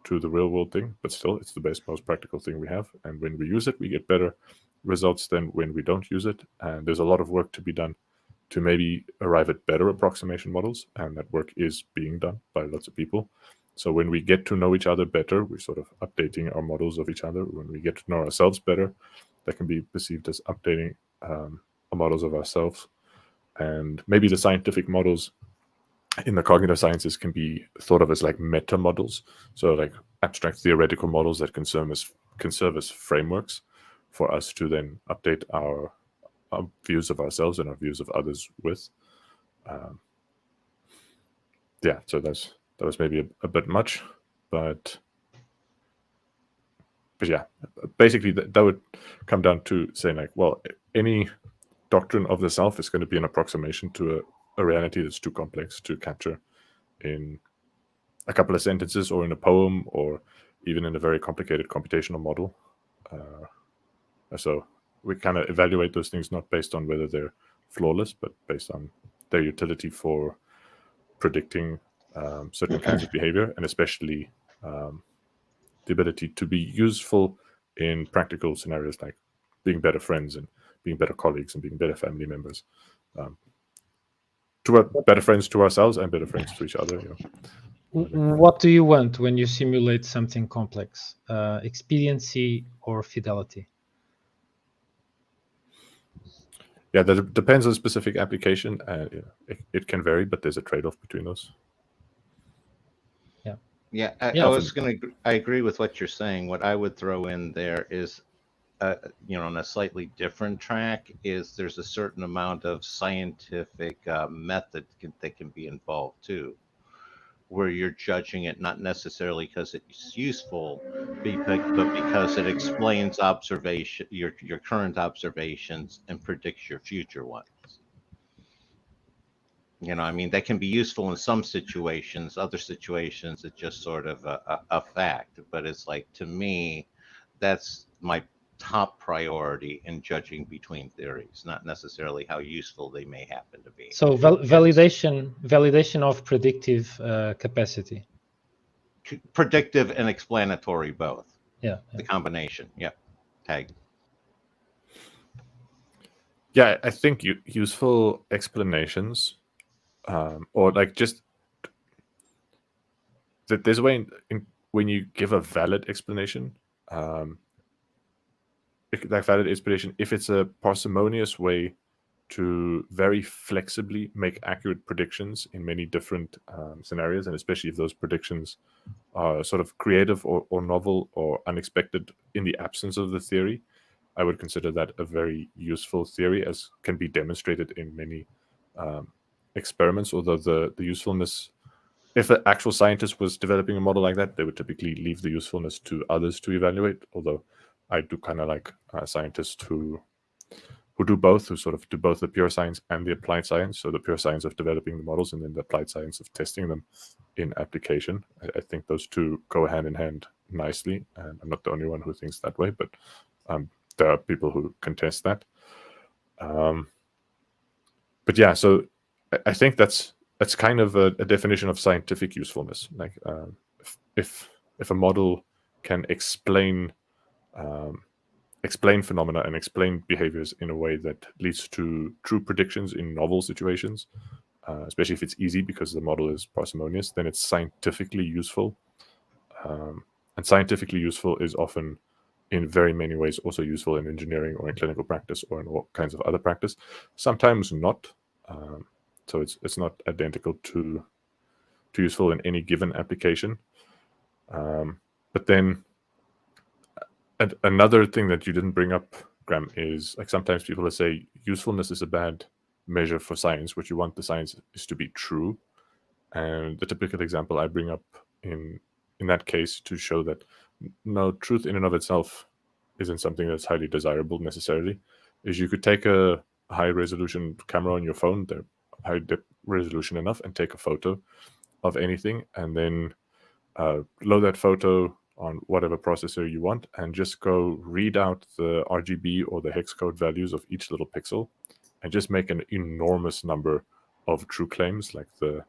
S1: to the real world thing, but still, it's the best, most practical thing we have. And when we use it, we get better results than when we don't use it. And there's a lot of work to be done to maybe arrive at better approximation models, and that work is being done by lots of people. So when we get to know each other better, we're sort of updating our models of each other. When we get to know ourselves better, that can be perceived as updating our models of ourselves. And maybe the scientific models in the cognitive sciences can be thought of as like meta models, so like abstract theoretical models that can serve as frameworks for us to then update our views of ourselves and our views of others with. Yeah, so that was maybe a bit much, but yeah, basically that would come down to saying, like, well, any doctrine of the self is going to be an approximation to a reality that's too complex to capture in a couple of sentences or in a poem or even in a very complicated computational model. So we kind of evaluate those things not based on whether they're flawless, but based on their utility for predicting certain kinds of behavior, and especially the ability to be useful in practical scenarios like being better friends and being better colleagues and being better family members. Better friends to ourselves and better friends to each other.
S2: What do you want when you simulate something complex? Expediency or fidelity?
S1: Yeah, that depends on specific application. It can vary, but there's a trade-off between those.
S3: Yeah, I agree with what you're saying. What I would throw in there is, on a slightly different track, is there's a certain amount of scientific method that can be involved too, where you're judging it not necessarily because it's useful, but because it explains your current observations and predicts your future ones. That can be useful in some situations. Other situations, it's just sort of a fact. But it's like, to me, that's my top priority in judging between theories, not necessarily how useful they may happen to be.
S2: So validation of predictive capacity.
S3: Predictive and explanatory both.
S2: Yeah.
S3: The combination. Yeah. Tag.
S1: Yeah, I think useful explanations, or like just that there's a way when you give a valid explanation, that valid explanation, if it's a parsimonious way to very flexibly make accurate predictions in many different scenarios, and especially if those predictions are sort of creative or novel or unexpected in the absence of the theory, I would consider that a very useful theory, as can be demonstrated in many experiments. Although the usefulness, if an actual scientist was developing a model like that, they would typically leave the usefulness to others to evaluate. Although I do kind of like scientists who do both, who sort of do both the pure science and the applied science. So the pure science of developing the models and then the applied science of testing them in application. I think those two go hand in hand nicely. And I'm not the only one who thinks that way, but there are people who contest that. But yeah, so I think that's kind of a definition of scientific usefulness. Like if a model can explain phenomena and explain behaviors in a way that leads to true predictions in novel situations, especially if it's easy because the model is parsimonious, then it's scientifically useful. And scientifically useful is often, in very many ways, also useful in engineering or in clinical practice or in all kinds of other practice. Sometimes not. So it's not identical to useful in any given application. But then another thing that you didn't bring up, Graham, is like sometimes people will say usefulness is a bad measure for science. What you want the science is to be true. And the typical example I bring up in that case to show that no, truth in and of itself isn't something that's highly desirable necessarily, is you could take a high resolution camera on your phone, they're high resolution enough, and take a photo of anything, and then load that photo on whatever processor you want, and just go read out the RGB or the hex code values of each little pixel, and just make an enormous number of true claims, like the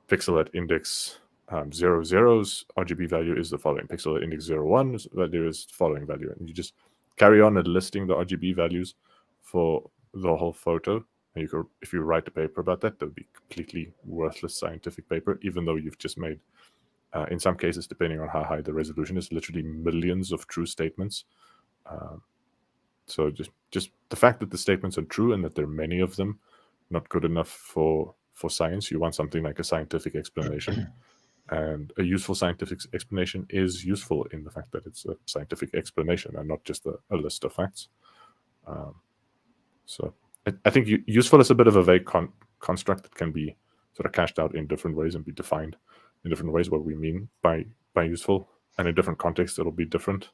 S1: pixel at index 00's RGB value is the following, pixel at index 01's value is the following value, and you just carry on listing the RGB values for the whole photo. And if you write a paper about that, that would be completely worthless scientific paper, even though you've just made, in some cases, depending on how high the resolution is, literally millions of true statements. So just the fact that the statements are true and that there are many of them, not good enough for science. You want something like a scientific explanation. And a useful scientific explanation is useful in the fact that it's a scientific explanation and not just a list of facts. So I think useful is a bit of a vague construct that can be sort of cashed out in different ways and be defined in different ways what we mean by useful, and in different contexts it'll be different.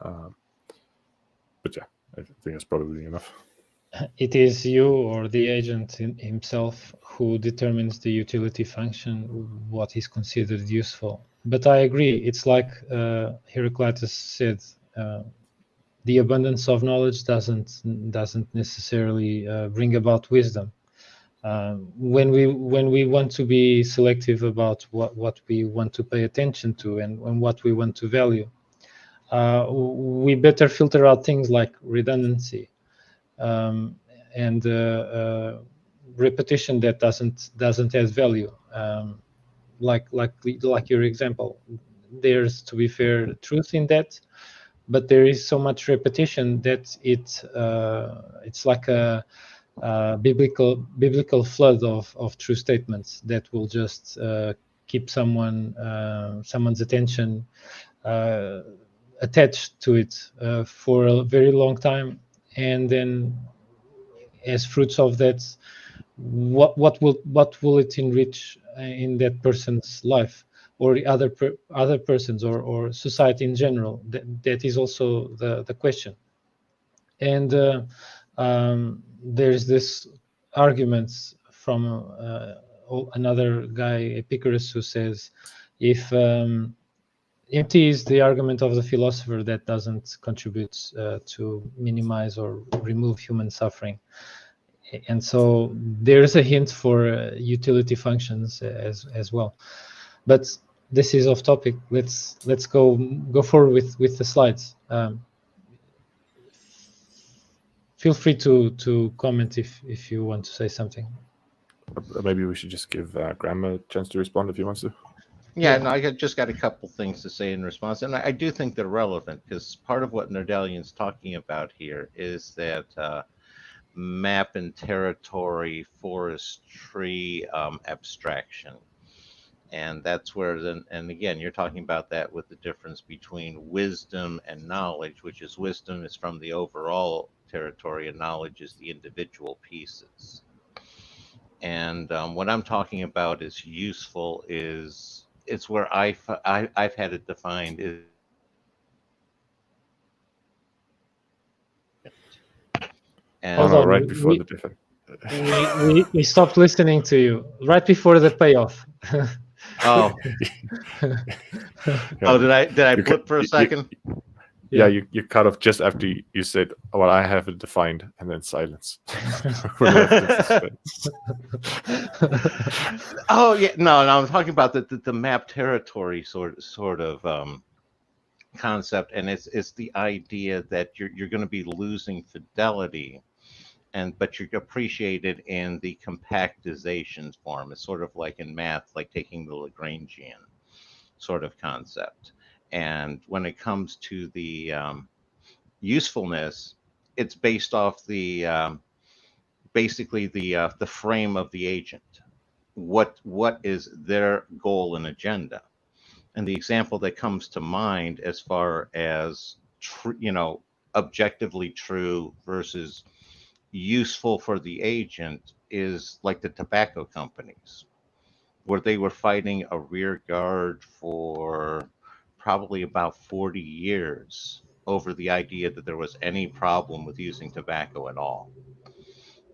S1: But yeah, I think that's probably enough.
S2: It is you or the agent himself who determines the utility function, what is considered useful. But I agree, it's like Heraclitus said, the abundance of knowledge doesn't necessarily bring about wisdom. When we want to be selective about what we want to pay attention to and what we want to value, we better filter out things like redundancy and repetition that doesn't add value. Like your example, there's, to be fair, truth in that, but there is so much repetition that it's like a biblical flood of true statements that will just keep someone's attention attached to it for a very long time, and then as fruits of that, what will it enrich in that person's life, or other persons, or society in general? That is also the question. And there's this arguments from another guy, Epicurus, who says, if empty is the argument of the philosopher that doesn't contribute to minimize or remove human suffering. And so there's a hint for utility functions as well. But this is off topic. Let's go forward with the slides. Feel free to comment if you want to say something.
S1: Maybe we should just give Graham a chance to respond if he wants to.
S3: Yeah, no, I just got a couple things to say in response, and I do think they're relevant, because part of what Nerdalliun's talking about here is that map and territory forestry abstraction. And that's where then, and again, you're talking about that with the difference between wisdom and knowledge, which is wisdom is from the overall territory and knowledge is the individual pieces. And what I'm talking about is useful is, it's where I've had it defined is, and
S2: Hold on,
S1: right before the difference.
S2: we stopped listening to you right before the payoff.
S3: oh, oh, did I blip for a second?
S1: Yeah, you cut off just after you said, "Well, I have it defined," and then silence.
S3: Oh yeah, no, I'm talking about the map territory sort of concept, and it's the idea that you're going to be losing fidelity, but you're appreciated in the compactization form. It's sort of like in math, like taking the Lagrangian sort of concept. And when it comes to the usefulness, it's based off the basically the frame of the agent. What is their goal and agenda? And the example that comes to mind as far as objectively true versus useful for the agent is like the tobacco companies, where they were fighting a rear guard for probably about 40 years over the idea that there was any problem with using tobacco at all.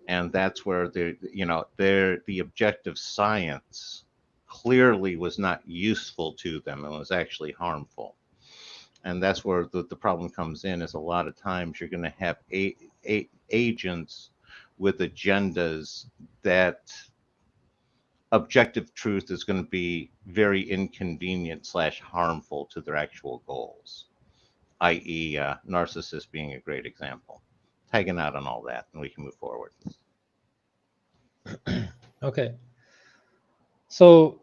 S3: And that's where the objective science clearly was not useful to them and was actually harmful. And that's where the problem comes in, is a lot of times you're going to have agents with agendas that objective truth is going to be very inconvenient / harmful to their actual goals, i.e. Narcissist being a great example. Tagging out on all that, and we can move forward.
S2: Okay. So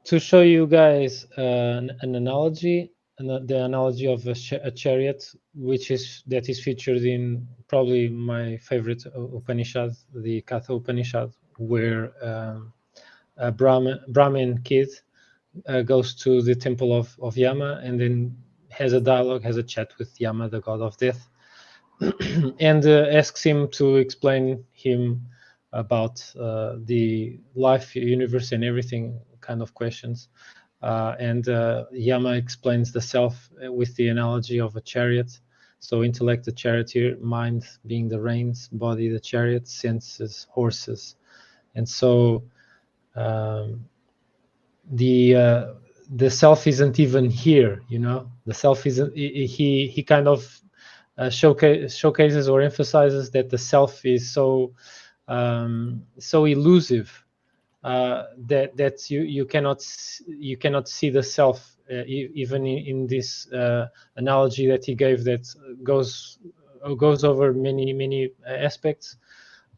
S2: to show you guys an analogy, the analogy of a chariot, that is featured in probably my favorite Upanishad, the Katha Upanishad, where a Brahmin kid goes to the temple of Yama and then has a chat with Yama, the god of death, and asks him to explain him about the life, universe, and everything kind of questions. And Yama explains the self with the analogy of a chariot. So intellect, the charioteer, mind being the reins, body, the chariot, senses, horses. And so the self isn't even here, the self isn't, he kind of showcases or emphasizes that the self is so elusive that you cannot see the self, even in this analogy that he gave, that goes over many aspects.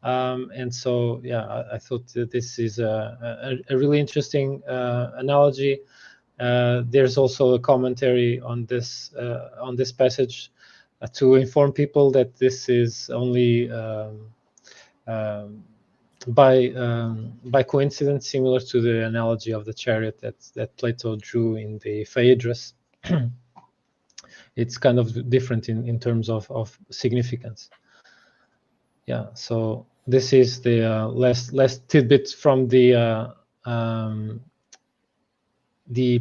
S2: And so, yeah, I thought that this is a really interesting analogy. There's also a commentary on this passage to inform people that this is only by coincidence, similar to the analogy of the chariot that Plato drew in the Phaedrus. It's kind of different in terms of significance. Yeah, so this is the last tidbit from the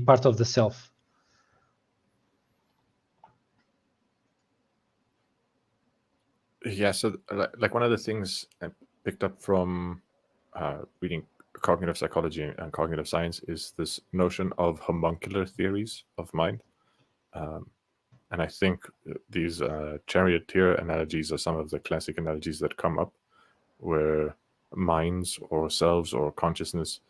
S2: part of the self.
S1: Yeah, so like one of the things I picked up from reading cognitive psychology and cognitive science is this notion of homuncular theories of mind. And I think these charioteer analogies are some of the classic analogies that come up, where minds or selves or consciousness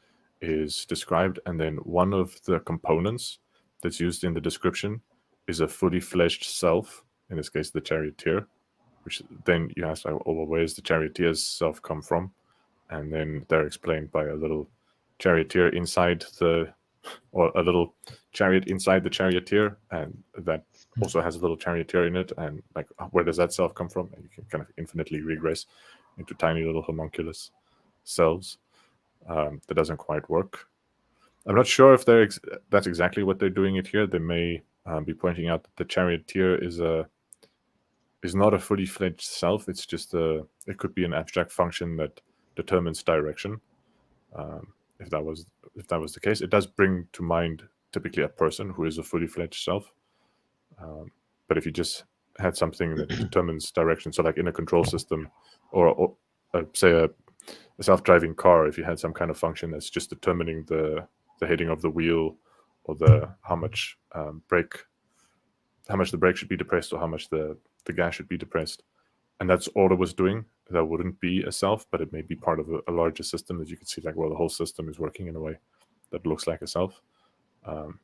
S1: is described, and then one of the components that's used in the description is a fully fledged self, in this case the charioteer, which then you ask, oh, well, where's the charioteer's self come from? And then they're explained by a little charioteer inside or a little chariot inside the charioteer, and that also has a little charioteer in it, and like, where does that self come from? And you can kind of infinitely regress into tiny little homunculus cells. That doesn't quite work. I'm not sure if that's exactly what they're doing it here. They may be pointing out that the charioteer is not a fully fledged self. It's just it could be an abstract function that determines direction. If that was the case, it does bring to mind typically a person who is a fully fledged self. But if you just had something that determines direction, so like in a control system, or say a self-driving car, if you had some kind of function that's just determining the heading of the wheel, or how much the brake should be depressed, or how much the gas should be depressed, and that's all it was doing, that wouldn't be a self, but it may be part of a larger system that you could see, like, well, the whole system is working in a way that looks like a self.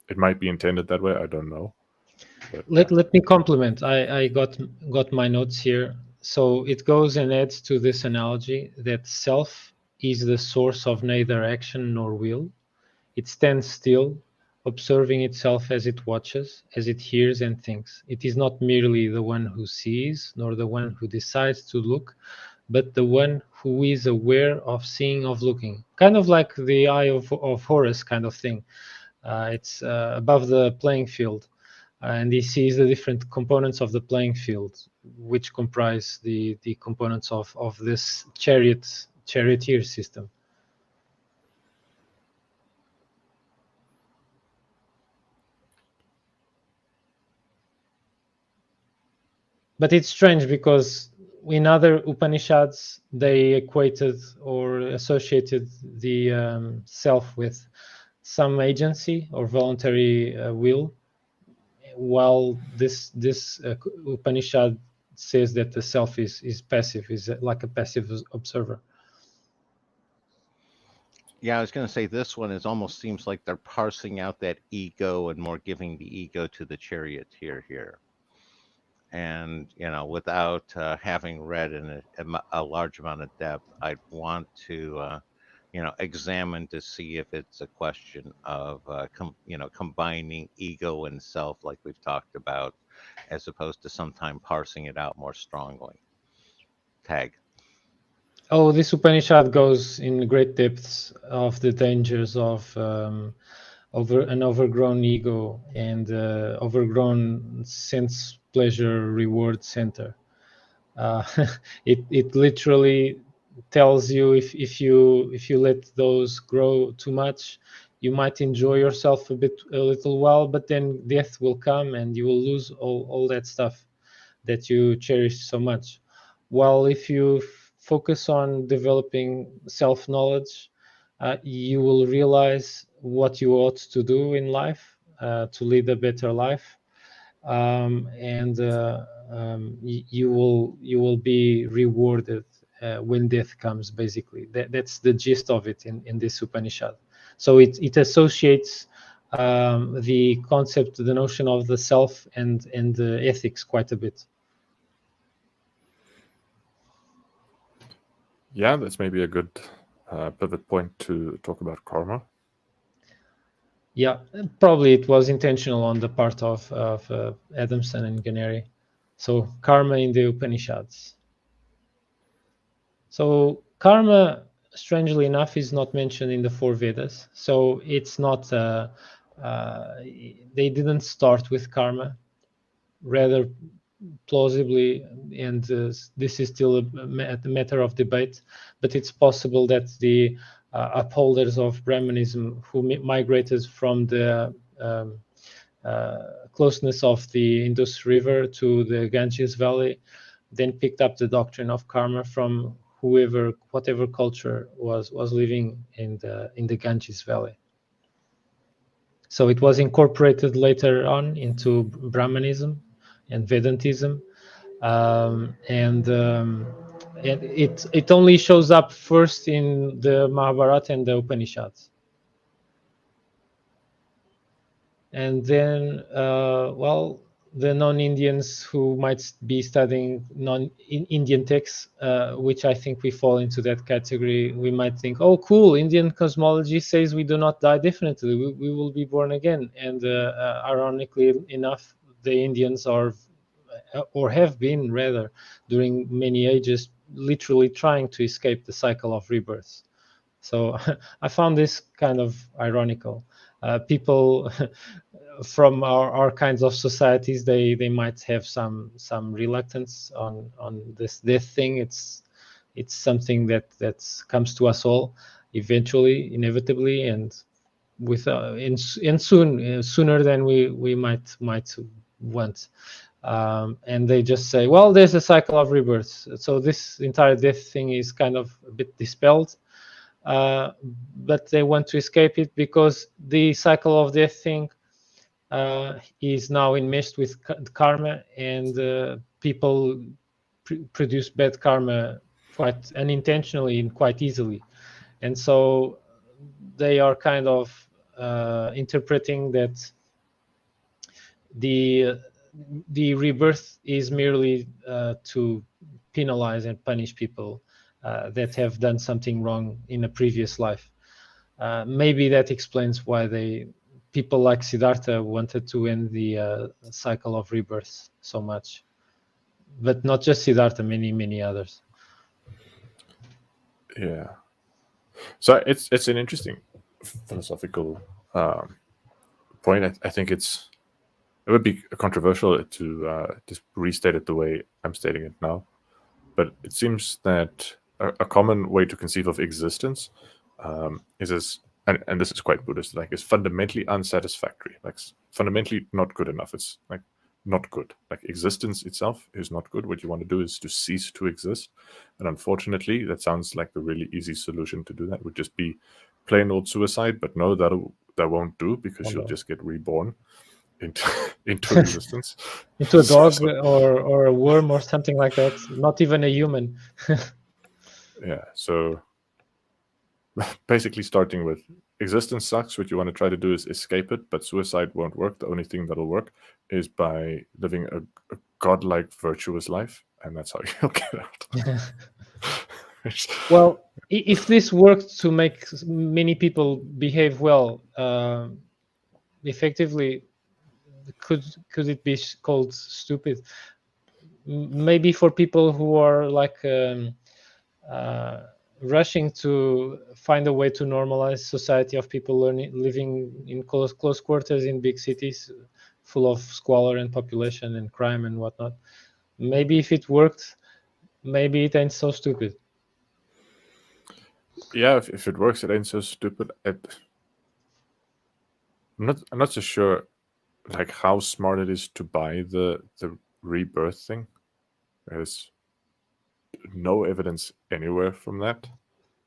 S1: It might be intended that way, I don't know. But,
S2: let me complement. I got my notes here. So it goes and adds to this analogy that self is the source of neither action nor will. It stands still, observing itself as it watches, as it hears and thinks. It is not merely the one who sees, nor the one who decides to look, but the one who is aware of seeing, of looking. Kind of like the eye of Horus kind of thing. It's above the playing field. And he sees the different components of the playing field, which comprise the components of this charioteer system. But it's strange because in other Upanishads, they equated or associated the self with some agency or voluntary will, while this Upanishad says that the self is passive, is like a passive observer.
S3: Yeah, I was going to say this one almost seems like they're parsing out that ego and more giving the ego to the charioteer here. And, without having read in a large amount of depth, I'd want to, examine to see if it's a question of, combining ego and self, like we've talked about, as opposed to sometime parsing it out more strongly. Tag.
S2: Oh, this Upanishad goes in great depths of the dangers of an overgrown ego and overgrown sense pleasure reward center. It literally tells you if you let those grow too much, you might enjoy yourself a little while, but then death will come and you will lose all that stuff that you cherish so much. While if you focus on developing self-knowledge, you will realize what you ought to do in life to lead a better life, and you will be rewarded when death comes. Basically, that's the gist of it in this Upanishad. So it associates the concept, the notion of the self and the ethics quite a bit.
S1: Yeah, that's maybe a good pivot point to talk about karma.
S2: Yeah, probably it was intentional on the part of Adamson and Ganeri. So karma in the Upanishads. So karma, strangely enough, is not mentioned in the four Vedas. So it's not, they didn't start with karma. Rather, plausibly, and this is still a matter of debate, but it's possible that the upholders of Brahmanism who migrated from the closeness of the Indus River to the Ganges Valley then picked up the doctrine of karma from whatever culture was living in the Ganges Valley. So it was incorporated later on into Brahmanism and Vedantism, and it only shows up first in the Mahabharata and the Upanishads. And then, the non-Indians who might be studying non-Indian texts, which I think we fall into that category, we might think, oh, cool, Indian cosmology says we do not die definitely, we will be born again. And ironically enough, the Indians are, or have been rather, during many ages, literally trying to escape the cycle of rebirth. So I found this kind of ironical. People from our kinds of societies, they might have some reluctance on this thing. It's something that comes to us all eventually, inevitably, and with and soon, sooner than we might want. And they just say, well, there's a cycle of rebirth. So this entire death thing is kind of a bit dispelled. But they want to escape it because the cycle of death thing is now enmeshed with karma, and people produce bad karma quite unintentionally and quite easily. And so they are kind of interpreting that the rebirth is merely to penalize and punish people that have done something wrong in a previous life. Maybe that explains why people like Siddhartha wanted to end the cycle of rebirth so much. But not just Siddhartha, many others.
S1: Yeah. So it's an interesting philosophical point. I think it would be controversial to just restate it the way I'm stating it now. But it seems that a common way to conceive of existence is as, and this is quite Buddhist, like, is fundamentally unsatisfactory, like fundamentally not good enough. It's like not good. Like existence itself is not good. What you want to do is to cease to exist. And unfortunately, that sounds like the really easy solution to do that would just be plain old suicide. But no, that won't do, because you'll just get reborn into existence.
S2: Into a dog or a worm or something like that. Not even a human.
S1: Yeah. So basically starting with existence sucks. What you want to try to do is escape it, but suicide won't work. The only thing that'll work is by living a godlike, virtuous life, and that's how you'll get out.
S2: Well, if this worked to make many people behave well, effectively, could it be called stupid? Maybe for people who are like rushing to find a way to normalize society of people living in close quarters in big cities full of squalor and population and crime and whatnot. Maybe if it worked, maybe it ain't so stupid.
S1: Yeah, if it works, it ain't so stupid. I'm not so sure like how smart it is to buy the rebirth thing. There's no evidence anywhere from that.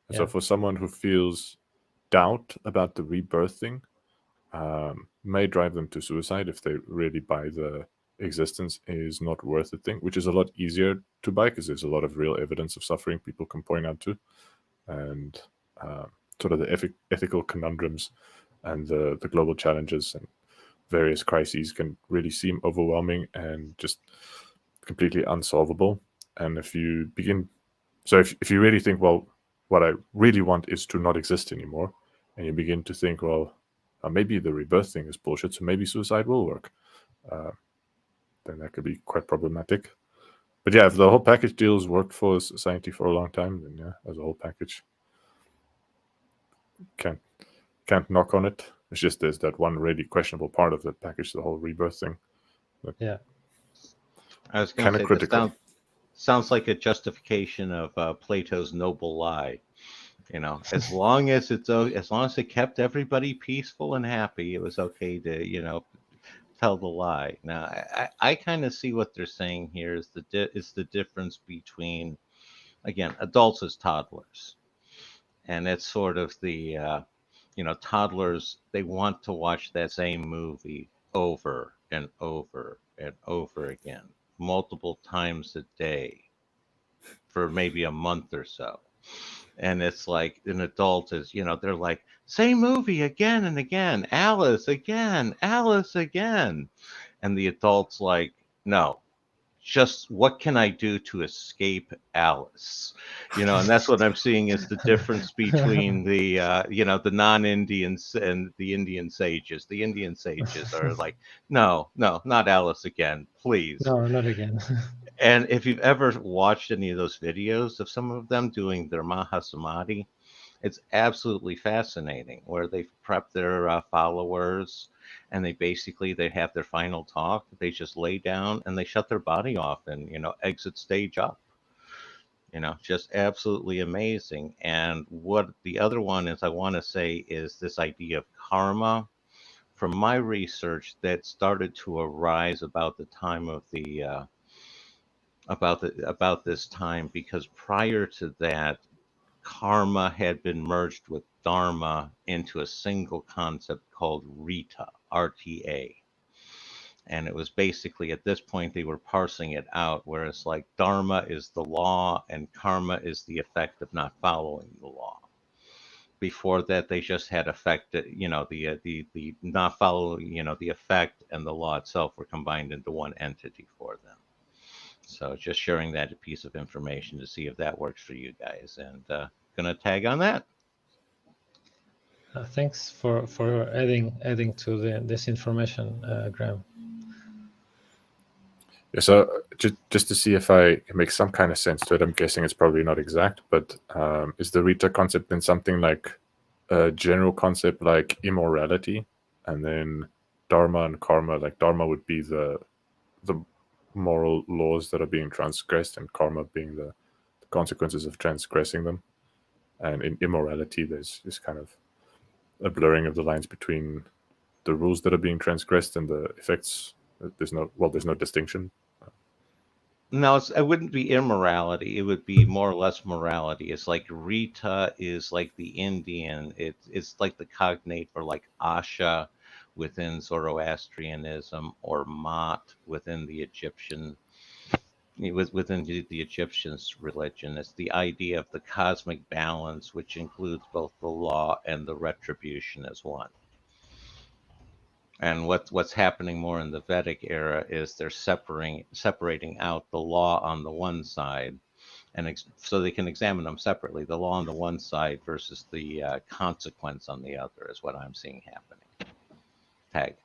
S1: Yeah. So for someone who feels doubt about the rebirth thing, may drive them to suicide if they really buy the existence is not worth a thing, which is a lot easier to buy because there's a lot of real evidence of suffering people can point out to, and sort of the ethical conundrums and the global challenges and various crises can really seem overwhelming and just completely unsolvable. And if you really think, well, what I really want is to not exist anymore, and you begin to think, well, maybe the rebirth thing is bullshit, so maybe suicide will work, then that could be quite problematic. But yeah, if the whole package deals worked for society for a long time, then yeah, as a whole package, can't knock on it. It's just there's that one really questionable part of the package, the whole rebirth thing.
S2: Yeah.
S3: I was going to say
S1: critical.
S3: that sounds like a justification of Plato's noble lie. As long as it kept everybody peaceful and happy, it was okay to tell the lie. Now, I kind of see what they're saying here is the difference between, again, adults as toddlers, and it's sort of the toddlers, they want to watch that same movie over and over and over again, multiple times a day for maybe a month or so. And it's like an adult is, they're like, same movie again and again, Alice again. And the adult's like, no, just what can I do to escape Alice? And that's what I'm seeing is the difference between the, the non-Indians and the Indian sages. The Indian sages are like, no, not Alice again, please.
S2: No, not again.
S3: And if you've ever watched any of those videos of some of them doing their Mahasamadhi, it's absolutely fascinating where they prep their followers and they have their final talk. They just lay down and they shut their body off and, exit stage up. Just absolutely amazing. And what the other one is I want to say is this idea of karma. From my research, that started to arise about the time of the about this time, because prior to that, karma had been merged with dharma into a single concept called rita, RTA. And it was basically at this point they were parsing it out, where it's like dharma is the law and karma is the effect of not following the law. Before that, they just had effect, the not following, the effect and the law itself were combined into one entity for them. So just sharing that piece of information to see if that works for you guys, and gonna tag on that.
S2: Thanks for adding to this information, Graham.
S1: Yeah, so just to see if I can make some kind of sense to it, I'm guessing it's probably not exact, but is the Rita concept then something like a general concept like immorality, and then dharma and karma, like dharma would be the moral laws that are being transgressed, and karma being the consequences of transgressing them. And in immorality, there's this kind of a blurring of the lines between the rules that are being transgressed and the effects. There's no distinction.
S3: No, it wouldn't be immorality. It would be more or less morality. It's like Rita is like the Indian. It's like the cognate for like Asha within Zoroastrianism, or Mat within the Egyptian. Within the Egyptians' religion, it's the idea of the cosmic balance, which includes both the law and the retribution as one. And what's happening more in the Vedic era is they're separating out the law on the one side, and so they can examine them separately. The law on the one side versus the consequence on the other is what I'm seeing happening. Tag.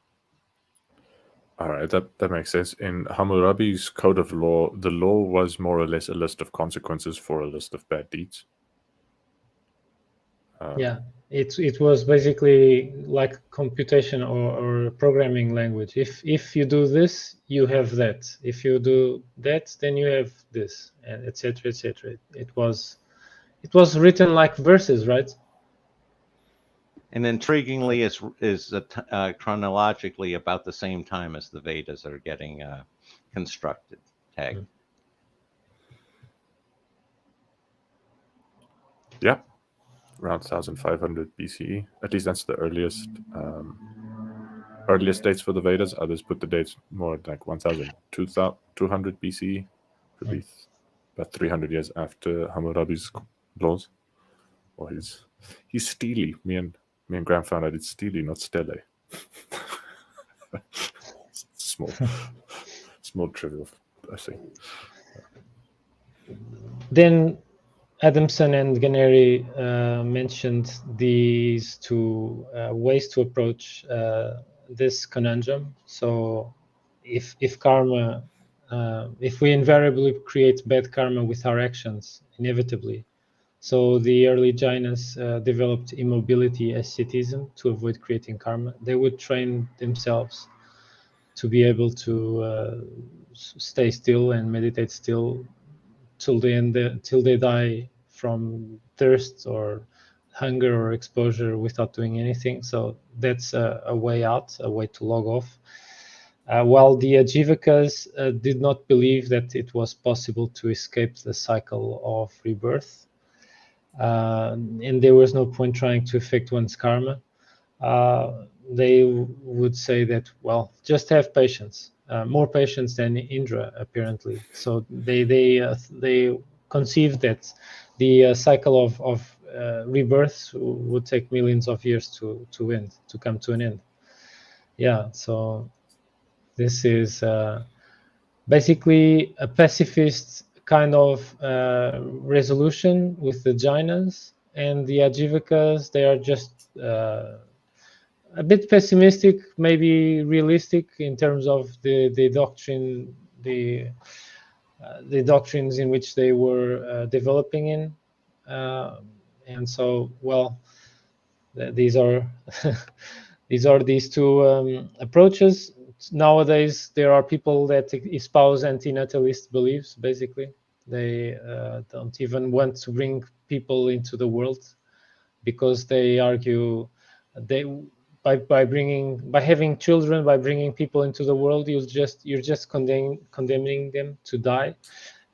S1: All right, that makes sense. In Hammurabi's code of law, the law was more or less a list of consequences for a list of bad deeds.
S2: Yeah, it was basically like computation or programming language. If you do this, you have that. If you do that, then you have this, and etc. etc. It was written like verses, right?
S3: And intriguingly, is chronologically about the same time as the Vedas are getting constructed. Tag.
S1: Yeah, around 1500 BCE. At least that's the earliest earliest dates for the Vedas. Others put the dates more like 1200 BCE, could be about 300 years after Hammurabi's laws. Or he's steely. Me and Graham found out it's steely, not stele. small trivial, I think.
S2: Then Adamson and Ganeri mentioned these two ways to approach this conundrum. So if karma, if we invariably create bad karma with our actions, inevitably, so the early Jainas developed immobility asceticism to avoid creating karma. They would train themselves to be able to stay still and meditate still till they die from thirst or hunger or exposure without doing anything. So that's a way out, a way to log off. While the Ajivakas did not believe that it was possible to escape the cycle of rebirth, and there was no point trying to affect one's karma, they would say that, well, just have patience, more patience than Indra, apparently. So they conceived that the cycle of rebirth would take millions of years to come to an end. Yeah, so this is basically a pacifist kind of resolution with the Jainas, and the Ajivakas, they are just a bit pessimistic, maybe realistic in terms of the doctrine, the doctrines in which they were developing in, and so, well, these are these two approaches. Nowadays, there are people that espouse anti-natalist beliefs. Basically, they don't even want to bring people into the world because they argue by having children, by bringing people into the world, you're just condemning them to die,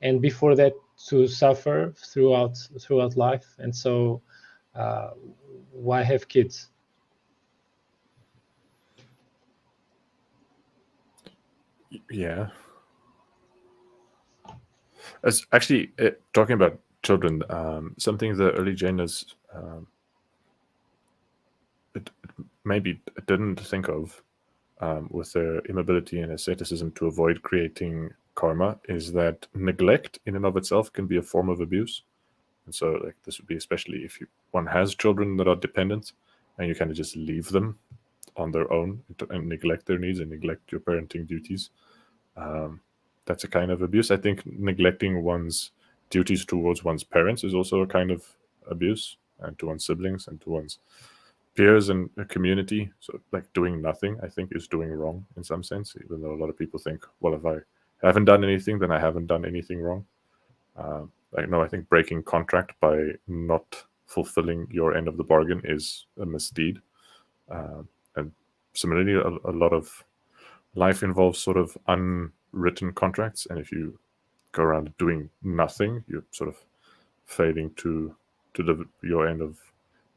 S2: and before that to suffer throughout life. And so, why have kids?
S1: Yeah. As actually talking about children, something the early Jainas maybe didn't think of with their immobility and asceticism to avoid creating karma is that neglect in and of itself can be a form of abuse. And so, like, this would be especially if one has children that are dependent and you kind of just leave them on their own and neglect their needs and neglect your parenting duties. That's a kind of abuse. I think neglecting one's duties towards one's parents is also a kind of abuse, and to one's siblings and to one's peers and a community. So, like, doing nothing, I think, is doing wrong in some sense, even though a lot of people think, well, if I haven't done anything, then I haven't done anything wrong. I think breaking contract by not fulfilling your end of the bargain is a misdeed. And similarly, a lot of life involves sort of unwritten contracts, and if you go around doing nothing, you're sort of failing to live your end of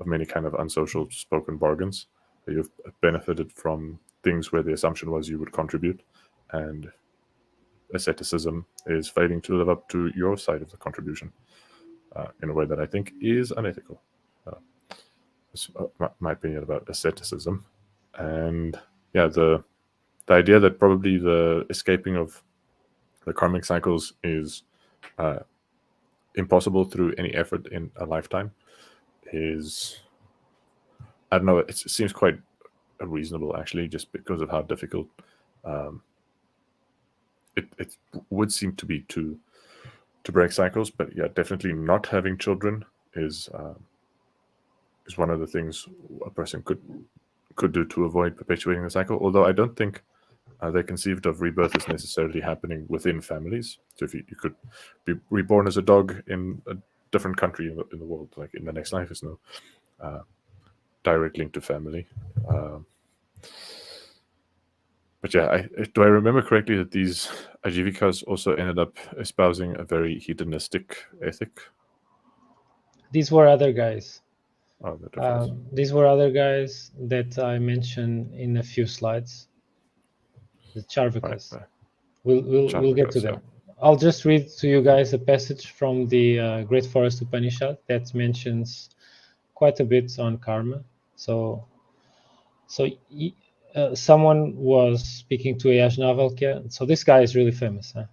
S1: many kind of unsocial spoken bargains. You've benefited from things where the assumption was you would contribute, and asceticism is failing to live up to your side of the contribution in a way that I think is unethical. That's my opinion about asceticism. And yeah, the idea that probably the escaping of the karmic cycles is impossible through any effort in a lifetime is, I don't know, it seems quite reasonable, actually, just because of how difficult it would seem to be to break cycles. But yeah, definitely not having children is one of the things a person could do to avoid perpetuating the cycle. Although I don't think they conceived of rebirth as necessarily happening within families. So if you could be reborn as a dog in a different country in the world, like in the next life, is no direct link to family. But yeah, do I remember correctly that these Ajivikas also ended up espousing a very hedonistic ethic?
S2: These were other guys.
S1: Oh, the difference.
S2: These were other guys that I mentioned in a few slides. The Charvakas.
S1: Right.
S2: We'll get to
S1: Charvakas,
S2: them. I'll just read to you guys a passage from the Great Forest Upanishad that mentions quite a bit on karma. So someone was speaking to Yajnavalkya. So this guy is really famous. Huh?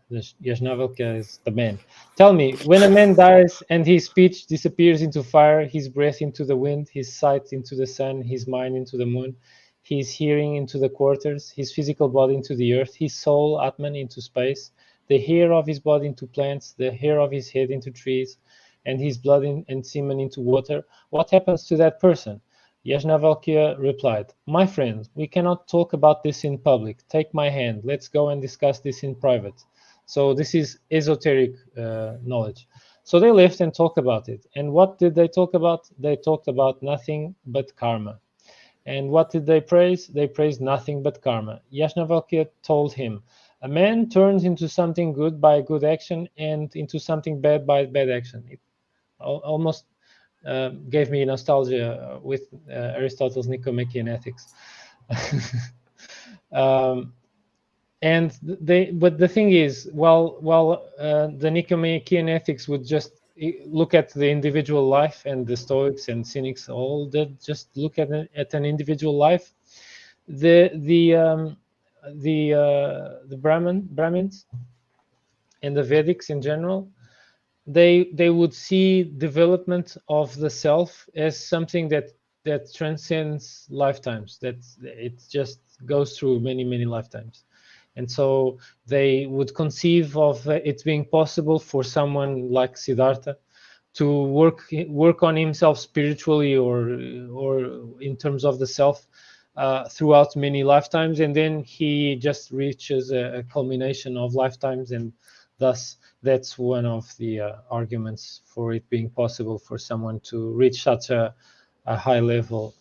S2: Yajnavalkya is the man. Tell me, when a man dies and his speech disappears into fire, his breath into the wind, his sight into the sun, his mind into the moon, his hearing into the quarters, his physical body into the earth, his soul, Atman, into space, the hair of his body into plants, the hair of his head into trees, and his blood and semen into water, what happens to that person? Yajnavalkya replied, "My friend, we cannot talk about this in public. Take my hand. Let's go and discuss this in private." So this is esoteric knowledge. So they left and talked about it. And what did they talk about? They talked about nothing but karma. And what did they praise? They praised nothing but karma. Yajnavalkya told him, "A man turns into something good by good action and into something bad by bad action." It almost gave me nostalgia with Aristotle's Nicomachean Ethics. But the thing is, while the Nicomachean Ethics would just look at the individual life, and the Stoics and Cynics all that just look at an individual life, the Brahmins and the Vedics in general, they would see development of the self as something that transcends lifetimes, that it just goes through many lifetimes. And so they would conceive of it being possible for someone like Siddhartha to work on himself spiritually or in terms of the self throughout many lifetimes, and then he just reaches a culmination of lifetimes, and thus that's one of the arguments for it being possible for someone to reach such a high level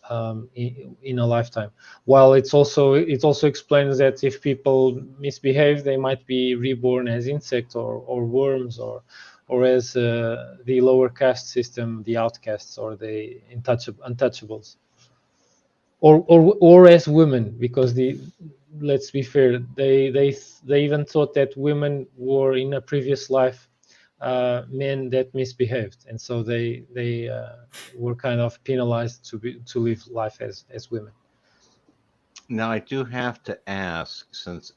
S2: in a lifetime. While it also explains that if people misbehave, they might be reborn as insects or worms or as the lower caste system, the outcasts or the untouchables, or as women, because let's be fair, they even thought that women were in a previous life men that misbehaved, and so they were kind of penalized to live life as women.
S3: Now, I do have to ask, since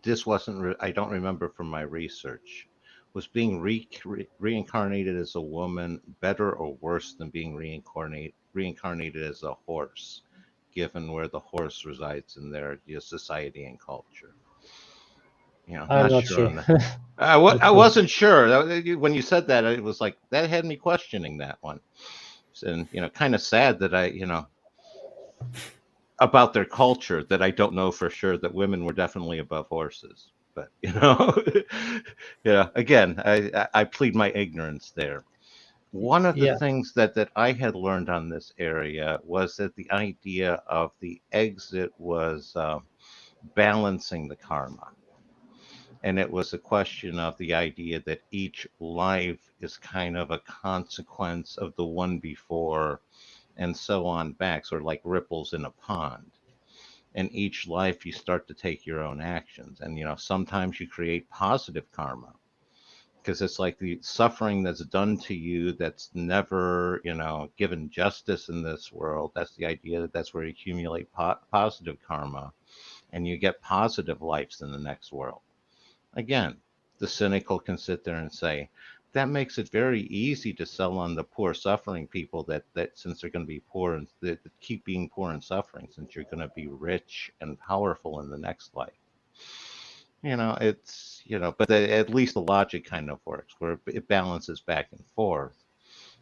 S3: this wasn't, I don't remember from my research, was being reincarnated as a woman better or worse than being reincarnated as a horse, given where the horse resides in their society and culture?
S2: I'm not
S3: sure
S2: sure.
S3: on that. I wasn't sure. When you said that, it was like, that had me questioning that one. And, kind of sad that about their culture, that I don't know for sure that women were definitely above horses. But, again, I plead my ignorance there. One of the
S2: Yeah.
S3: things that I had learned on this area was that the idea of the exit was balancing the karma. And it was a question of the idea that each life is kind of a consequence of the one before, and so on back, sort of like ripples in a pond. In each life, you start to take your own actions. And, sometimes you create positive karma, because it's like the suffering that's done to you that's never, given justice in this world. That's the idea, that's where you accumulate positive karma, and you get positive lives in the next world. Again, the cynical can sit there and say, that makes it very easy to sell on the poor suffering people, that since they're going to be poor and that keep being poor and suffering, since you're going to be rich and powerful in the next life. It's, but at least the logic kind of works, where it balances back and forth.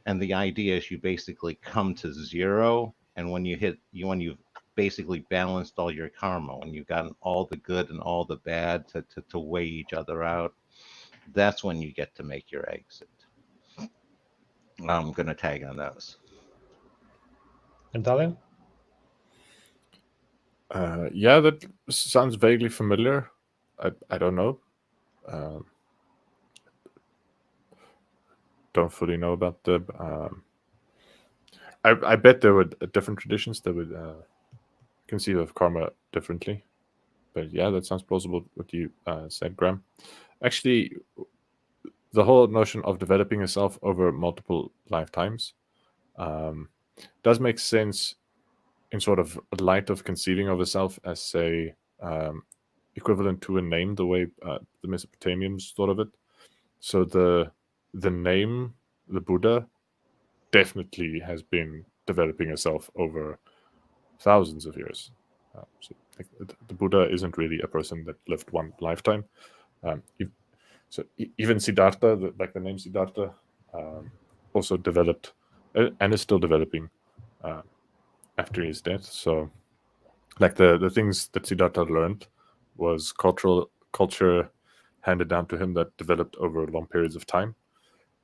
S3: And the idea is you basically come to zero. And when you've basically balanced all your karma, when you've gotten all the good and all the bad to weigh each other out, that's when you get to make your exit. I'm going to tag on those.
S2: Nerdalliun?
S1: Yeah, that sounds vaguely familiar. I don't know. Don't fully know about the. I bet there were different traditions that would conceive of karma differently. But yeah, that sounds plausible what you said, Graham. Actually, the whole notion of developing yourself over multiple lifetimes does make sense in sort of light of conceiving of a self as, say, equivalent to a name, the way the Mesopotamians thought of it. So the name, the Buddha, definitely has been developing itself over thousands of years. So the Buddha isn't really a person that lived one lifetime. So even Siddhartha, like the name Siddhartha, also developed and is still developing after his death. So like the things that Siddhartha learned was culture handed down to him that developed over long periods of time.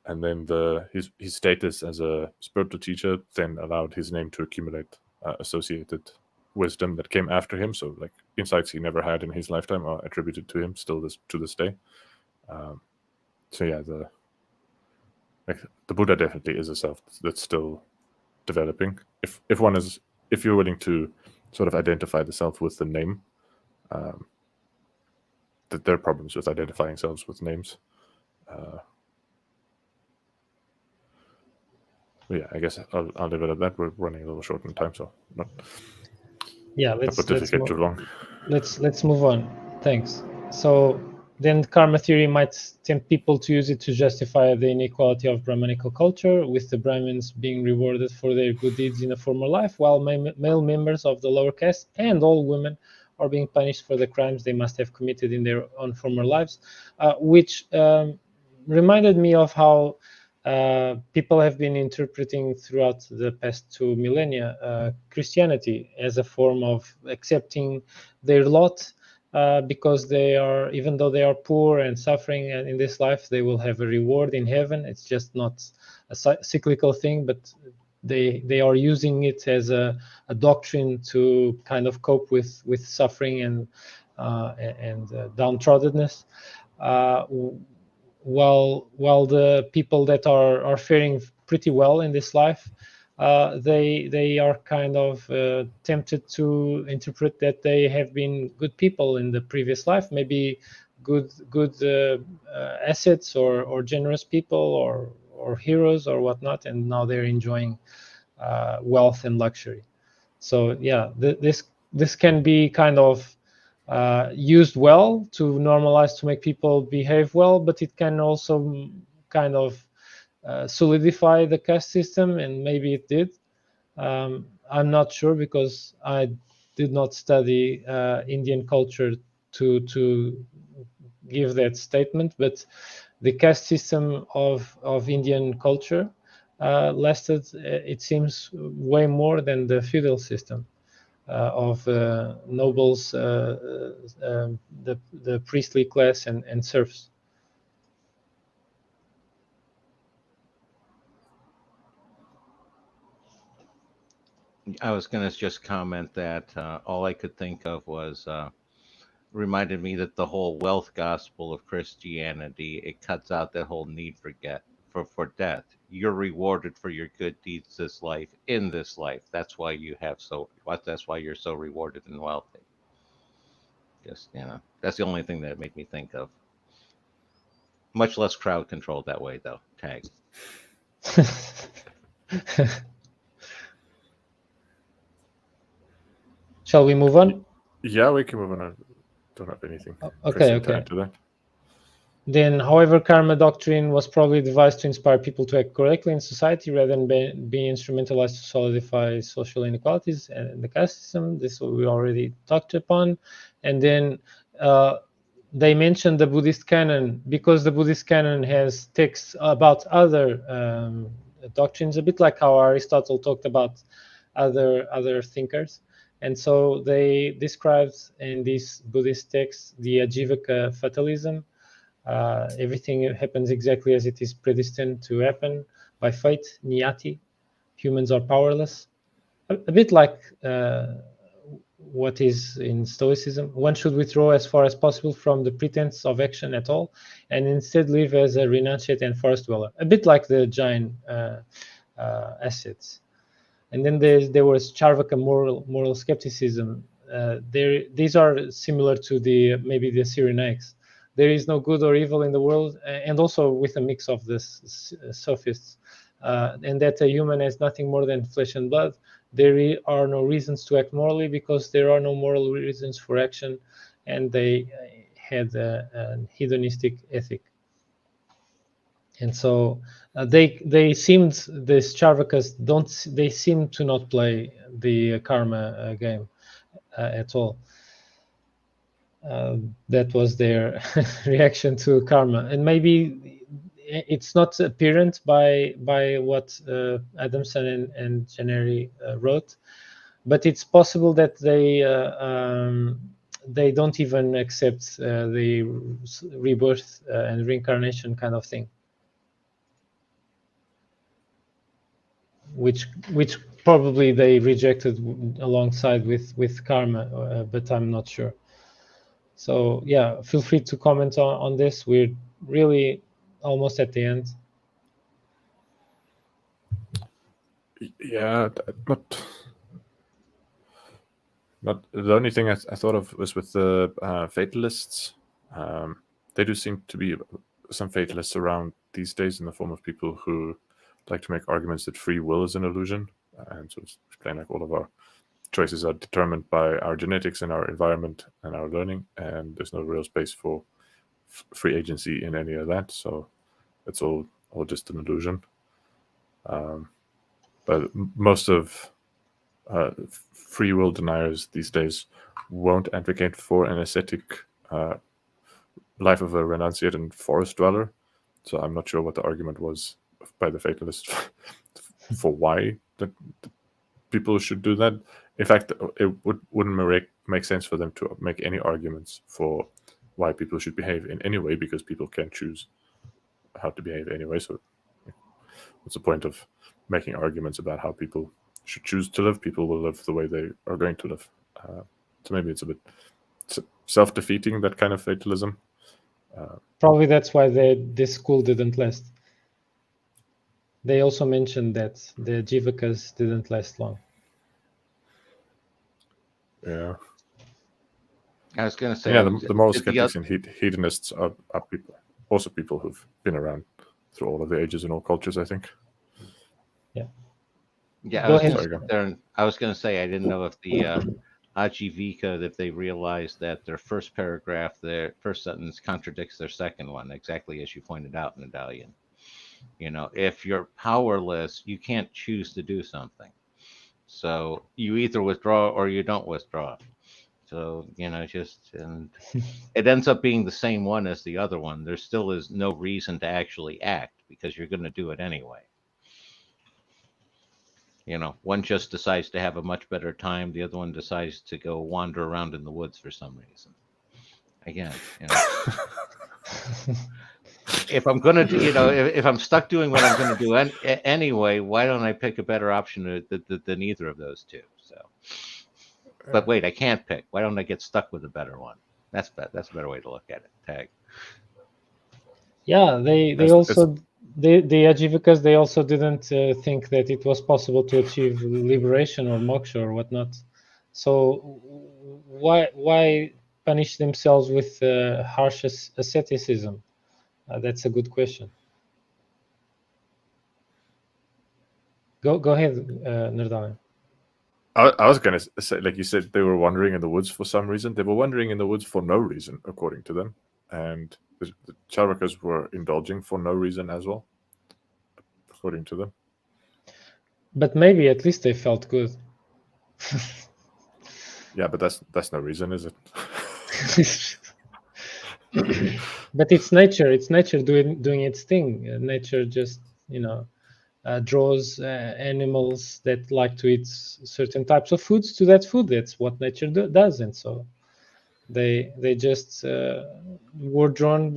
S1: And then his status as a spiritual teacher then allowed his name to accumulate associated wisdom that came after him. So like insights he never had in his lifetime are attributed to him still to this day. So yeah, the Buddha definitely is a self that's still developing. If you're willing to sort of identify the self with the name, that there are problems with identifying selves with names. Yeah, I guess I'll leave it at that. We're running a little short on time, so not.
S2: Yeah, let's
S1: too long.
S2: Let's move on. Thanks. So then karma theory might tempt people to use it to justify the inequality of Brahmanical culture, with the Brahmins being rewarded for their good deeds in a former life, while male members of the lower caste and all women are being punished for the crimes they must have committed in their own former lives, which reminded me of how people have been interpreting throughout the past 2 millennia Christianity as a form of accepting their lot, because they are, even though they are poor and suffering in this life, they will have a reward in heaven. It's just not a cyclical thing, but they are using it as a doctrine to kind of cope with suffering and downtroddenness. While the people that are faring pretty well in this life, they are kind of tempted to interpret that they have been good people in the previous life, maybe good assets or generous people or heroes or whatnot, and now they're enjoying wealth and luxury. So yeah, this can be kind of used well to normalize, to make people behave well, but it can also kind of solidify the caste system, and maybe it did. I'm not sure, because I did not study Indian culture to give that statement, but the caste system of Indian culture lasted, it seems, way more than the feudal system of nobles, the priestly class, and serfs.
S3: I was going to just comment that all I could think of was reminded me that the whole wealth gospel of Christianity, it cuts out that whole need for death. You're rewarded for your good deeds this life, in this life. That's why that's why you're so rewarded and wealthy. Just, that's the only thing that it made me think of. Much less crowd controlled that way, though. Tag.
S2: Shall we move on?
S1: Yeah, we can move on. I don't have anything.
S2: Okay.
S1: To add to that.
S2: Then, however, karma doctrine was probably devised to inspire people to act correctly in society rather than being instrumentalized to solidify social inequalities and the caste system. This we already talked upon. And then they mentioned the Buddhist canon, because the Buddhist canon has texts about other doctrines, a bit like how Aristotle talked about other thinkers. And so they described in these Buddhist texts the Ajivaka fatalism. Everything happens exactly as it is predestined to happen by fate, niyati. Humans are powerless. A bit like what is in Stoicism. One should withdraw as far as possible from the pretense of action at all, and instead live as a renunciate and forest dweller. A bit like the Jain ascets. And then there was Charvaka moral skepticism. These are similar to maybe the Cyrenaics. There is no good or evil in the world, and also with a mix of the sophists, and that a human has nothing more than flesh and blood. There are no reasons to act morally because there are no moral reasons for action, and they had a hedonistic ethic. And so they seemed, these Charvakas they seem to not play the karma game at all. That was their reaction to karma, and maybe it's not apparent by what Adamson and Janeri wrote, but it's possible that they don't even accept the rebirth and reincarnation kind of thing, which probably they rejected alongside with karma, but I'm not sure. So yeah, feel free to comment on this. We're really almost at the end.
S1: Yeah, not the only thing I thought of was with the fatalists. They do seem to be some fatalists around these days in the form of people who like to make arguments that free will is an illusion, and so it's explain like all of our choices are determined by our genetics and our environment and our learning, and there's no real space for free agency in any of that. So it's all just an illusion. But most of free will deniers these days won't advocate for an ascetic life of a renunciate and forest dweller. So I'm not sure what the argument was by the fatalists for why that people should do that. In fact, it wouldn't make sense for them to make any arguments for why people should behave in any way, because people can't choose how to behave anyway. So what's the point of making arguments about how people should choose to live? People will live the way they are going to live. So maybe it's a bit self-defeating, that kind of fatalism.
S2: Probably that's why this school didn't last. They also mentioned that the Jivakas didn't last long.
S1: Yeah.
S3: I was going to say,
S1: yeah, the moral skeptics and hedonists are people who've been around through all of the ages and all cultures, I think.
S3: Yeah, I was going to say, I didn't know if the Ajivika, if they realized that their first paragraph, their first sentence contradicts their second one, exactly as you pointed out, Nerdalliun. You know, if you're powerless, you can't choose to do something. So you either withdraw or you don't withdraw. So, you know, and it ends up being the same one as the other one. There still is no reason to actually act because you're going to do it anyway. You know, one just decides to have a much better time. The other one decides to go wander around in the woods for some reason. Again, you know, if I'm going to, you know, if I'm stuck doing what I'm going to do anyway, why don't I pick a better option than either of those two? So, but wait, I can't pick. Why don't I get stuck with a better one? That's a better way to look at it. Tag.
S2: Yeah, they also the Ajivikas, they also didn't think that it was possible to achieve liberation or moksha or whatnot. So why punish themselves with harsh asceticism? That's a good question. Go ahead, Nerdalliun.
S1: I was going to say, like you said, they were wandering in the woods for some reason. They were wandering in the woods for no reason, according to them. And the Charvakas were indulging for no reason as well, according to them.
S2: But maybe at least they felt good. Yeah,
S1: but that's no reason, is it?
S2: But it's nature. It's nature doing its thing. Nature just, you know, draws animals that like to eat certain types of foods to that food. That's what nature does, and so they just were drawn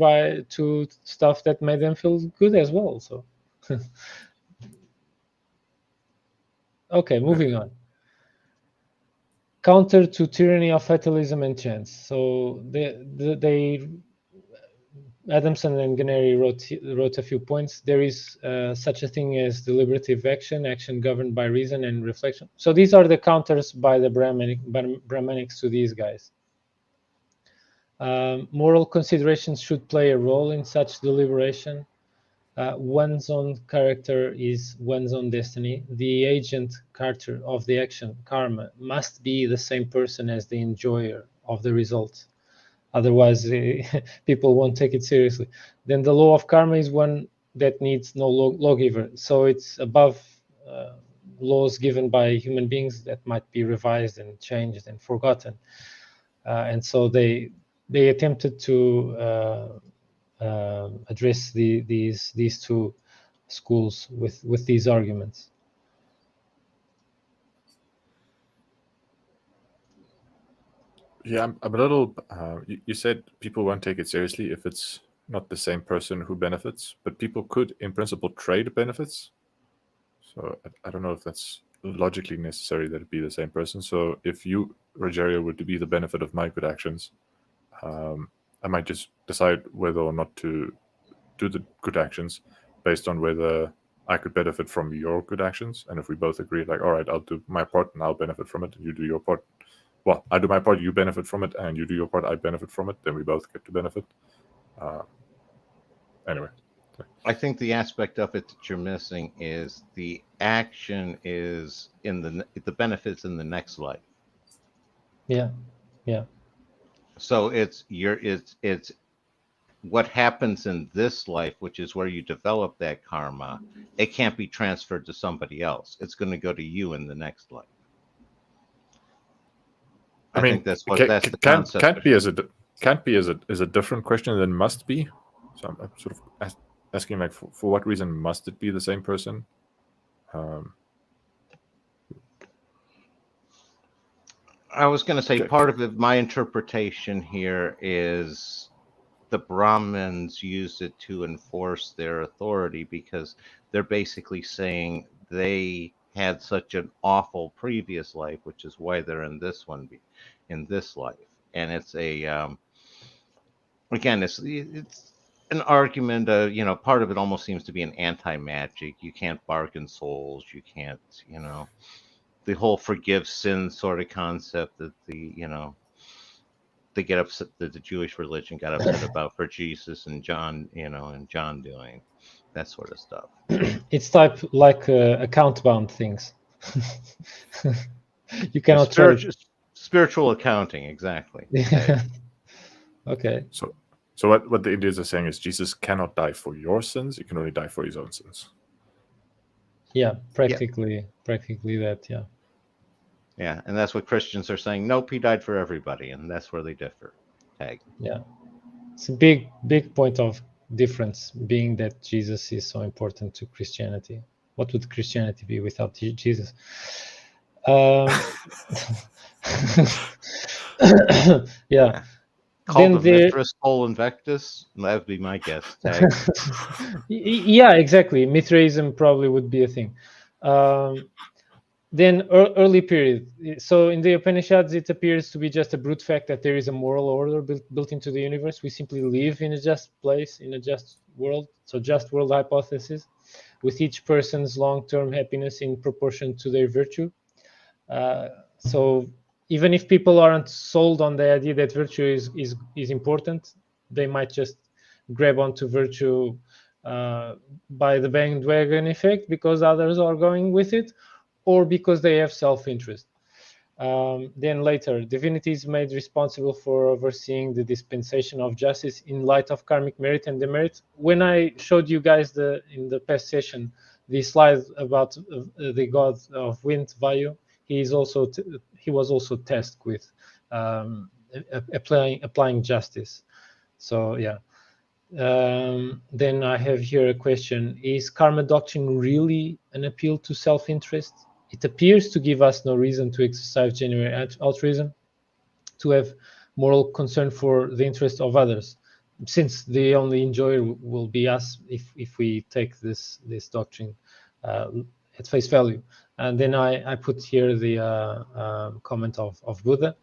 S2: to stuff that made them feel good as well. So okay, moving on. Counter to tyranny of fatalism and chance. So they Adamson and Ganeri wrote a few points. There is such a thing as deliberative action governed by reason and reflection. So these are the counters by the Brahmanics to these guys. Moral considerations should play a role in such deliberation. One's own character is one's own destiny. The agent character of the action, karma, must be the same person as the enjoyer of the result. Otherwise, people won't take it seriously. Then the law of karma is one that needs no lawgiver. So it's above laws given by human beings that might be revised and changed and forgotten. And so they attempted to address these two schools with these arguments.
S1: Yeah, I'm a little. You said people won't take it seriously if it's not the same person who benefits, but people could, in principle, trade benefits. So I don't know if that's logically necessary that it be the same person. So if you, Rogério, were to be the benefit of my good actions, I might just decide whether or not to do the good actions based on whether I could benefit from your good actions. And if we both agree, like, all right, I'll do my part and I'll benefit from it, and you do your part. Well, I do my part, you benefit from it, and you do your part, I benefit from it, then we both get to benefit. Anyway.
S3: I think the aspect of it that you're missing is the action is in the benefits in the next life.
S2: Yeah.
S3: So it's what happens in this life, which is where you develop that karma. It can't be transferred to somebody else. It's going to go to you in the next life. I think that's the concept.
S1: Can't be as a different question than must be. So I'm sort of asking, like, for what reason must it be the same person?
S3: I was going to say part of it, my interpretation here is the Brahmins used it to enforce their authority because they're basically saying they had such an awful previous life, which is why they're in this life. And it's again, it's an argument. Part of it almost seems to be an anti-magic. You can't bargain souls. You can't, the whole forgive sin sort of concept that they get upset that the Jewish religion got upset about for Jesus and John, and John doing that sort of stuff.
S2: It's like account bound things. You cannot
S3: spiritual accounting, exactly.
S2: Okay.
S1: So what the Indians are saying is Jesus cannot die for your sins. He can only die for his own sins.
S2: Yeah, practically that. Yeah.
S3: Yeah, and that's what Christians are saying. Nope, he died for everybody, and that's where they differ. Tag.
S2: Yeah, it's a big point of difference, being that Jesus is so important to Christianity. What would Christianity be without Jesus? Yeah.
S3: Called the Mithras, Sol Invectus. That would be my guess. Tag.
S2: Yeah, exactly. Mithraism probably would be a thing. Then early period. So in the Upanishads, it appears to be just a brute fact that there is a moral order built into the universe. We simply live in a just place, in a just world. So just world hypothesis, with each person's long-term happiness in proportion to their virtue. So even if people aren't sold on the idea that virtue is important, they might just grab onto virtue by the bandwagon effect because others are going with it, or because they have self-interest. Then later, divinity is made responsible for overseeing the dispensation of justice in light of karmic merit and demerit. When I showed you guys in the past session the slide about the god of wind, Vayu, he was also tasked with applying justice. So yeah. Then I have here a question: is karma doctrine really an appeal to self-interest? It appears to give us no reason to exercise genuine altruism, to have moral concern for the interest of others, since the only enjoyer will be us if we take this doctrine at face value. And then I put here the comment of Buddha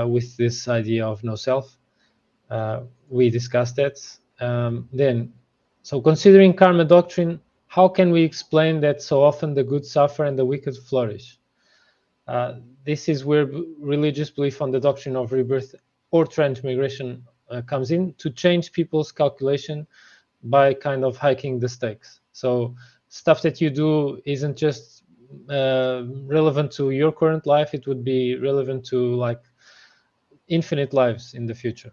S2: with this idea of no self. We discussed that. Then, so considering karma doctrine, how can we explain that so often the good suffer and the wicked flourish? This is where religious belief on the doctrine of rebirth or transmigration comes in, to change people's calculation by kind of hiking the stakes. So stuff that you do isn't just relevant to your current life, it would be relevant to like infinite lives in the future.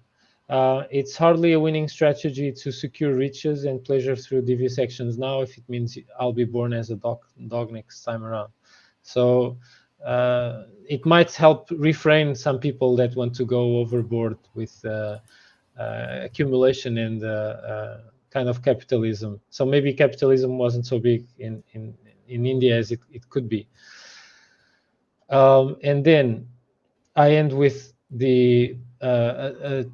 S2: It's hardly a winning strategy to secure riches and pleasure through devious actions now if it means I'll be born as a dog next time around. So it might help refrain some people that want to go overboard with accumulation and kind of capitalism. So maybe capitalism wasn't so big in India as it could be. And then I end with the an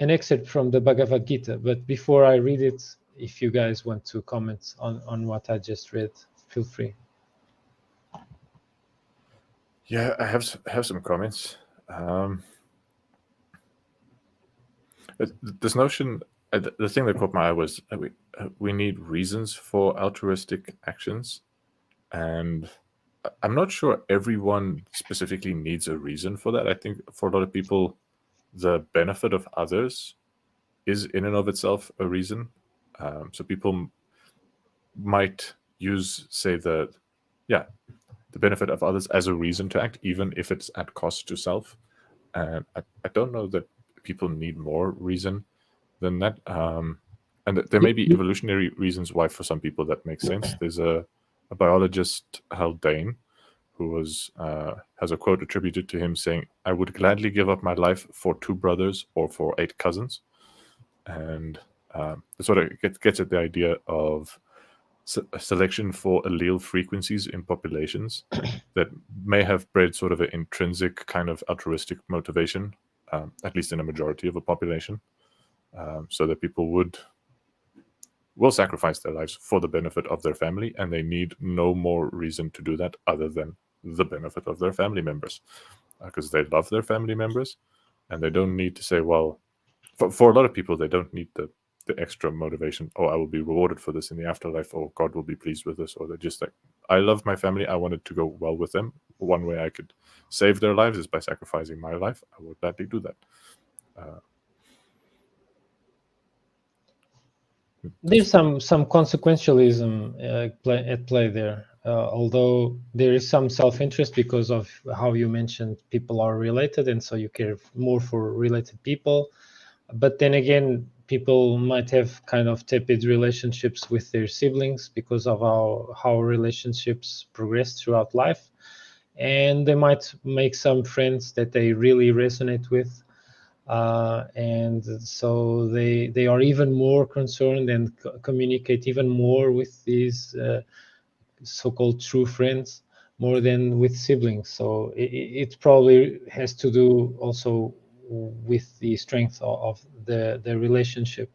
S2: excerpt from the Bhagavad Gita. But before I read it, if you guys want to comment on what I just read, feel free.
S1: Yeah, I have some comments. This notion, the thing that caught my eye was we need reasons for altruistic actions, and I'm not sure everyone specifically needs a reason for that. I think for a lot of people, the benefit of others is in and of itself a reason. So people might use, say, the benefit of others as a reason to act, even if it's at cost to self. And I don't know that people need more reason than that. And there may be evolutionary reasons why for some people that makes sense. There's a biologist, Haldane, who has a quote attributed to him saying, "I would gladly give up my life for 2 brothers or for 8 cousins." And it sort of gets at the idea of selection for allele frequencies in populations that may have bred sort of an intrinsic kind of altruistic motivation, at least in a majority of a population, so that people will sacrifice their lives for the benefit of their family, and they need no more reason to do that other than the benefit of their family members, because they love their family members, and they don't need to say, well, for a lot of people, they don't need the extra motivation, oh, I will be rewarded for this in the afterlife, or God will be pleased with this, or they're just like, I love my family, I wanted to go well with them. One way I could save their lives is by sacrificing my life. I would gladly do that.
S2: There's some consequentialism at play there, although there is some self-interest because of how you mentioned people are related, and so you care more for related people. But then again, people might have kind of tepid relationships with their siblings because of how relationships progress throughout life, and they might make some friends that they really resonate with. And so they are even more concerned and communicate even more with these so-called true friends more than with siblings. So it probably has to do also with the strength of the relationship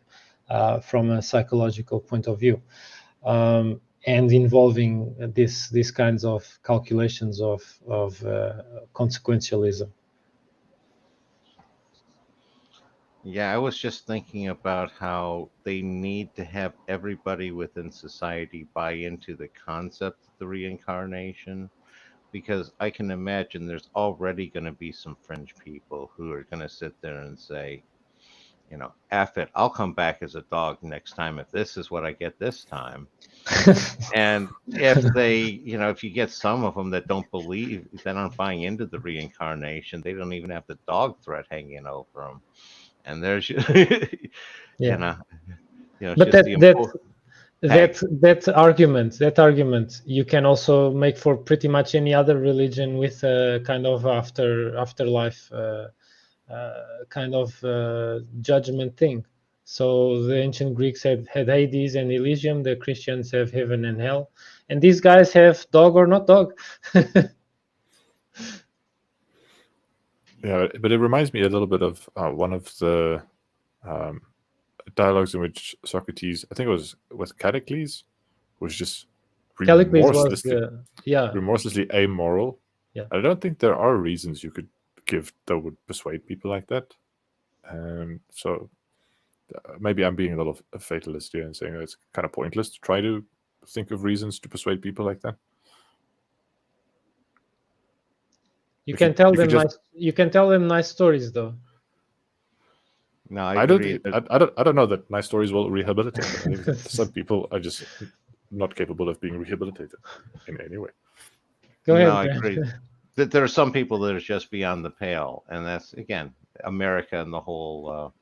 S2: from a psychological point of view, and involving these kinds of calculations of consequentialism.
S3: Yeah, I was just thinking about how they need to have everybody within society buy into the concept of the reincarnation, because I can imagine there's already going to be some fringe people who are going to sit there and say, F it, I'll come back as a dog next time if this is what I get this time. And if if you get some of them that don't believe, that aren't buying into the reincarnation, they don't even have the dog threat hanging over them. And there's,
S2: Yeah.
S3: but
S2: that argument you can also make for pretty much any other religion with a kind of afterlife kind of judgment thing. So the ancient Greeks had Hades and Elysium, the Christians have heaven and hell, and these guys have dog or not dog.
S1: Yeah, but it reminds me a little bit of one of the dialogues in which Socrates, I think it was with Callicles, was just remorselessly amoral.
S2: Yeah.
S1: I don't think there are reasons you could give that would persuade people like that. So maybe I'm being a little fatalist here and saying it's kind of pointless to try to think of reasons to persuade people like that.
S2: You
S1: If
S2: can
S1: you-
S2: tell
S1: if you
S2: them
S1: just-
S2: nice. You can tell them nice stories, though.
S3: No,
S1: I
S3: agree.
S1: don't know that nice stories will rehabilitate them. I think some people are just not capable of being rehabilitated in any way.
S2: Go ahead.
S3: No, I
S2: Grant.
S3: agree. That there are some people that are just beyond the pale, and that's again America and the whole,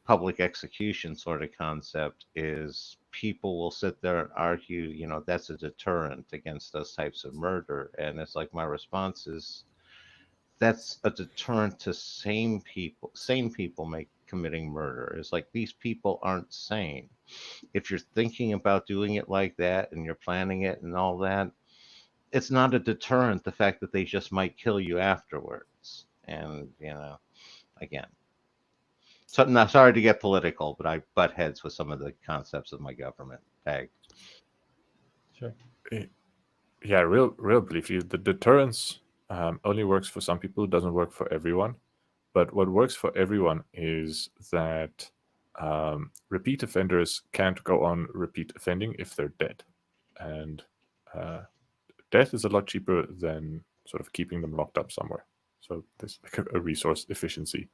S3: public execution sort of concept is people will sit there and argue, that's a deterrent against those types of murder, and it's like my response is that's a deterrent to sane people. Sane people make committing murder. It's like these people aren't sane. If you're thinking about doing it like that and you're planning it and all that, it's not a deterrent, the fact that they just might kill you afterwards. And, again. So not sorry to get political, but I butt heads with some of the concepts of my government. Tag.
S2: Sure.
S1: Yeah, real briefly, the deterrence only works for some people, doesn't work for everyone. But what works for everyone is that repeat offenders can't go on repeat offending if they're dead. And death is a lot cheaper than sort of keeping them locked up somewhere. So there's like a resource efficiency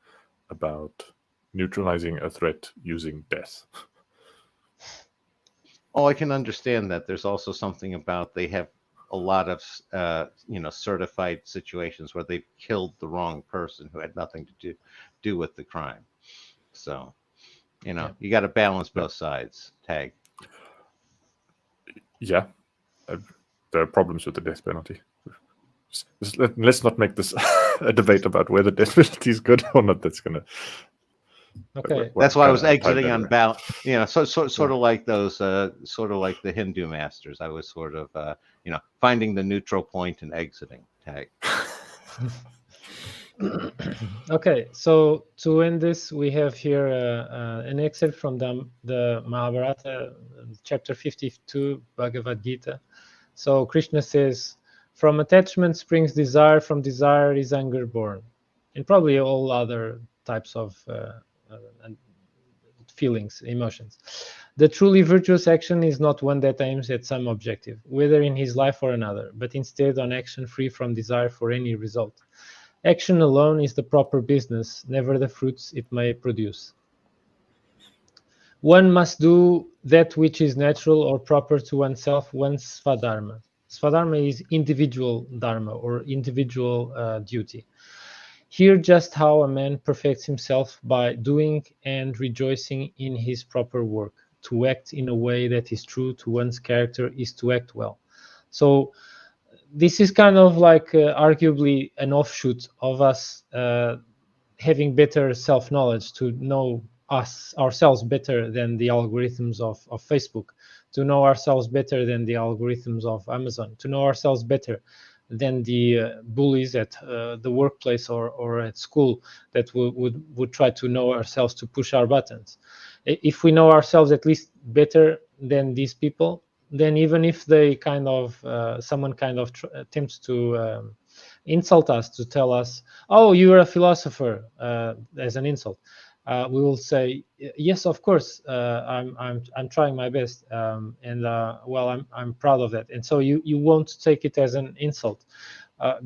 S1: about neutralizing a threat using death.
S3: Oh, I can understand that. There's also something about they have a lot of, certified situations where they've killed the wrong person who had nothing to do with the crime. So, you got to balance both sides. Tag.
S1: Yeah, there are problems with the death penalty. Let's not make this a debate about whether death penalty is good or not. That's gonna.
S2: Okay.
S3: That's why I was
S1: kinda
S3: exiting
S1: tied
S3: on
S1: anyway.
S3: balance. Sort of like those, sort of like the Hindu masters. I was sort of, finding the neutral point and exiting. Tag.
S2: Okay, so to end this, we have here an excerpt from the Mahabharata, chapter 52, Bhagavad Gita. So Krishna says, "From attachment springs desire, from desire is anger born," and probably all other types of feelings, emotions. "The truly virtuous action is not one that aims at some objective, whether in his life or another, but instead on action free from desire for any result. Action alone is the proper business, never the fruits it may produce. One must do that which is natural or proper to oneself, one's svadharma." Svadharma is individual dharma or individual duty. Here just how a man perfects himself by doing and rejoicing in his proper work. To act in a way that is true to one's character is to act well. So this is kind of like arguably an offshoot of us having better self-knowledge, to know ourselves better than the algorithms of Facebook, to know ourselves better than the algorithms of Amazon, to know ourselves better than the bullies at the workplace or at school that would try to know ourselves to push our buttons. If we know ourselves at least better than these people, then even if they kind of someone kind of attempts to insult us, to tell us, "Oh, you're a philosopher," as an insult, we will say, "Yes, of course, I'm trying my best, and well, I'm proud of that." And so you won't take it as an insult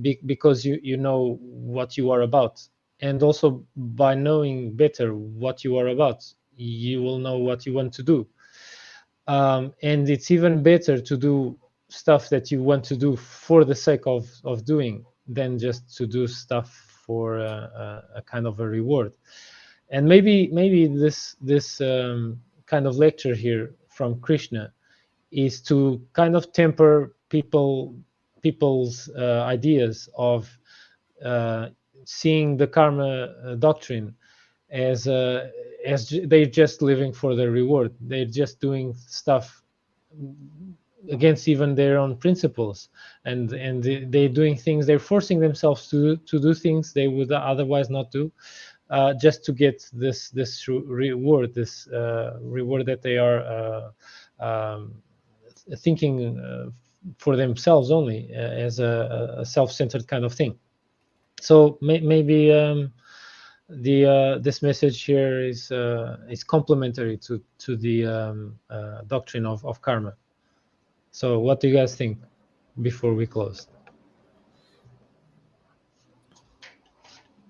S2: because you know what you are about, and also by knowing better what you are about, you will know what you want to do. And it's even better to do stuff that you want to do for the sake of doing than just to do stuff for a kind of a reward. And maybe this kind of lecture here from Krishna is to kind of temper people's ideas of seeing the karma doctrine as they're just living for the reward. They're just doing stuff against even their own principles, and they're doing things. They're forcing themselves to do things they would otherwise not do, just to get this reward, this reward that they are thinking for themselves only, as a self-centered kind of thing. So maybe this message here is complementary to the doctrine of karma. So what do you guys think before we close?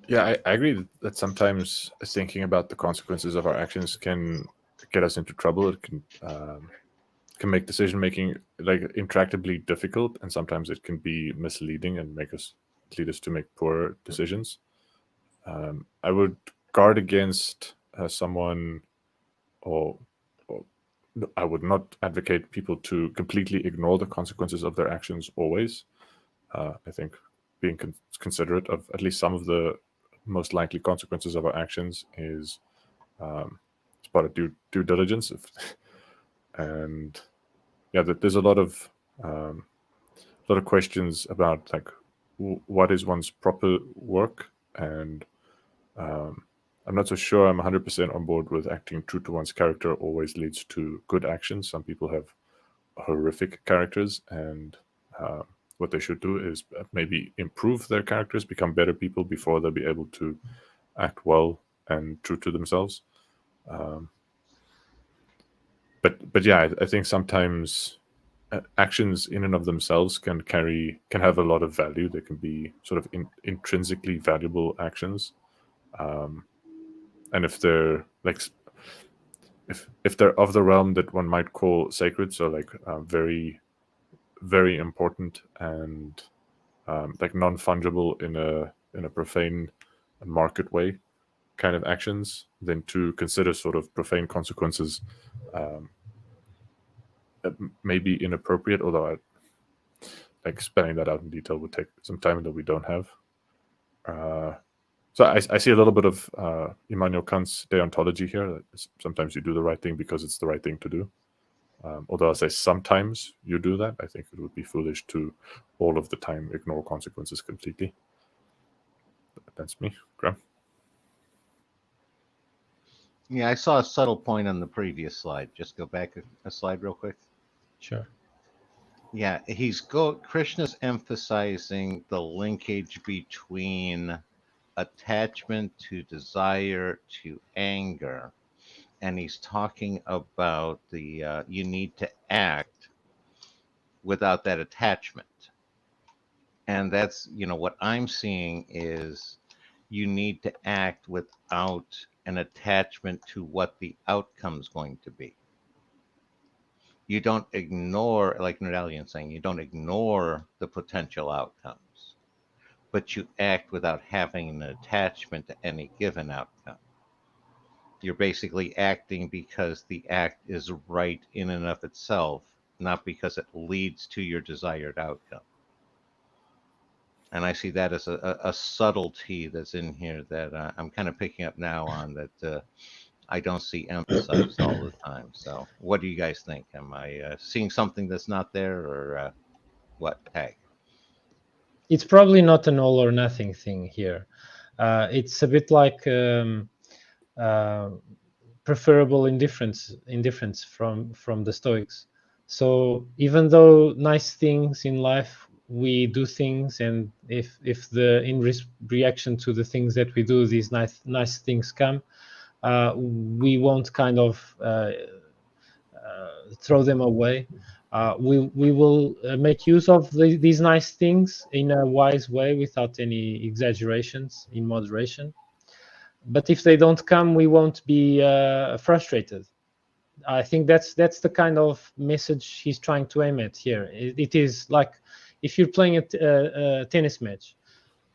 S1: Yeah, I agree that sometimes thinking about the consequences of our actions can get us into trouble. It can make decision making like intractably difficult, and sometimes it can be misleading and lead us to make poor decisions. I would guard against someone, or I would not advocate people to completely ignore the consequences of their actions always. I think being considerate of at least some of the most likely consequences of our actions is part of due diligence. And yeah, there's a lot of questions about like what is one's proper work, and I'm not so sure I'm 100% on board with acting true to one's character always leads to good actions. Some people have horrific characters, and what they should do is maybe improve their characters, become better people before they'll be able to act well and true to themselves. But yeah, I think sometimes actions in and of themselves can have a lot of value. They can be sort of intrinsically valuable actions, and if they're like if they're of the realm that one might call sacred, so like very very important and like non-fungible in a profane and market way kind of actions, then to consider sort of profane consequences may be inappropriate, although like spelling that out in detail would take some time that we don't have. So I see a little bit of Immanuel Kant's deontology here. Sometimes you do the right thing because it's the right thing to do. Although I say sometimes you do that, I think it would be foolish to all of the time ignore consequences completely. That's me, Graham.
S3: Yeah, I saw a subtle point on the previous slide. Just go back a slide real quick.
S2: Sure.
S3: Yeah, Krishna's emphasizing the linkage between attachment to desire to anger, and he's talking about the you need to act without that attachment. And that's, what I'm seeing is you need to act without an attachment to what the outcome's going to be. You don't ignore, like Nerdalliun's saying, you don't ignore the potential outcomes, but you act without having an attachment to any given outcome. You're basically acting because the act is right in and of itself, not because it leads to your desired outcome. And I see that as a subtlety that's in here that I'm kind of picking up now on that I don't see emphasized all the time. So what do you guys think? Am I seeing something that's not there, or what? Tag?
S2: It's probably not an all or nothing thing here. It's a bit like preferable indifference from the Stoics. So even though nice things in life, we do things, and if the reaction to the things that we do, these nice things come, we won't kind of throw them away. We will make use of these nice things in a wise way without any exaggerations, in moderation. But if they don't come, we won't be frustrated. I think that's the kind of message he's trying to aim at here. It is like if you're playing a tennis match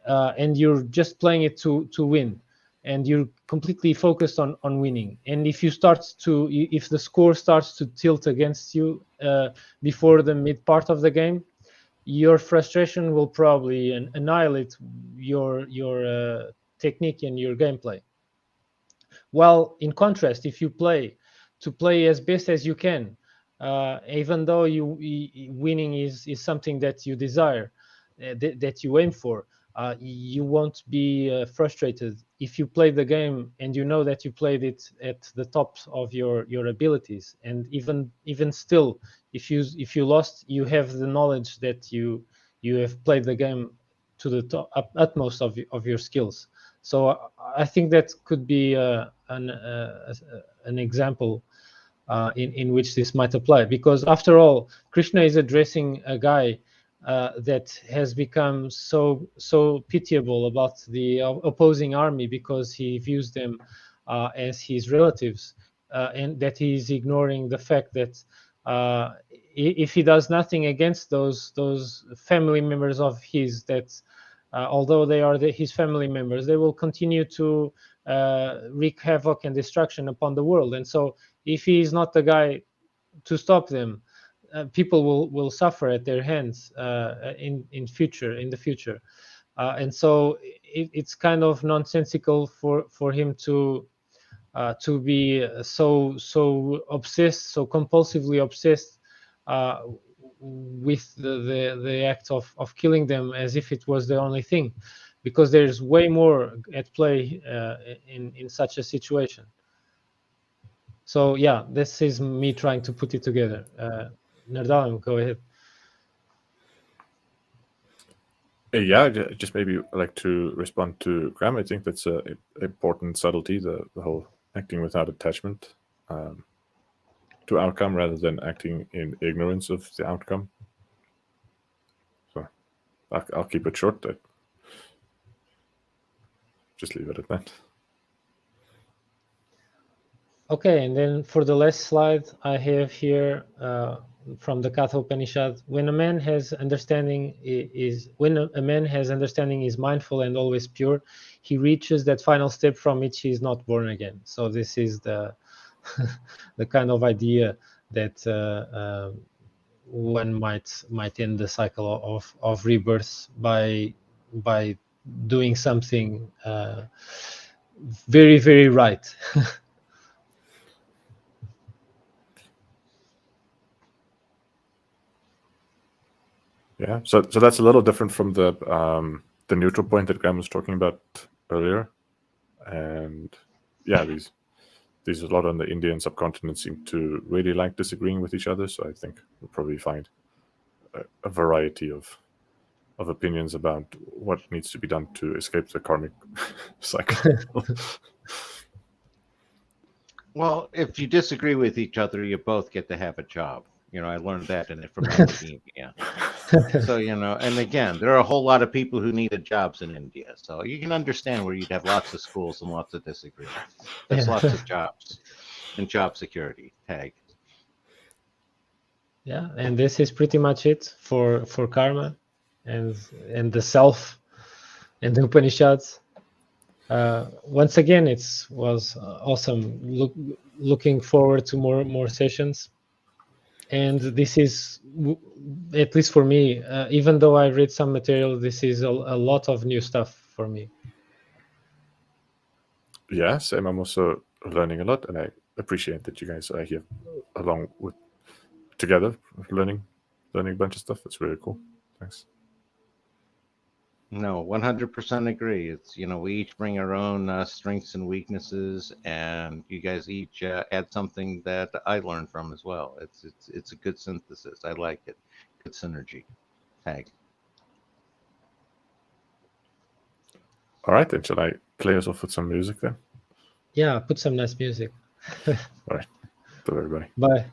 S2: and you're just playing it to win, and you're completely focused on winning. And if the score starts to tilt against you before the mid part of the game, your frustration will probably annihilate your technique and your gameplay. While in contrast, if you play as best as you can, even though winning is something that you desire, that you aim for, you won't be frustrated if you play the game and you know that you played it at the top of your abilities. And even still, if you lost, you have the knowledge that you have played the game to the utmost of your skills. So I think that could be an example in which this might apply, because after all, Krishna is addressing a guy that has become so pitiable about the opposing army because he views them as his relatives, and that he is ignoring the fact that if he does nothing against those family members of his, that although they are his family members, they will continue to wreak havoc and destruction upon the world. And so if he is not the guy to stop them, people will suffer at their hands in the future. And so it's kind of nonsensical for him to be so obsessed, so compulsively obsessed with the act of killing them as if it was the only thing, because there's way more at play in such a situation. So yeah, this is me trying to put it together. Nerdalliun, go ahead.
S1: Yeah, just maybe like to respond to Graham. I think that's an important subtlety, the whole acting without attachment to outcome rather than acting in ignorance of the outcome. So I'll keep it short. Just leave it at that.
S2: Okay, and then for the last slide, I have here from the Katha Upanishad: when a man has understanding is mindful and always pure, he reaches that final step from which he is not born again. So this is the the kind of idea that one might end the cycle of rebirth by doing something very, very right.
S1: Yeah, so that's a little different from the neutral point that Graham was talking about earlier, and yeah, these a lot on the Indian subcontinent seem to really like disagreeing with each other. So I think we'll probably find a variety of opinions about what needs to be done to escape the karmic cycle.
S3: Well, if you disagree with each other, you both get to have a job. I learned that from academia. So, and again, there are a whole lot of people who needed jobs in India. So you can understand where you'd have lots of schools and lots of disagreement. There's lots of jobs and job security. Tag.
S2: Yeah, and this is pretty much it for karma and the self and the Upanishads. Once again, it was awesome. Looking forward to more sessions. And this is, at least for me, even though I read some material, this is a lot of new stuff for me.
S1: Yeah, same. I'm also learning a lot, and I appreciate that you guys are here along with together, learning a bunch of stuff. That's really cool. Thanks.
S3: No, 100% agree. It's, we each bring our own strengths and weaknesses, and you guys each add something that I learned from as well. It's a good synthesis. I like it. Good synergy. Tag.
S1: All right, then. Shall I play us off with some music then?
S2: Yeah, put some nice music.
S1: All right. Bye, everybody.
S2: Bye.